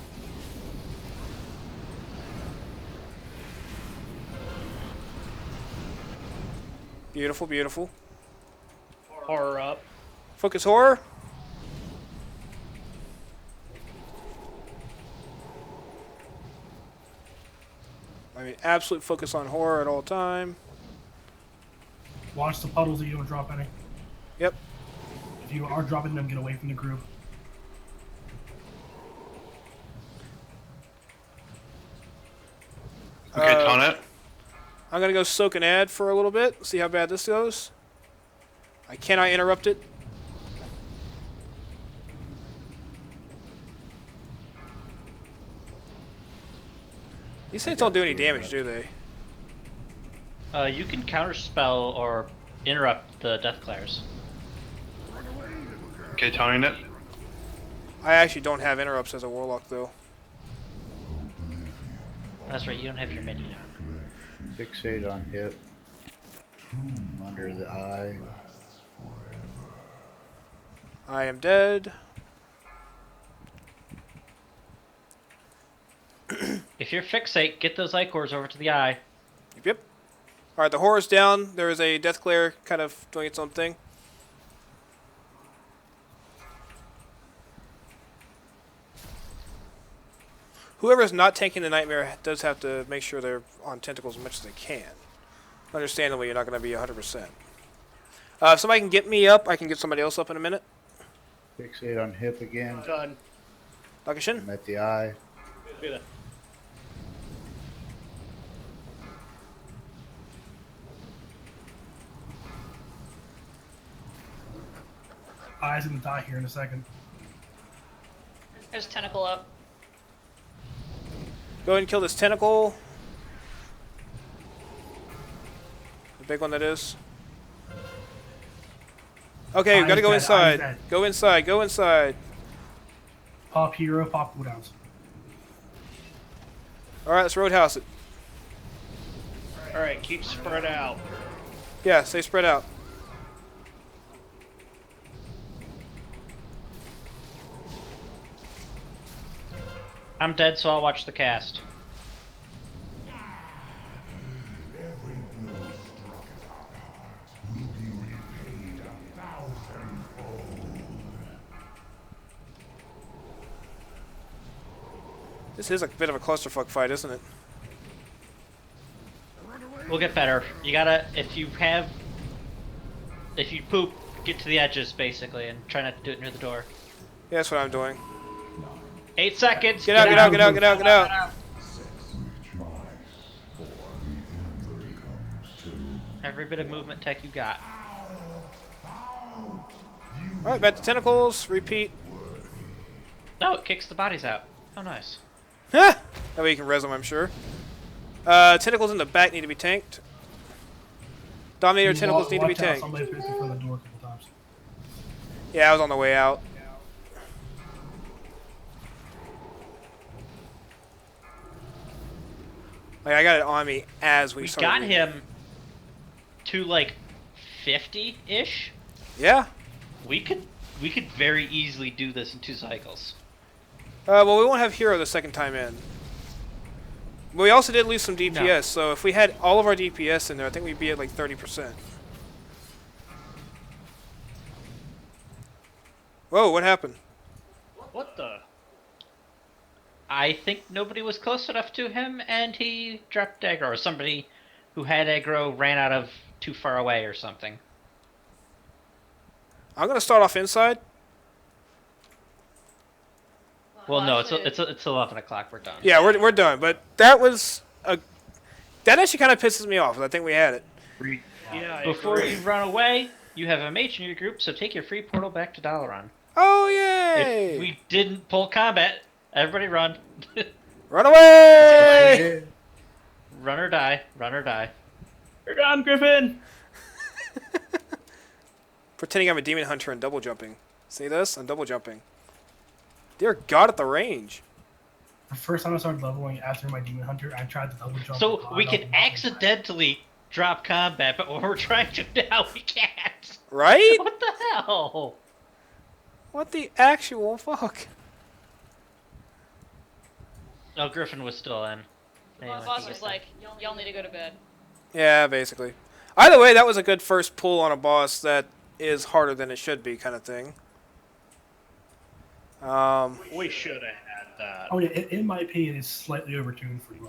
Beautiful, beautiful. Horror up. Focus horror. I mean, absolute focus on horror at all time. Watch the puddles that you don't drop any. Yep. If you are dropping them, get away from the group. Okay, taunt it. I'm gonna go soak an ad for a little bit. See how bad this goes. I cannot interrupt it. These things don't do any damage, do they? You can counterspell or interrupt the death clairs. Okay, taunting it. I actually don't have interrupts as a warlock, though. That's right, you don't have your menu. Fixate on hip. Under the eye. I am dead. If you're fixate, get those icors over to the eye. Yep. Alright, the horror's down. There is a death glare kind of doing its own thing. Whoever's not tanking the nightmare does have to make sure they're on tentacles as much as they can. Understandably, you're not going to be 100%. If somebody can get me up, I can get somebody else up in a minute. Fixate on hip again. Done. Lakushin? I'm at the eye. Do that. Eye's gonna die here in a second. There's a tentacle up. Go ahead and kill this tentacle. The big one that is. Okay, we gotta go inside. Go inside, go inside. Pop hero, pop cooldowns. Alright, let's roadhouse it. Alright, keep spread out. Yeah, stay spread out. I'm dead, so I'll watch the cast. This is a bit of a clusterfuck fight, isn't it? We'll get better. You gotta, if you poop, get to the edges, basically, and try not to do it near the door. Yeah, that's what I'm doing. 8 seconds! Get out, get out, get out, get out, get out! Every bit of movement tech you got. Alright, back to tentacles, repeat. No, it kicks the bodies out. Oh, nice. That way you can res them, I'm sure. Tentacles in the back need to be tanked. Dominator tentacles need to be tanked. Somebody put it in front of the door a couple times. Yeah, I was on the way out. Like, I got it on me as we started. Got him to like 50-ish. Yeah. We could very easily do this in 2 cycles. Well, we won't have hero the second time in. But we also did lose some DPS, No. so if we had all of our DPS in there, I think we'd be at like 30%. Whoa, what happened? What the? I think nobody was close enough to him, and he dropped aggro, or somebody who had aggro ran out of too far away or something. I'm gonna start off inside. Well, no, it's 11 o'clock. We're done. Yeah, we're done. But that was that actually kind of pisses me off. I think we had it. Yeah. Before you run away, you have a mage in your group, so take your free portal back to Dalaran. Oh yay! If we didn't pull combat, everybody run. Run away! Run or die. Run or die. You're gone, Griffin. Pretending I'm a demon hunter and double jumping. See this? I'm double jumping. Dear God, at the range. The first time I started leveling after my demon hunter, I tried to double jump. So we can accidentally drop combat, but when we're trying to now, we can't. Right? What the hell? What the actual fuck? Oh, Griffin was still in. The boss was like, y'all need to go to bed. Yeah, basically. Either way, that was a good first pull on a boss that is harder than it should be, kind of thing. We should have had that. Oh yeah, in my opinion, it's slightly overtuned for you.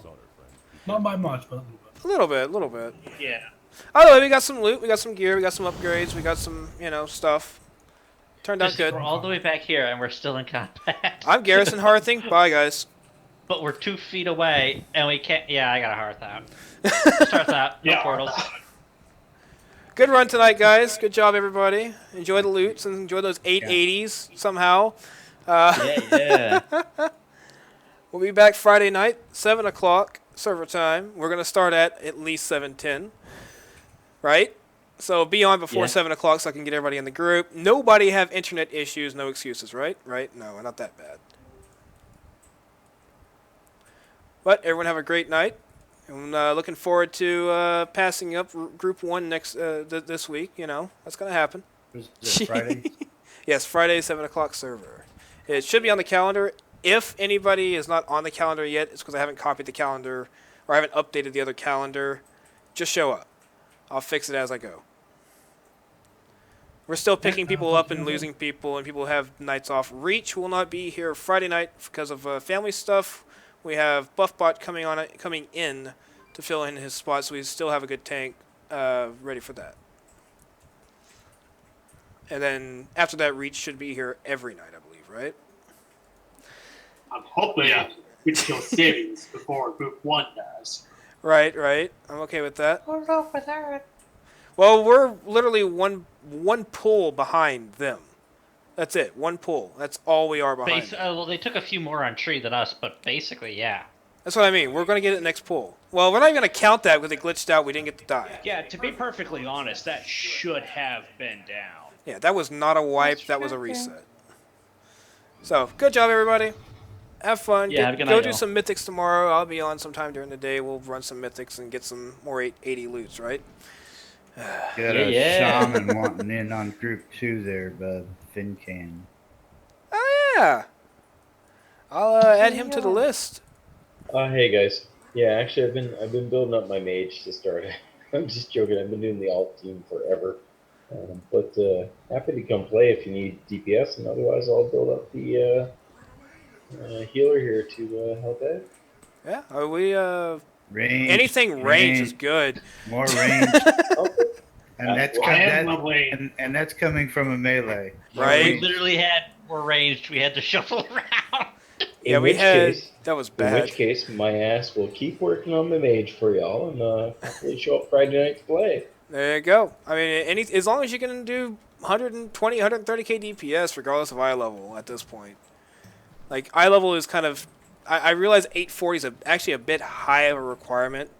Not by much, but a little bit. A little bit. Yeah. Either way, we got some loot, we got some gear, we got some upgrades, we got some, stuff. Turned out Just, good. we're all the way back here, and we're still in combat. I'm Garrison Harthing. Bye, guys. But we're 2 feet away, and we can't. Yeah, I got a hearth out. Hearth out. No portals. Good run tonight, guys. Good job, everybody. Enjoy the loots and enjoy those 880s somehow. Yeah. We'll be back Friday night, 7 o'clock server time. We're going to start at least 7:10. Right? So be on before 7 o'clock so I can get everybody in the group. Nobody have internet issues, no excuses, right? Right? No, not that bad. But everyone have a great night. I'm looking forward to passing up Group 1 next this week. That's going to happen. Is it Friday? Yes, Friday, 7 o'clock server. It should be on the calendar. If anybody is not on the calendar yet, it's because I haven't copied the calendar or I haven't updated the other calendar. Just show up. I'll fix it as I go. We're still picking people up and losing people, and people have nights off. Reach will not be here Friday night because of family stuff. We have Buffbot coming in to fill in his spot, so we still have a good tank ready for that. And then after that, Reach should be here every night, I believe, right? I'm hoping we kill cities before Group 1 does. Right. I'm okay with that. What's up with that? Well, we're literally one pull behind them. That's it. One pull. That's all we are behind. Well, they took a few more on tree than us, but basically, yeah. That's what I mean. We're going to get it next pull. Well, we're not even going to count that because it glitched out. We didn't get to die. Yeah, to be perfectly honest, that should have been down. Yeah, that was not a wipe. That was a reset. So, good job, everybody. Have fun. Yeah, have a good go night, do y'all. some mythics tomorrow. I'll be on sometime during the day. We'll run some mythics and get some more 880 loots, right? Got a shaman wanting in on Group 2 there, bud. Fincan. Oh, yeah. I'll add him to the list. Hey guys. Yeah, actually, I've been building up my mage to start. I'm just joking. I've been doing the alt team forever, but happy to come play if you need DPS, and otherwise I'll build up the healer here to help out. Yeah, we range, anything range is good. More range. And that's coming from a melee. Right. We literally were ranged. We had to shuffle around. Yeah, that was bad. In which case, my ass will keep working on the mage for y'all, and hopefully show up Friday night to play. There you go. I mean, as long as you can do 120, 130k DPS, regardless of eye level at this point. Like, eye level is kind of... I realize 840 is actually a bit high of a requirement,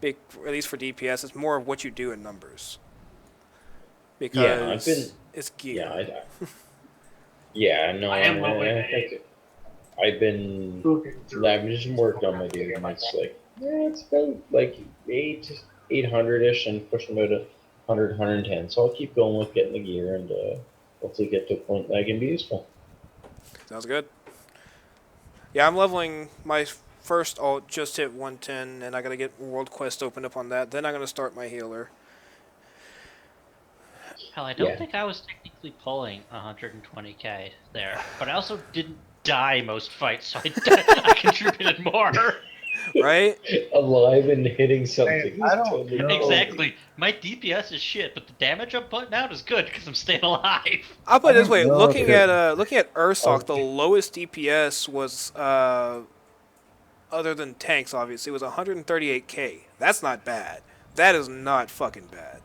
at least for DPS. It's more of what you do in numbers. Because it's gear. I've been just working on my dude, and it's like, it's about like 800-ish, and pushing about 100, 110. So I'll keep going with getting the gear, and hopefully get to a point that I can be useful. Sounds good. Yeah, I'm leveling my first alt, just hit 110, and I gotta get World Quest opened up on that. Then I'm gonna start my healer. Hell, I don't think I was technically pulling 120k there, but I also didn't die most fights, so I contributed more. Right? Alive and hitting something. I don't know. Exactly. My DPS is shit, but the damage I'm putting out is good because I'm staying alive. I'll put it this way: looking at Ursoc, the lowest DPS was other than tanks, obviously, was 138k. That's not bad. That is not fucking bad.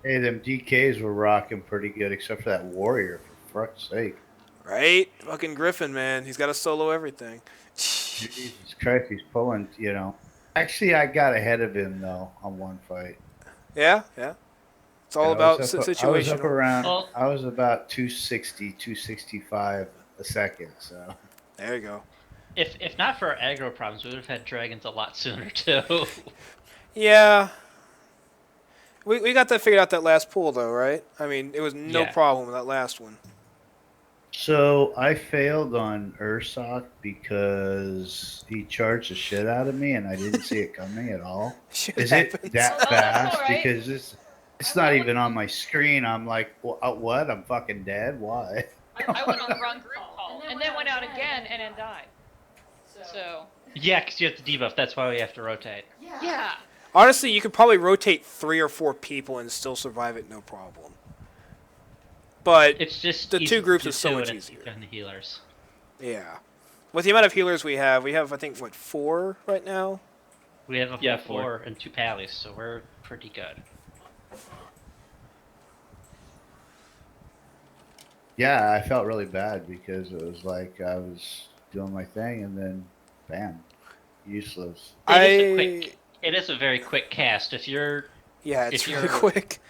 Hey, them DKs were rocking pretty good, except for that warrior, for fuck's sake. Right? Fucking Griffin, man. He's got to solo everything. Jesus Christ, he's pulling, Actually, I got ahead of him, though, on one fight. Yeah. It's all about situation. I was about 260, 265 a second, so. There you go. If not for our aggro problems, we would have had dragons a lot sooner, too. Yeah. We got that figured out that last pool, though, right? I mean, it was no problem with that last one. So I failed on Ursoc because he charged the shit out of me and I didn't see it coming at all. Shit Is happens. it that Oh, that's fast? all right. Because it's not even on my screen. I'm like, what? I'm fucking dead? Why? I went on the wrong group call, and then went out again, and then died. So. Yeah, because you have to debuff. That's why we have to rotate. Yeah. Honestly, you could probably rotate 3 or 4 people and still survive it, no problem. But It's just the easy 2 groups to is so do much it easier. than the healers. Yeah. With the amount of healers we have I think, what, 4 right now? We have a Yeah, 4 and 2 pallies, so we're pretty good. Yeah, I felt really bad because it was like I was doing my thing and then, bam, useless. It is a very quick cast. If you're Yeah, it's if really you're- quick.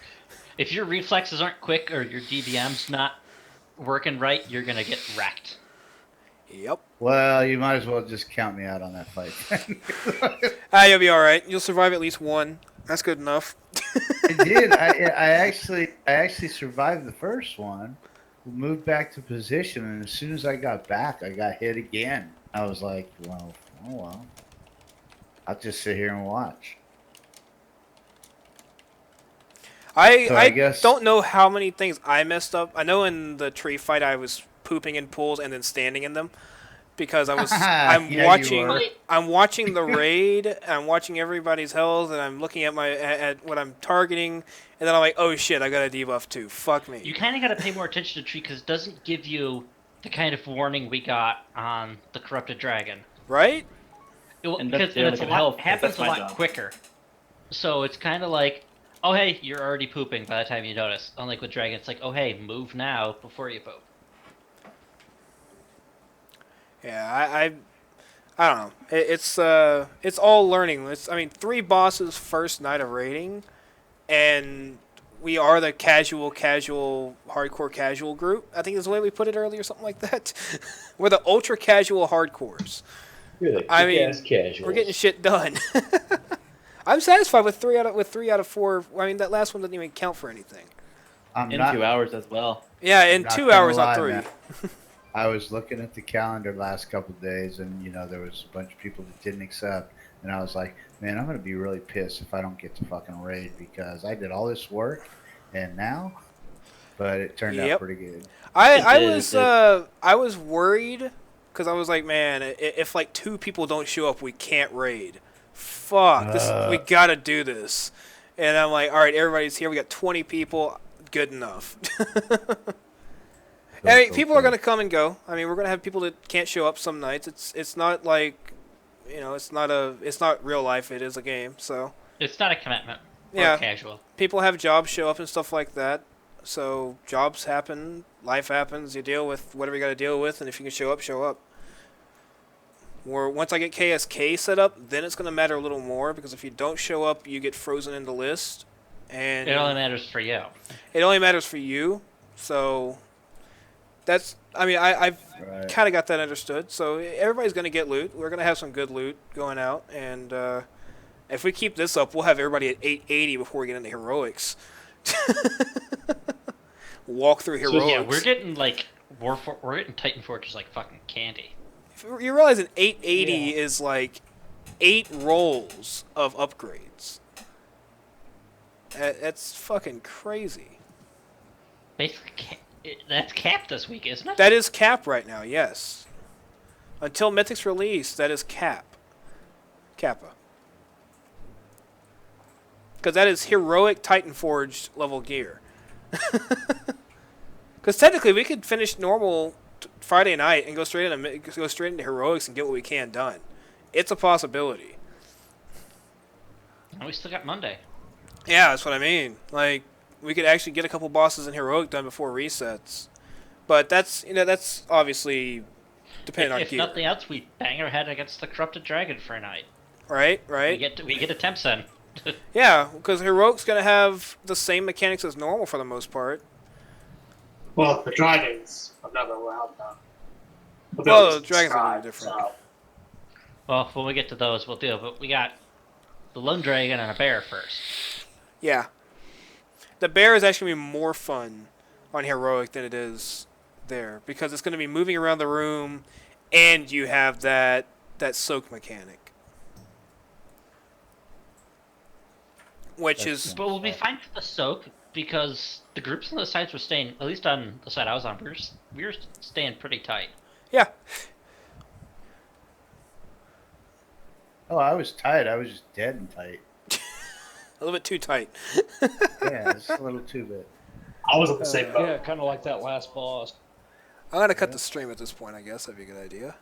If your reflexes aren't quick or your DBM's not working right, you're gonna get wrecked. Yep. Well, you might as well just count me out on that fight. You'll be alright. You'll survive at least 1. That's good enough. I did. I actually survived the first one. Moved back to position, and as soon as I got back, I got hit again. I was like, well, oh well. I'll just sit here and watch. I guess don't know how many things I messed up. I know in the tree fight I was pooping in pools and then standing in them because I was Yeah, I'm watching the raid, I'm watching everybody's health, and I'm looking at at what I'm targeting, and then I'm like, oh shit, I got a debuff too. Fuck me. You kind of got to pay more attention to tree because it doesn't give you the kind of warning we got on the corrupted dragon. Right? And Because that's it's a like lot, health, happens that's a my lot job. quicker. So it's kind of like, oh hey, you're already pooping by the time you notice. Unlike with dragon, it's like, oh hey, move now before you poop. Yeah, I don't know. It's all learning. I mean, 3 bosses first night of raiding, and we are the hardcore casual group. I think is the way we put it earlier, something like that. We're the ultra casual hardcores. You're the I mean, kick-ass casuals. we're getting shit done. I'm satisfied with 3 out of 4. I mean, that last one doesn't even count for anything. In 2 hours as well. Yeah, in I'm 2 gonna hours, lie, not 3. man. I was looking at the calendar last couple of days, and there was a bunch of people that didn't accept, and I was like, man, I'm gonna be really pissed if I don't get to fucking raid because I did all this work, and now, but it turned out pretty good. I was worried because I was like, man, if like 2 people don't show up, we can't raid. Fuck, we gotta do this. And I'm like, all right, everybody's here. We got 20 people. Good enough. I mean, people are gonna come and go. I mean, we're gonna have people that can't show up some nights. It's not like, it's not real life. It is a game, so. It's not a commitment. Yeah. Or casual. People have jobs show up and stuff like that. So jobs happen, life happens. You deal with whatever you got to deal with, and if you can show up, show up. Or once I get KSK set up, then it's gonna matter a little more because if you don't show up, you get frozen in the list, and It only matters for you. It only matters for you, so. That's. I mean, I've kind of got that understood. So everybody's gonna get loot. We're gonna have some good loot going out, and if we keep this up, we'll have everybody at 880 before we get into heroics. Walk through heroics. So yeah, we're getting like we're getting Titan Fortress like fucking candy. You realize an 880 is like 8 rolls of upgrades. That's fucking crazy. Basically, that's cap this week, isn't it? That is cap right now, yes. Until Mythic's release, that is cap. Kappa. Because that is heroic Titan Forged level gear. Because technically, we could finish normal Friday night and go straight into heroics and get what we can done. It's a possibility. And we still got Monday. Yeah, that's what I mean. Like, we could actually get a couple bosses in heroic done before resets. But that's obviously depending on if gear. nothing else, we bang our head against the corrupted dragon for a night. Right. We get attempts in. Yeah, because heroic's gonna have the same mechanics as normal for the most part. Well, the dragons have never allowed that. Well, the dragons are really different. So. Well, when we get to those, we'll deal. But we got the lone dragon and a bear first. Yeah. The bear is actually gonna be more fun on heroic than it is there because it's going to be moving around the room, and you have that soak mechanic, which is. But we'll be fine for the soak because the groups on the sides were staying. At least on the side I was on, we were staying pretty tight. Yeah. Oh, I was tight. I was just dead and tight. A little bit too tight. Yeah, just a little too bit. I was at the same boat. Yeah, kind of like that last boss. I'm going to cut the stream at this point, I guess. That'd be a good idea.